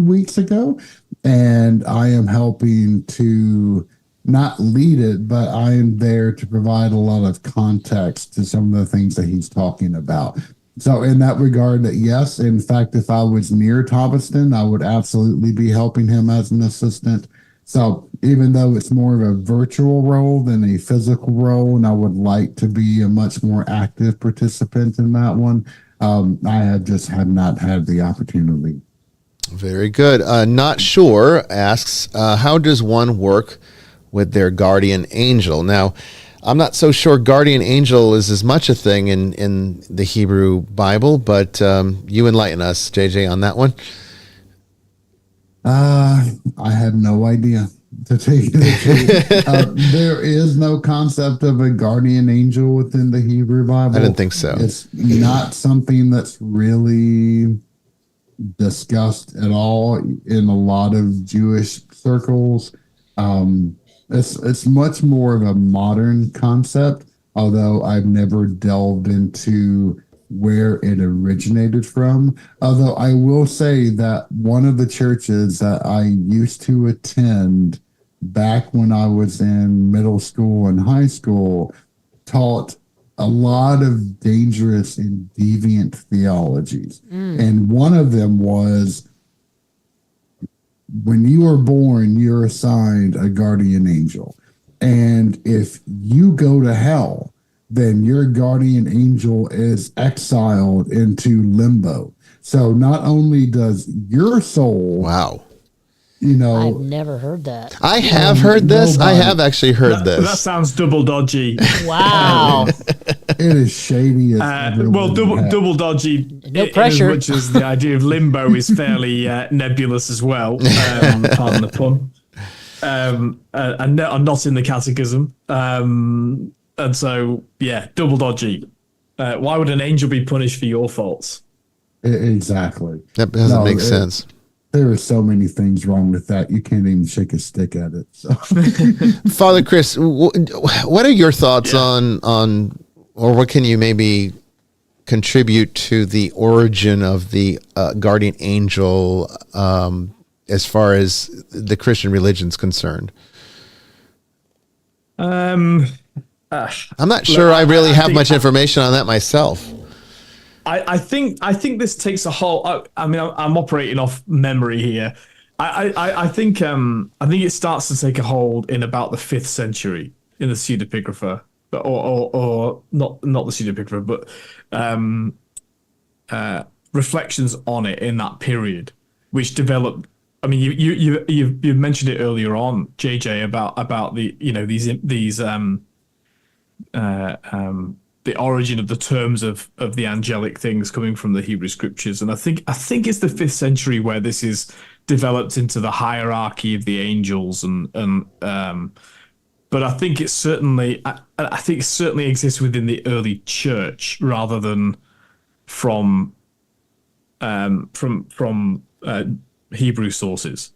weeks ago, and I am helping to not lead it, but I am there to provide a lot of context to some of the things that he's talking about. So in that regard, yes, in fact, if I was near Thomaston, I would absolutely be helping him as an assistant. So even though it's more of a virtual role than a physical role, and I would like to be a much more active participant in that one, I have not had the opportunity. Very good. Not Sure asks, how does one work with their guardian angel? Now, I'm not so sure guardian angel is as much a thing in the Hebrew Bible, but you enlighten us, JJ, on that one. I have no idea, to take the truth. There is no concept of a guardian angel within the Hebrew Bible. I didn't think so. It's not something that's really discussed at all in a lot of Jewish circles. It's much more of a modern concept, although I've never delved into where it originated from. Although I will say that one of the churches that I used to attend back when I was in middle school and high school taught a lot of dangerous and deviant theologies. And one of them was, when you are born, you're assigned a guardian angel. And if you go to hell, then your guardian angel is exiled into limbo. So not only does your soul, Wow. I've never heard that. I have heard this. I have actually heard That this. sounds double dodgy. Wow. it is shady as Well, everyone double dodgy. No pressure. In as much as the idea of limbo is fairly nebulous as well. Pardon the pun. And not in the catechism. And so, yeah, double dodgy. Why would an angel be punished for your faults? Exactly. That doesn't make sense. There are so many things wrong with that. You can't even shake a stick at it. So. Father Chris, what are your thoughts on, or what can you maybe contribute to the origin of the guardian angel as far as the Christian religion is concerned? I'm not sure I really have much information on that myself. I think this takes a whole. I mean, I'm operating off memory here. I think it starts to take a hold in about the 5th century in the pseudepigrapha, or not the pseudepigrapha, but reflections on it in that period, which developed. I mean, you mentioned it earlier on, JJ, about the these the origin of the terms of the angelic things coming from the Hebrew scriptures. And I think it's the 5th century where this is developed into the hierarchy of the angels, but I think it certainly exists within the early church rather than from Hebrew sources.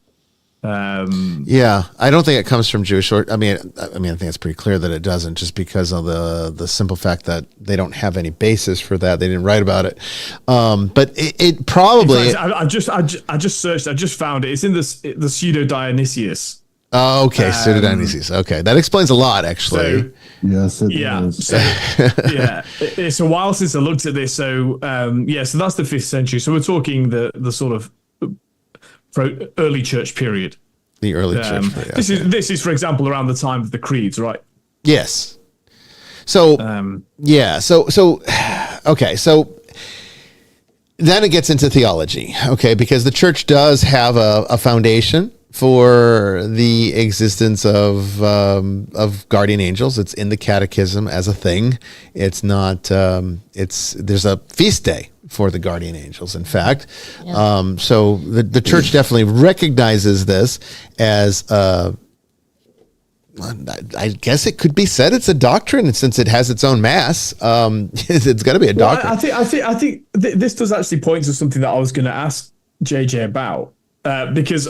Yeah, I don't think it comes from Jewish. I think it's pretty clear that it doesn't, just because of the simple fact that they don't have any basis for that. They didn't write about it. But it probably. Fact, I just searched. I just found it. It's in the Pseudo Dionysius. Oh, okay, Pseudo Dionysius. Okay, that explains a lot, actually. So, yes, it does. So, yeah, it's a while since I looked at this. So so that's the 5th century. So we're talking the sort of early church period. The early church period. Okay. This is, for example, around the time of the creeds, right? Yes. So okay. So then it gets into theology, okay, because the church does have a foundation for the existence of guardian angels. It's in the catechism as a thing. It's not. There's a feast day for the guardian angels, in fact. Yeah. So the church definitely recognizes this as I guess it could be said it's a doctrine, and since it has its own mass, it's got to be a doctrine. I think this does actually point to something that I was going to ask JJ about, because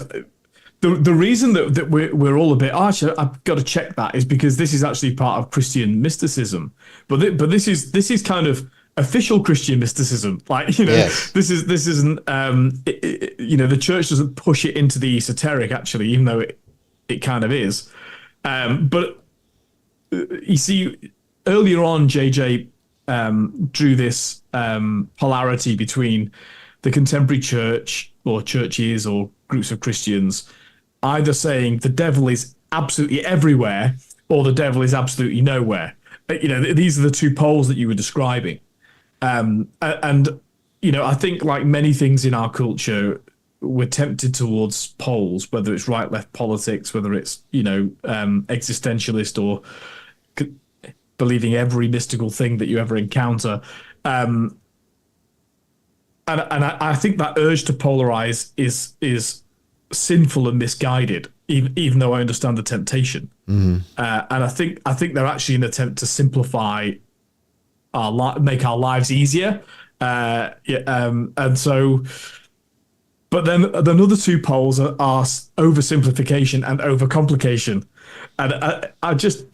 the reason that we're all a bit, actually, I've got to check that, is because this is actually part of Christian mysticism, but this is kind of official Christian mysticism. Like, yes. This isn't the church doesn't push it into the esoteric, actually, even though it kind of is. But you see, earlier on, JJ drew this polarity between the contemporary church, or churches, or groups of Christians, either saying the devil is absolutely everywhere or the devil is absolutely nowhere. These are the two poles that you were describing. And I think, like many things in our culture, we're tempted towards poles, whether it's right, left politics, whether it's, existentialist, or believing every mystical thing that you ever encounter. And I think that urge to polarize is sinful and misguided, even though I understand the temptation. Mm-hmm. And I think they're actually an attempt to simplify make our lives easier. And so, but then the other two poles are oversimplification and overcomplication. And I just,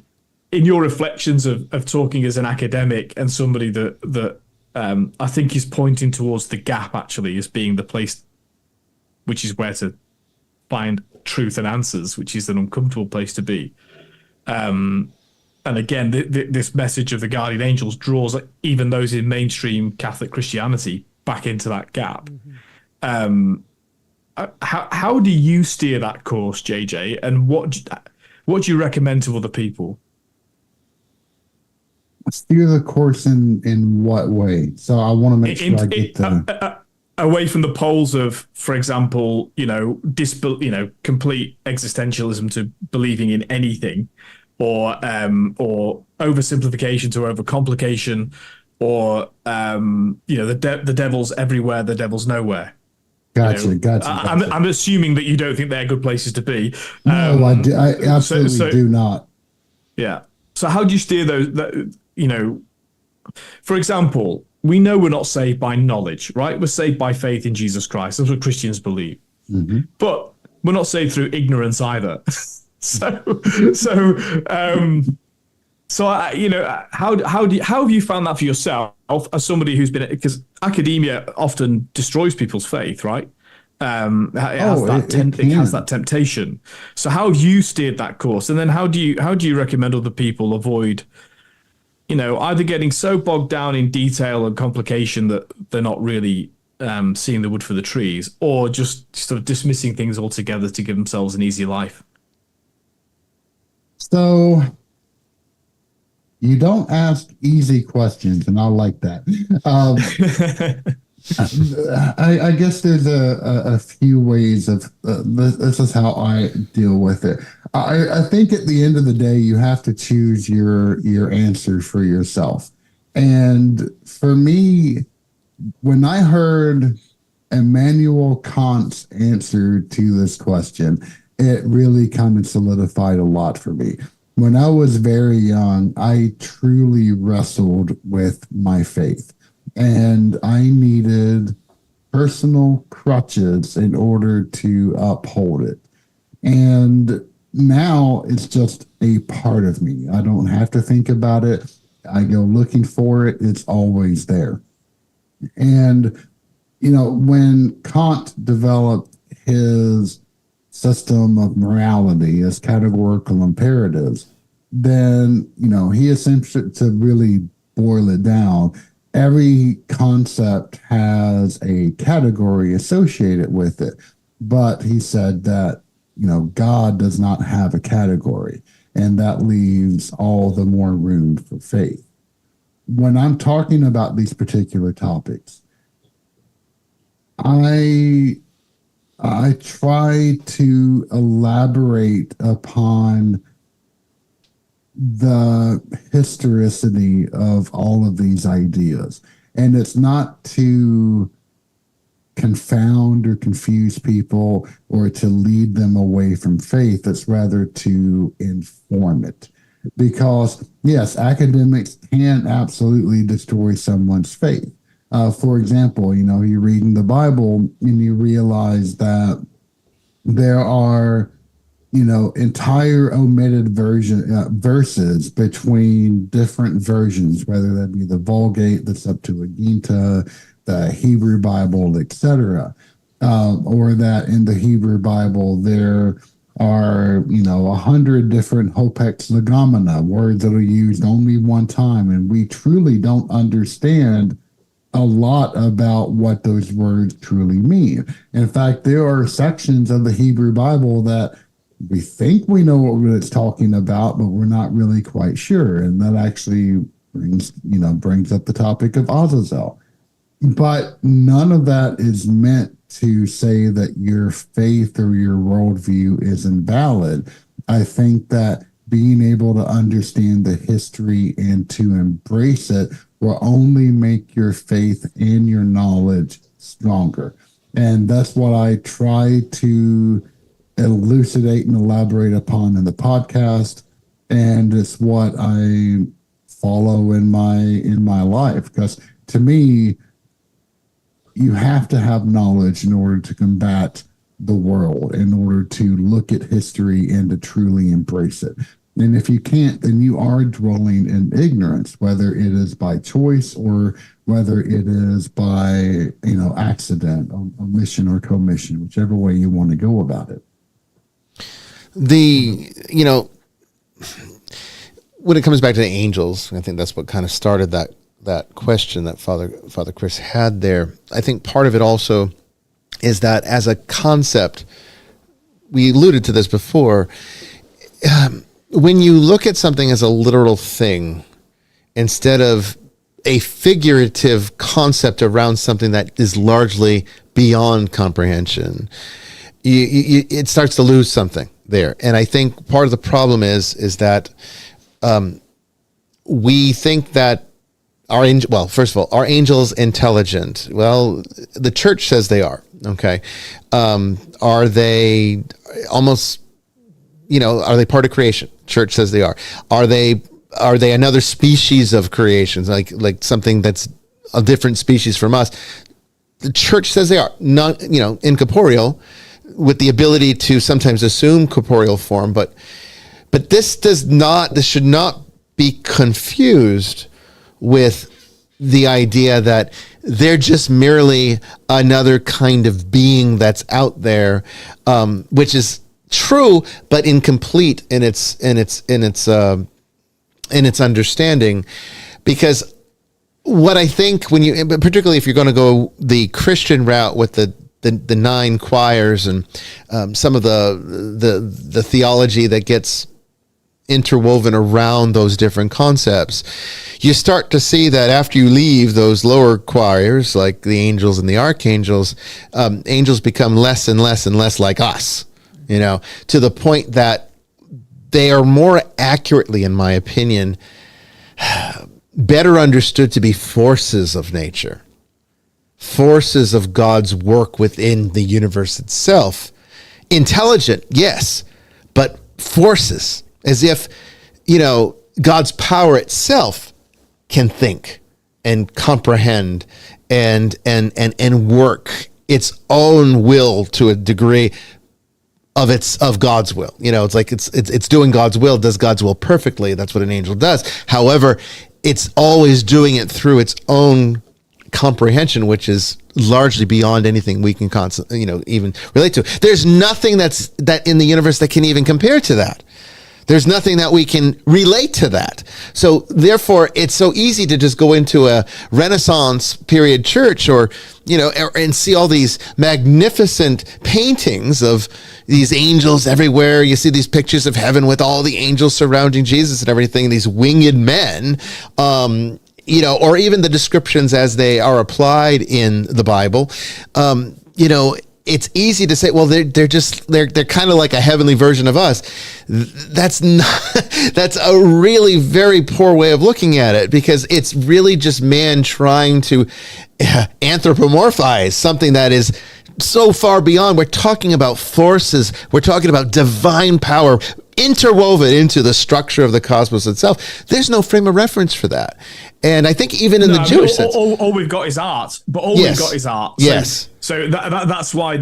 in your reflections of talking as an academic and somebody that I think is pointing towards the gap, actually, as being the place which is where to find truth and answers, which is an uncomfortable place to be. and again, this message of the guardian angels draws even those in mainstream Catholic Christianity back into that gap. How do you steer that course, JJ? And what do you recommend to other people? Steer the course in what way? So I want to make sure I get the away from the poles of, for example, complete existentialism to believing in anything, or oversimplification to overcomplication, or the devil's everywhere, the devil's nowhere. Gotcha. I'm assuming that you don't think they're good places to be. No, I absolutely do not. Yeah. So how do you steer those? For example, we know we're not saved by knowledge, right? We're saved by faith in Jesus Christ. That's what Christians believe. Mm-hmm. But we're not saved through ignorance either. How have you found that for yourself as somebody who's been, because academia often destroys people's faith, right? It has that temptation. So how have you steered that course? And then how do you recommend other people avoid, either getting so bogged down in detail and complication that they're not really seeing the wood for the trees, or just sort of dismissing things altogether to give themselves an easy life? So you don't ask easy questions, and I like that. I guess there's a few ways of this is how I deal with it. I think at the end of the day, you have to choose your answer for yourself. And for me, when I heard Immanuel Kant's answer to this question, it really kind of solidified a lot for me. When I was very young, I truly wrestled with my faith, and I needed personal crutches in order to uphold it. And now it's just a part of me. I don't have to think about it. I go looking for it. It's always there. And, when Kant developed his system of morality as categorical imperatives, then, he essentially, to really boil it down, every concept has a category associated with it. But he said that, God does not have a category, and that leaves all the more room for faith. When I'm talking about these particular topics, I try to elaborate upon the historicity of all of these ideas. And it's not to confound or confuse people or to lead them away from faith. It's rather to inform it. Because, yes, academics can absolutely destroy someone's faith. For example, you're reading the Bible and you realize that there are, entire omitted verses between different versions, whether that be the Vulgate, the Septuaginta, the Hebrew Bible, etc., or that in the Hebrew Bible there are 100 different hopex legomena, words that are used only one time, and we truly don't understand a lot about what those words truly mean. In fact, there are sections of the Hebrew Bible that we think we know what it's talking about, but we're not really quite sure. And that actually brings up the topic of Azazel. But none of that is meant to say that your faith or your worldview is invalid. I think that being able to understand the history and to embrace it will only make your faith and your knowledge stronger. And that's what I try to elucidate and elaborate upon in the podcast. And it's what I follow in my life. Because to me, you have to have knowledge in order to combat the world, in order to look at history and to truly embrace it. And if you can't, then you are dwelling in ignorance, whether it is by choice or whether it is by, accident, omission or commission, whichever way you want to go when when it comes back to the angels, I think that's what kind of started that question that Father Chris had there. I think part of it also is that as a concept, we alluded to this before, when you look at something as a literal thing instead of a figurative concept around something that is largely beyond comprehension, it starts to lose something there. And I think part of the problem is that we think that first of all, are angels intelligent? Well, the church says they are. Okay. Are they almost, are they part of creation? Church says they are. Are they another species of creations, like something that's a different species from us? The church says they are, not, incorporeal, with the ability to sometimes assume corporeal form, but this should not be confused with the idea that they're just merely another kind of being that's out there, which is true but incomplete in its understanding. Because what I think, particularly if you're going to go the Christian route with the 9 choirs and some of the theology that gets interwoven around those different concepts, you start to see that after you leave those lower choirs, like the angels and the archangels, angels become less and less and less like us, to the point that they are more accurately, in my opinion, better understood to be forces of nature, forces of God's work within the universe itself. Intelligent, yes, but forces, as if, God's power itself can think and comprehend and work its own will to a degree of God's will. It's like it's doing God's will, does God's will perfectly. That's what an angel does. However, it's always doing it through its own comprehension, which is largely beyond anything we can even relate to. There's nothing that in the universe that can even compare to that. There's nothing that we can relate to that. So therefore, it's so easy to just go into a Renaissance period church and see all these magnificent paintings of these angels everywhere. You see these pictures of heaven with all the angels surrounding Jesus and everything, these winged men, or even the descriptions as they are applied in the Bible. It's easy to say, well, they're kind of like a heavenly version of us. That's a really very poor way of looking at it, because it's really just man trying to anthropomorphize something that is so far beyond. We're talking about forces. We're talking about divine power interwoven into the structure of the cosmos itself. There's no frame of reference for that. And I think even in the Jewish sense, all we've got is art. But all we've got is art. So that's why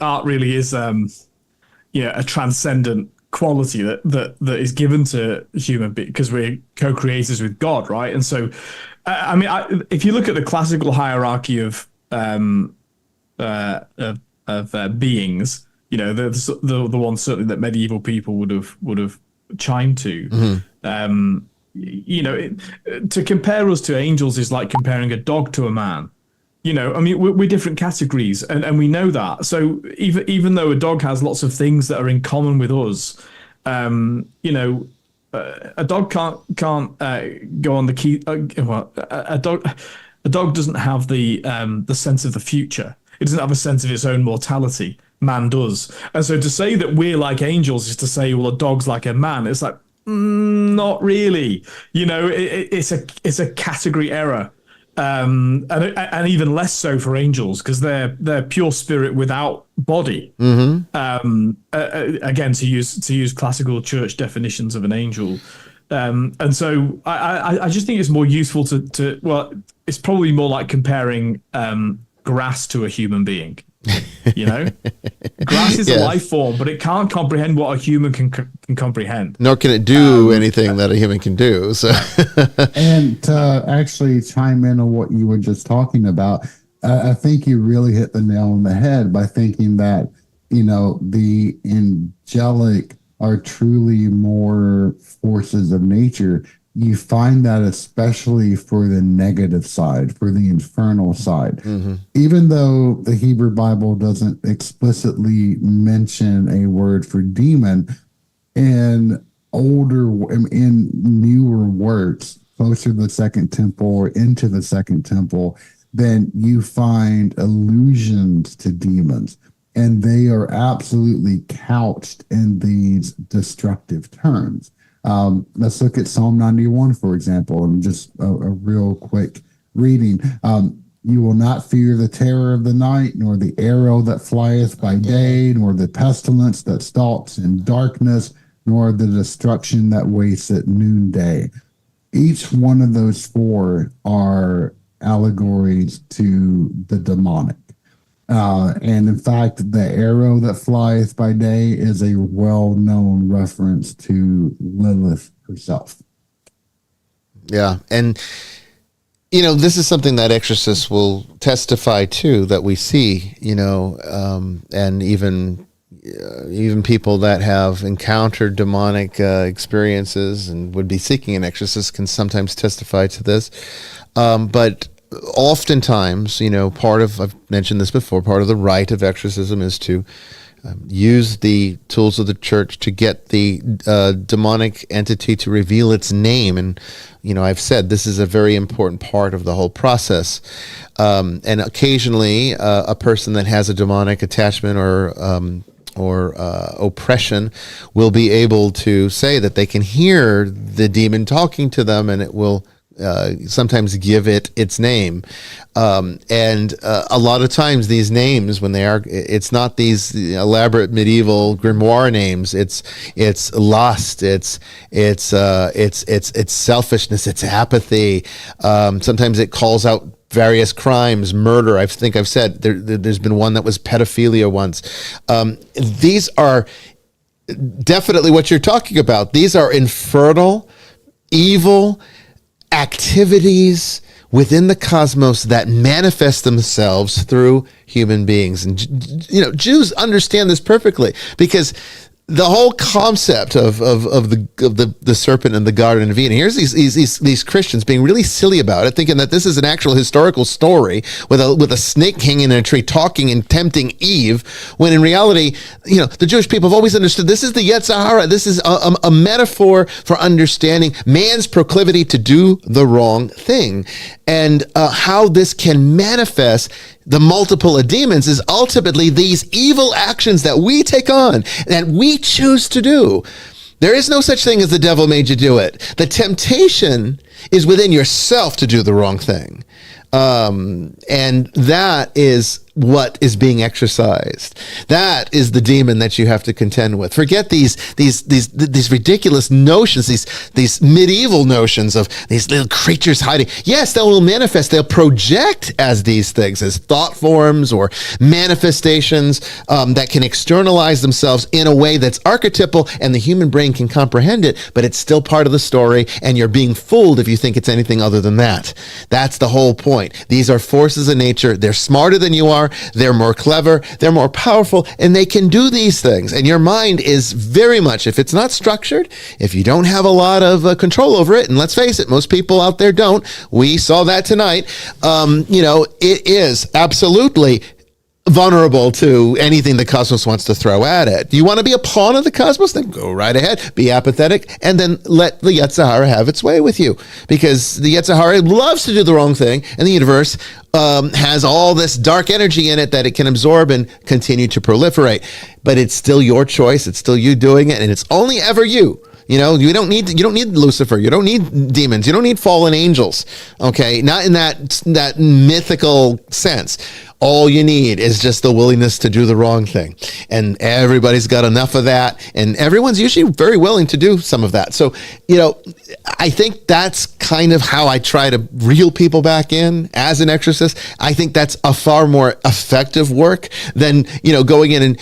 art really is a transcendent quality that is given to human beings, because we're co-creators with God, right? And so, if you look at the classical hierarchy of beings, the one certainly that medieval people would have chimed to. To compare us to angels is like comparing a dog to a man. We're different categories, and we know that. So even though a dog has lots of things that are in common with us, a dog can't go on the key. A dog doesn't have the sense of the future. It doesn't have a sense of its own mortality. Man does. And so to say that we're like angels is to say, well, a dog's like a man. It's like, not really. It's a category error. And even less so for angels, because they're pure spirit without body. Again, to use classical church definitions of an angel. And so I just think it's more useful to it's probably more like comparing grass to a human being. Grass is a life form, but it can't comprehend what a human can comprehend. Nor can it do anything that a human can do. So, and to actually chime in on what you were just talking about, I think you really hit the nail on the head by thinking that the angelic are truly more forces of nature. You find that especially for the negative side, for the infernal side. Mm-hmm. Even though the Hebrew Bible doesn't explicitly mention a word for demon, in newer works, closer to the Second Temple or into the Second Temple, then you find allusions to demons. And they are absolutely couched in these destructive terms. Let's look at Psalm 91, for example, and just a real quick reading. You will not fear the terror of the night, nor the arrow that flieth by day, nor the pestilence that stalks in darkness, nor the destruction that wastes at noonday. Each one of those four are allegories to the demonic. And in fact, the arrow that flieth by day is a well-known reference to Lilith herself. Yeah. And, you know, this is something that exorcists will testify to, that we see, you know, and even people that have encountered demonic experiences and would be seeking an exorcist can sometimes testify to this. But oftentimes, you know, I've mentioned this before, part of the rite of exorcism is to use the tools of the church to get the demonic entity to reveal its name. And, you know, I've said this is a very important part of the whole process. And occasionally a person that has a demonic attachment or oppression will be able to say that they can hear the demon talking to them, and it will sometimes give it its name. And a lot of times these names, when it's not these elaborate medieval grimoire names. It's lust. It's selfishness. It's apathy. Sometimes it calls out various crimes, murder. I think I've said there's been one that was pedophilia once. These are definitely what you're talking about. These are infernal, evil activities within the cosmos that manifest themselves through human beings. And, you know, Jews understand this perfectly, because the whole concept of the serpent in the Garden of Eden. Here's these Christians being really silly about it, thinking that this is an actual historical story with a snake hanging in a tree talking and tempting Eve, when in reality, you know, the Jewish people have always understood this is the Yetzer Hara. This is a metaphor for understanding man's proclivity to do the wrong thing, and how this can manifest. The multiple of demons is ultimately these evil actions that we take on, that we choose to do. There is no such thing as the devil made you do it. The temptation is within yourself to do the wrong thing. And that is what is being exercised. That is the demon that you have to contend with. Forget these ridiculous notions, these medieval notions of these little creatures hiding. Yes, they will manifest. They'll project as these things, as thought forms or manifestations that can externalize themselves in a way that's archetypal, and the human brain can comprehend it, but it's still part of the story, and you're being fooled if you think it's anything other than that. That's the whole point. These are forces of nature. They're smarter than you are. They're more clever. They're more powerful, and they can do these things. And your mind is very much, if it's not structured, if you don't have a lot of control over it, and let's face it, most people out there don't. We saw that tonight. You know, it is absolutely vulnerable to anything the cosmos wants to throw at it. Do you want to be a pawn of the cosmos? Then go right ahead. Be apathetic, and then let the Yetzer Hara have its way with you, because the Yetzer Hara loves to do the wrong thing, and the universe has all this dark energy in it that it can absorb and continue to proliferate. But it's still your choice. It's still you doing it, and it's only ever you. You know, you don't need Lucifer. You don't need demons. You don't need fallen angels. Okay, not in that mythical sense. All you need is just the willingness to do the wrong thing. And everybody's got enough of that. And everyone's usually very willing to do some of that. So, you know, I think that's kind of how I try to reel people back in as an exorcist. I think that's a far more effective work than, you know, going in. And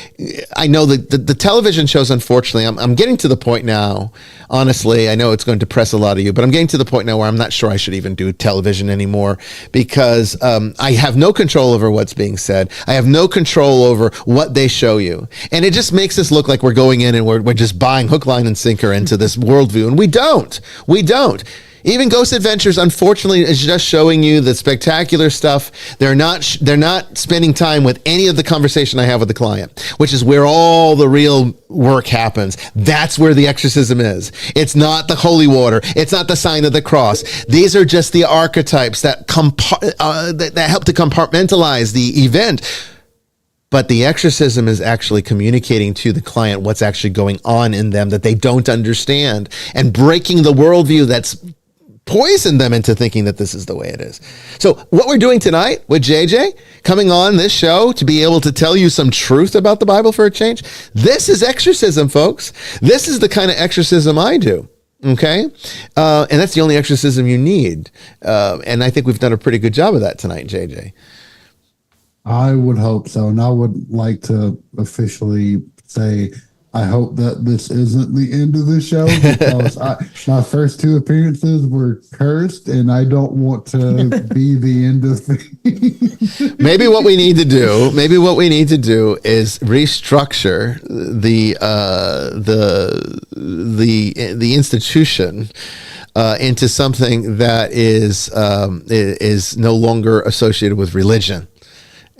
I know that the television shows, unfortunately, I'm getting to the point now, honestly, I know it's going to depress a lot of you, but I'm getting to the point now where I'm not sure I should even do television anymore, because I have no control over what's what's being said. I have no control over what they show you. And it just makes us look like we're going in and we're just buying hook, line, and sinker into this worldview. And we don't. We don't. Even Ghost Adventures, unfortunately, is just showing you the spectacular stuff. They're not spending time with any of the conversation I have with the client, which is where all the real work happens. That's where the exorcism is. It's not the holy water. It's not the sign of the cross. These are just the archetypes that that help to compartmentalize the event. But the exorcism is actually communicating to the client what's actually going on in them that they don't understand, and breaking the worldview that's poisoned them into thinking that this is the way it is. So what we're doing tonight with JJ, coming on this show to be able to tell you some truth about the Bible for a change, this is exorcism, folks. This is the kind of exorcism I do. Okay? And that's the only exorcism you need. And I think we've done a pretty good job of that tonight, JJ. I would hope so. And I would like to officially say, I hope that this isn't the end of the show, because my first 2 appearances were cursed, and I don't want to be the end of things. Maybe what we need to do is restructure the institution into something that is no longer associated with religion.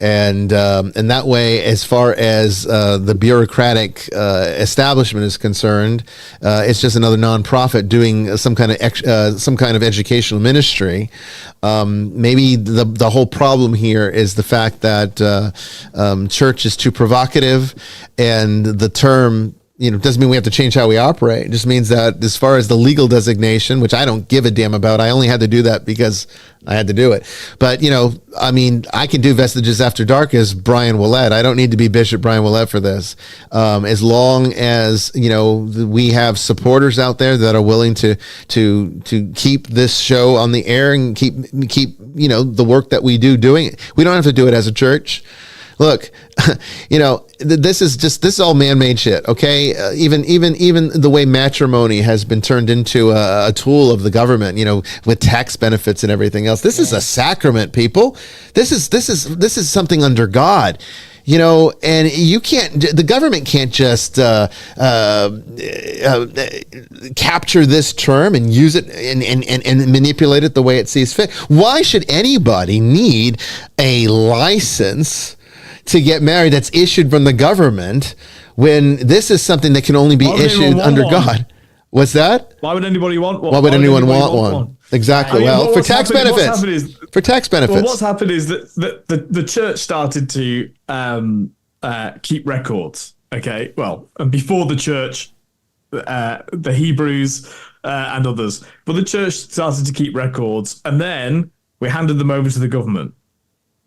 And that way, as far as the bureaucratic establishment is concerned, it's just another nonprofit doing some kind of educational ministry. Maybe the whole problem here is the fact that church is too provocative, and the term, doesn't mean we have to change how we operate. It just means that as far as the legal designation, which I don't give a damn about, I only had to do that because I had to do it. But, I can do Vestiges After Dark as Brian Willett. I don't need to be Bishop Brian Willett for this. As long as, we have supporters out there that are willing to keep this show on the air and keep the work that we do doing it. We don't have to do it as a church. Look, this is all man-made shit. Okay, even the way matrimony has been turned into a tool of the government, with tax benefits and everything else. This is a sacrament, people. This is something under God. And you can't. The government can't just capture this term and use it and manipulate it the way it sees fit. Why should anybody need a license to get married that's issued from the government when this is something that can only be issued under God? What's that? Why would anybody want one? Why would anyone want one? Exactly. For tax benefits. For tax benefits. Well, what's happened is that the church started to keep records. Okay. Well, and before the church, the Hebrews and others, but the church started to keep records, and then we handed them over to the government.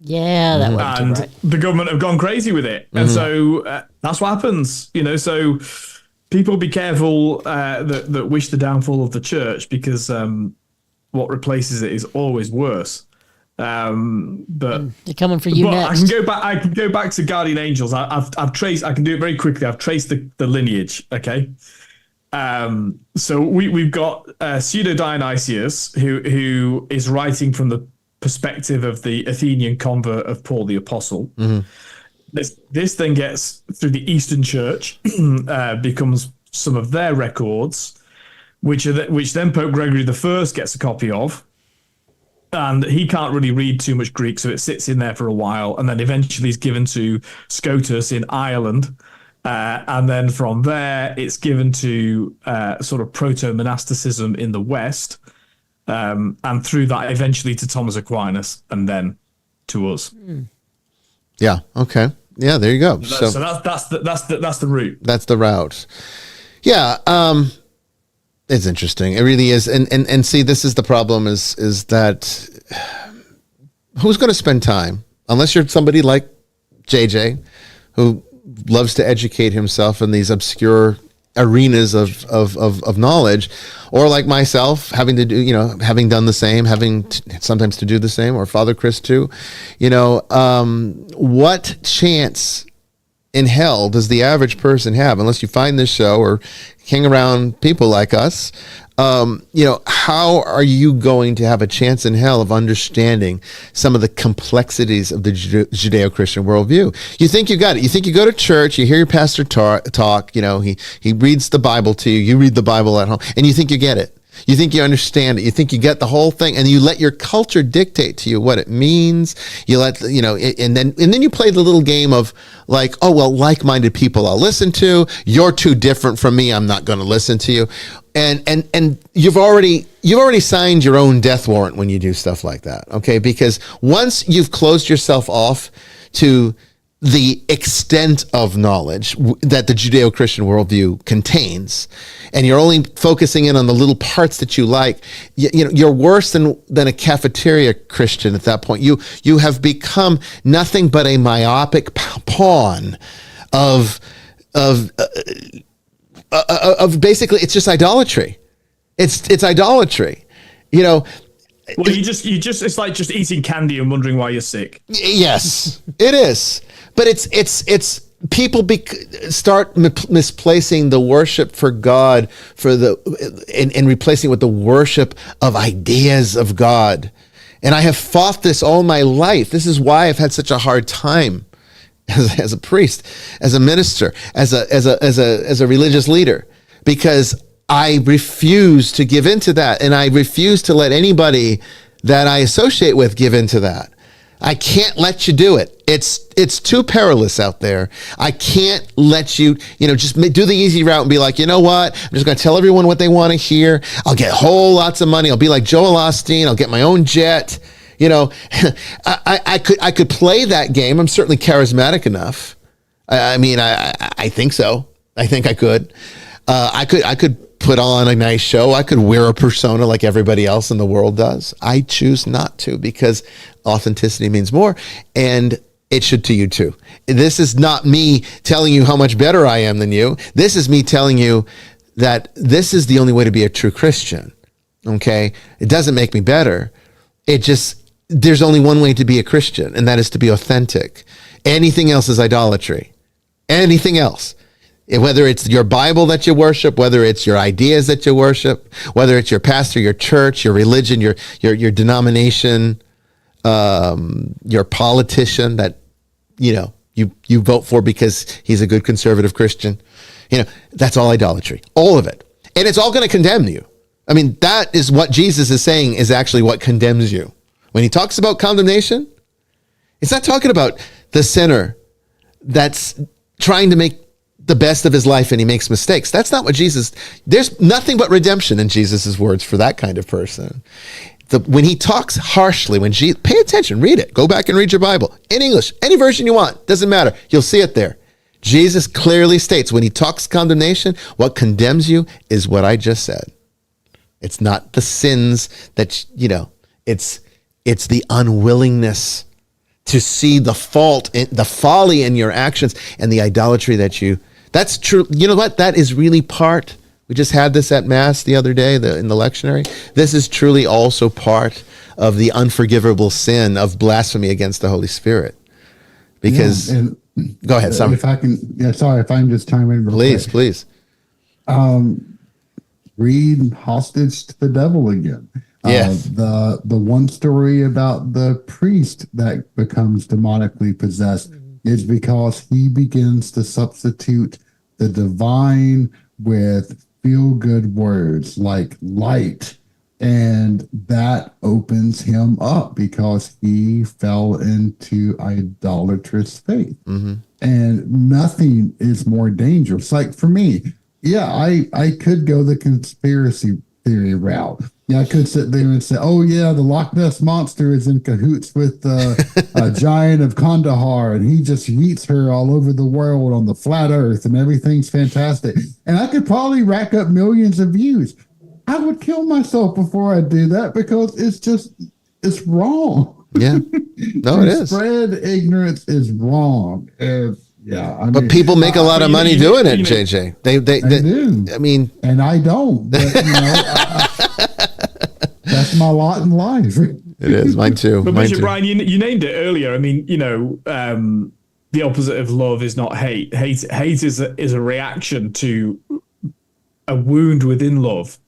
Yeah, that went and right. The government have gone crazy with it, and so that's what happens. So people be careful that wish the downfall of the church, because what replaces it is always worse. But they're coming for you next. I can go back to guardian angels. I've traced. I can do it very quickly. I've traced the lineage. Okay. So we've got Pseudo Dionysius, who is writing from the perspective of the Athenian convert of Paul the Apostle. This then gets through the Eastern Church, becomes some of their records, which then Pope Gregory I gets a copy of, and he can't really read too much Greek, so it sits in there for a while, and then eventually is given to Scotus in Ireland, and then from there it's given to sort of proto-monasticism in the West. And through that, eventually to Thomas Aquinas, and then to us. Yeah. Okay. Yeah. There you go. So that's the route. That's the route. Yeah. It's interesting. It really is. And see, this is the problem: is that who's going to spend time, unless you're somebody like JJ, who loves to educate himself in these obscure arenas of knowledge, or like myself, having done the same, sometimes to do the same, or Father Chris too. What chance in hell does the average person have, unless you find this show or hang around people like us, how are you going to have a chance in hell of understanding some of the complexities of the Judeo-Christian worldview? You think you got it. You think you go to church, you hear your pastor talk, he reads the Bible to you, you read the Bible at home, and you think you get it. You think you understand it. You think you get the whole thing, and you let your culture dictate to you what it means. You let, and then you play the little game of like, oh, well, like-minded people I'll listen to. You're too different from me. I'm not going to listen to you. And you've already signed your own death warrant when you do stuff like that. Okay. Because once you've closed yourself off to the extent of knowledge that the Judeo-Christian worldview contains, and you're only focusing in on the little parts that you like, you're worse than a cafeteria Christian at that point. You have become nothing but a myopic pawn of basically, it's just idolatry. It's idolatry. Well, it's like just eating candy and wondering why you're sick. Yes, it is. But it's people start misplacing the worship for God and replacing it with the worship of ideas of God. And I have fought this all my life. This is why I've had such a hard time as a priest, as a minister, as a religious leader, because I refuse to give into that, and I refuse to let anybody that I associate with give into that. I can't let you do it. It's too perilous out there. I can't let you, just do the easy route and be like, you know what? I'm just going to tell everyone what they want to hear. I'll get whole lots of money. I'll be like Joel Osteen. I'll get my own jet. I could play that game. I'm certainly charismatic enough. I think so. I think I could. I could put on a nice show. I could wear a persona like everybody else in the world does. I choose not to, because authenticity means more, and it should to you too. This is not me telling you how much better I am than you. This is me telling you that this is the only way to be a true Christian. Okay? It doesn't make me better. There's only one way to be a Christian, and that is to be authentic. Anything else is idolatry. Anything else. Whether it's your Bible that you worship, whether it's your ideas that you worship, whether it's your pastor, your church, your religion, your denomination, your politician that, you vote for because he's a good conservative Christian, that's all idolatry, all of it. And it's all going to condemn you. I mean, that is what Jesus is saying is actually what condemns you. When he talks about condemnation, it's not talking about the sinner that's trying to make the best of his life and he makes mistakes. That's not what there's nothing but redemption in Jesus's words for that kind of person. When he talks harshly, pay attention, read it, go back and read your Bible in English, any version you want, doesn't matter. You'll see it there. Jesus clearly states when he talks condemnation, what condemns you is what I just said. It's not the sins that, it's the unwillingness to see the fault, the folly in your actions, and the idolatry that's true. You know what? That is really part. We just had this at Mass the other day in the lectionary. This is truly also part of the unforgivable sin of blasphemy against the Holy Spirit. Because, go ahead, Sam. If I can, sorry, if I can just chime in real quick. Please. Read Hostage to the Devil again. Yes. The one story about the priest that becomes demonically possessed is because he begins to substitute the divine with feel-good words like light, and that opens him up because he fell into idolatrous faith. Mm-hmm. And nothing is more dangerous. Like for me, I could go the conspiracy theory route. Yeah, I could sit there and say, oh, yeah, the Loch Ness Monster is in cahoots with a giant of Kandahar, and he just eats her all over the world on the flat earth, and everything's fantastic. And I could probably rack up millions of views. I would kill myself before I do that because it's wrong. Yeah. No, it is. Spread ignorance is wrong. But people make a lot of money doing it, JJ. They do. I mean, and I don't. But, that's my lot in life. It is mine too. But Bishop Brian, you named it earlier. I mean, the opposite of love is not hate. Hate is a reaction to a wound within love.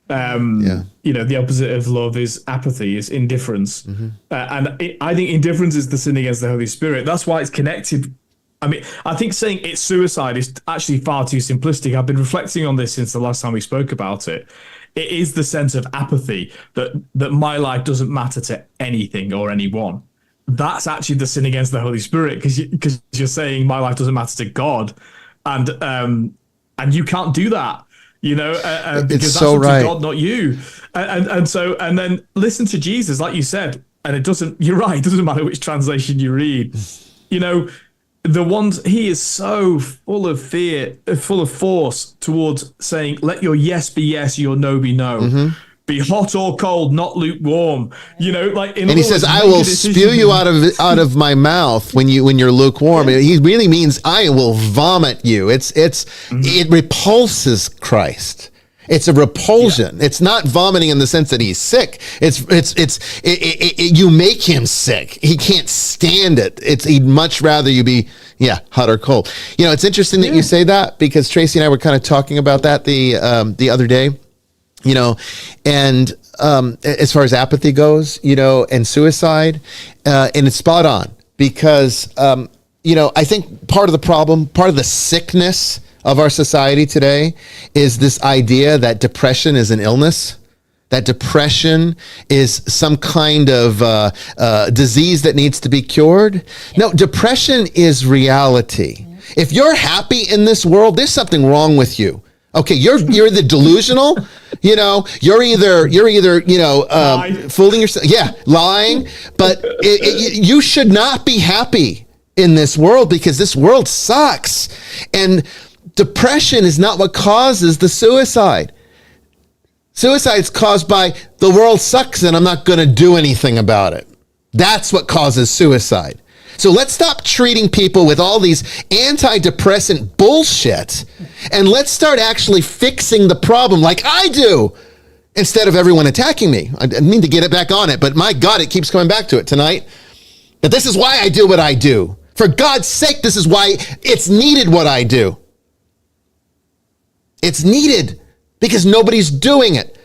The opposite of love is apathy, is indifference. I think indifference is the sin against the Holy Spirit. That's why it's connected. I mean, I think saying it's suicide is actually far too simplistic. I've been reflecting on this since the last time we spoke about it. It is the sense of apathy that my life doesn't matter to anything or anyone. That's actually the sin against the Holy Spirit, because you're saying my life doesn't matter to God, and you can't do that, because that's up to God, not you. And then listen to Jesus, like you said, and you're right, it doesn't matter which translation you read. The ones, he is so full of fear, full of force towards saying, let your yes be yes, your no be no. Be hot or cold, not lukewarm. And he says, "I will spew you out of my mouth when you're lukewarm." He really means, "I will vomit you." It repulses Christ. It's a repulsion. It's not vomiting in the sense that he's sick. You make him sick. He can't stand it. He'd much rather you be, hot or cold. It's interesting that you say that, because Tracy and I were kind of talking about that the other day. And as far as apathy goes, and suicide, and it's spot on, because I think part of the problem, part of the sickness of our society today is this idea that depression is an illness, that depression is some kind of disease that needs to be cured. No, depression is reality. If you're happy in this world, there's something wrong with you. Okay, you're the delusional. You're either fooling yourself, lying. But you should not be happy in this world, because this world sucks. And depression is not what causes the suicide. Suicide is caused by the world sucks and I'm not going to do anything about it. That's what causes suicide. So let's stop treating people with all these antidepressant bullshit, and let's start actually fixing the problem like I do, instead of everyone attacking me. I didn't mean to get it back on it, but my God, it keeps coming back to it tonight. But this is why I do what I do. For God's sake, this is why it's needed what I do. It's needed because nobody's doing it.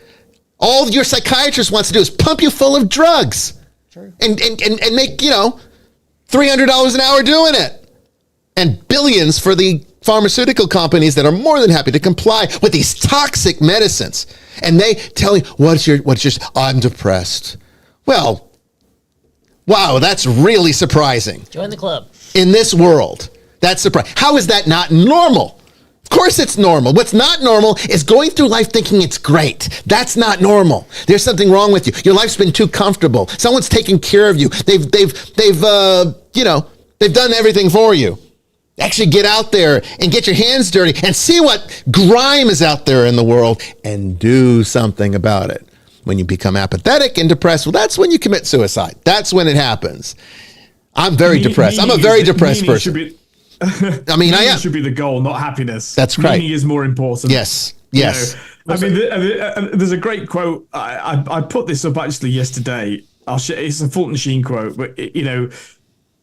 All your psychiatrist wants to do is pump you full of drugs. Sure. and make, $300 an hour doing it, and billions for the pharmaceutical companies that are more than happy to comply with these toxic medicines. And they tell you, what's your, I'm depressed. Well, wow, that's really surprising. Join the club. In this world, that's surprising. How is that not normal? Of course it's normal. What's not normal is going through life thinking it's great. That's not normal. There's something wrong with you. Your life's been too comfortable. Someone's taking care of you. They've done everything for you. Actually get out there and get your hands dirty and see what grime is out there in the world and do something about it. When you become apathetic and depressed, well, that's when you commit suicide. That's when it happens. I'm very depressed. I'm a very depressed person. I mean, I am. Should be the goal, not happiness. That's right. Meaning is more important. Yes. There's a great quote. I put this up actually yesterday. It's a Fulton Sheen quote, but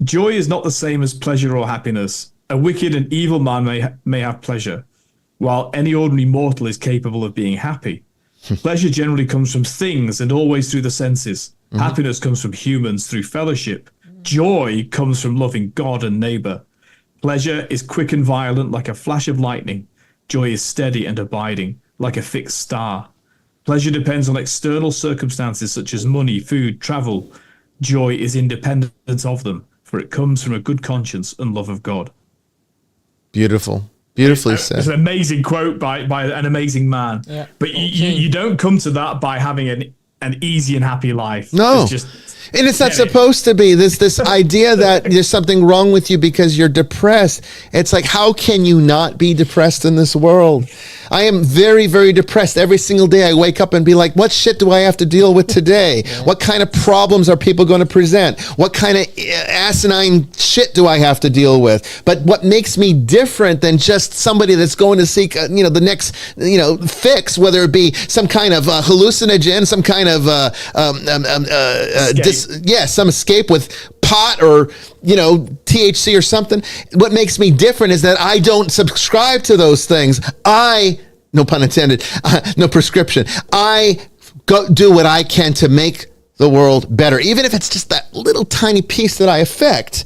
joy is not the same as pleasure or happiness. A wicked and evil man may have pleasure, while any ordinary mortal is capable of being happy. Pleasure generally comes from things and always through the senses. Mm-hmm. Happiness comes from humans through fellowship. Joy comes from loving God and neighbor. Pleasure is quick and violent like a flash of lightning. Joy is steady and abiding like a fixed star. Pleasure depends on external circumstances such as money, food, travel. Joy is independent of them, for it comes from a good conscience and love of God. Beautiful. Beautifully said. It's an amazing quote by an amazing man. Yeah. But you don't come to that by having an easy and happy life. No. And it's not supposed to be this idea that there's something wrong with you because you're depressed. It's like, how can you not be depressed in this world? I am very, very depressed. Every single day I wake up and be like, what shit do I have to deal with today? Yeah. What kind of problems are people going to present? What kind of asinine shit do I have to deal with? But what makes me different than just somebody that's going to seek, the next, fix, whether it be some kind of hallucinogen, some kind of some escape with pot or THC or something. What makes me different is that I don't subscribe to those things. I no pun intended, no prescription. I go do what I can to make the world better, even if it's just that little tiny piece that I affect.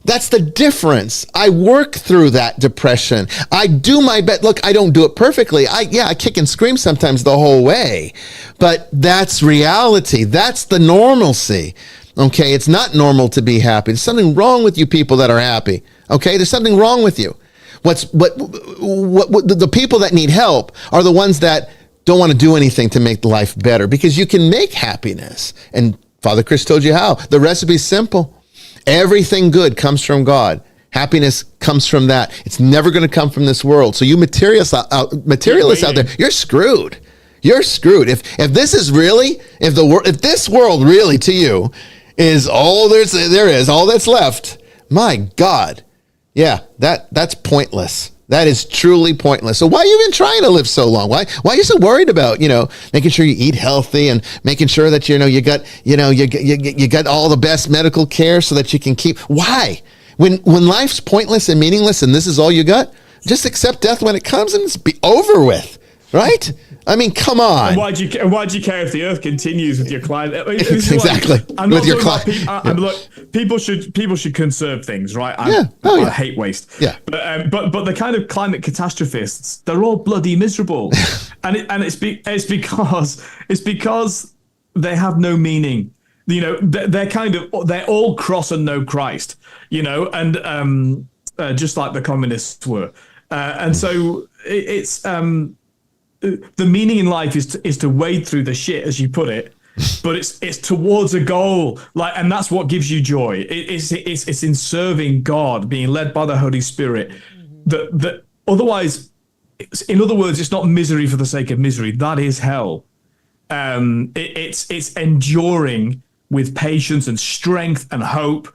That's the difference. I work through that depression. I do my best. Look, I don't do it perfectly. I kick and scream sometimes the whole way, but that's reality. That's the normalcy. Okay. It's not normal to be happy. There's something wrong with you people that are happy. Okay. There's something wrong with you. What the people that need help are the ones that don't want to do anything to make life better, because you can make happiness. And Father Chris told you how. The recipe's simple. Everything good comes from God. Happiness comes from that. It's never going to come from this world. So you materialists out there, you're screwed. You're screwed. If this is really, if this world really to you is all there is, all that's left, my God, yeah, that's pointless. That is truly pointless. So why are you even trying to live so long? Why are you so worried about, making sure you eat healthy and making sure that, you got all the best medical care so that you can keep, why? When life's pointless and meaningless and this is all you got, just accept death when it comes and it's be over with, right? I mean, come on. And why do you care if the earth continues with your climate? Exactly. With your climate. Look, people should conserve things, right? I hate waste. Yeah. But the kind of climate catastrophists, they're all bloody miserable, and it's because they have no meaning. They're all cross and no Christ. And just like the communists were, and so it's. The meaning in life is to wade through the shit, as you put it, but it's towards a goal, and that's what gives you joy. It's in serving God, being led by the Holy Spirit. That otherwise, in other words, it's not misery for the sake of misery. That is hell. It's enduring with patience and strength and hope,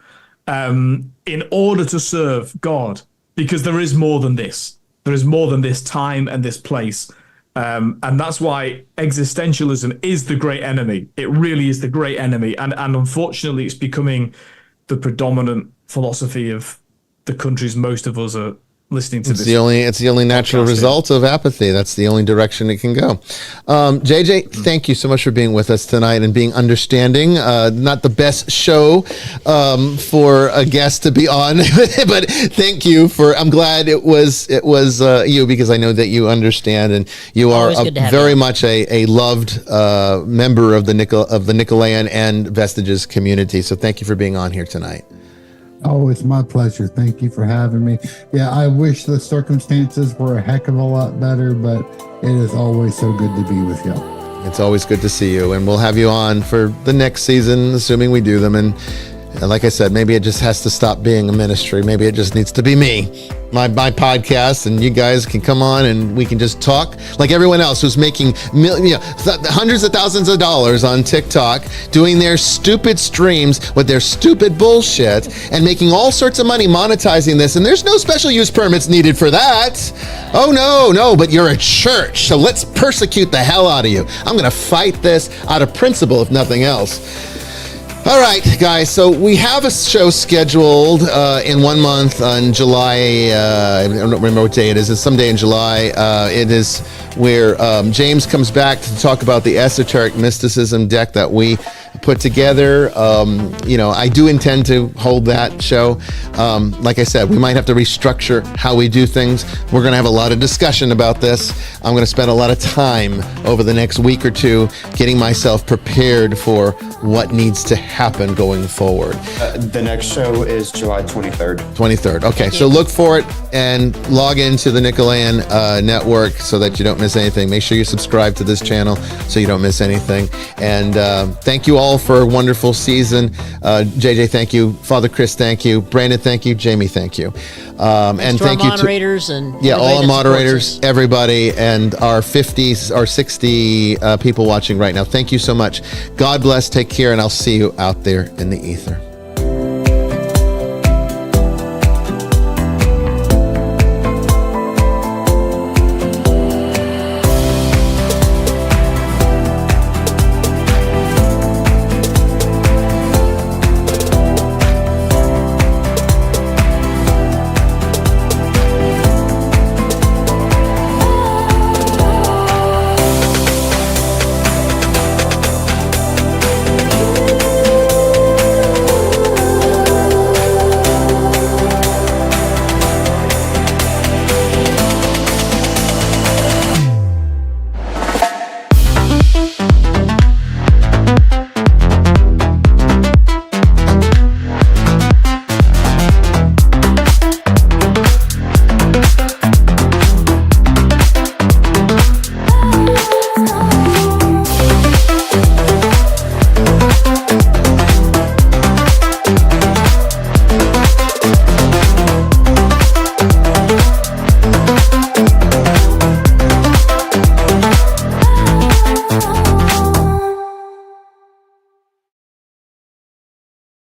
in order to serve God, because there is more than this. There is more than this time and this place. And that's why existentialism is the great enemy. It really is the great enemy. And unfortunately, it's becoming the predominant philosophy of the countries most of us are listening to. It's the only natural result of apathy. That's the only direction it can go. JJ, thank you so much for being with us tonight and being understanding. Not the best show for a guest to be on, but thank you I'm glad it was you, because I know that you understand and you are very much a loved member of the Nicolaitan and Vestiges community. So thank you for being on here tonight. Oh, it's my pleasure. Thank you for having me. Yeah, I wish the circumstances were a heck of a lot better, but it is always so good to be with y'all. It's always good to see you, and we'll have you on for the next season, assuming we do them. And like I said, maybe it just has to stop being a ministry. Maybe it just needs to be me, my podcast, and you guys can come on and we can just talk like everyone else who's making hundreds of thousands of dollars on TikTok, doing their stupid streams with their stupid bullshit and making all sorts of money monetizing this. And there's no special use permits needed for that. Oh, no, but you're a church. So let's persecute the hell out of you. I'm going to fight this out of principle, if nothing else. All right, guys, so we have a show scheduled in 1 month on July, I don't remember what day it is. It's someday in July. It is where James comes back to talk about the esoteric mysticism deck that we put together. I do intend to hold that show. Like I said, we might have to restructure how we do things. We're going to have a lot of discussion about this. I'm going to spend a lot of time over the next week or two getting myself prepared for what needs to happen going forward. The next show is July 23rd. 23rd. Okay, so look for it and log into the Nicolaitan network so that you don't miss anything. Make sure you subscribe to this channel so you don't miss anything. And thank you all for a wonderful season. JJ, thank you. Father Chris, thank you. Brandon, thank you. Jamie, thank you. And thank you moderators and all the moderators, everybody, and our 60 people watching right now. Thank you so much. God bless. Take care, and I'll see you out there in the ether.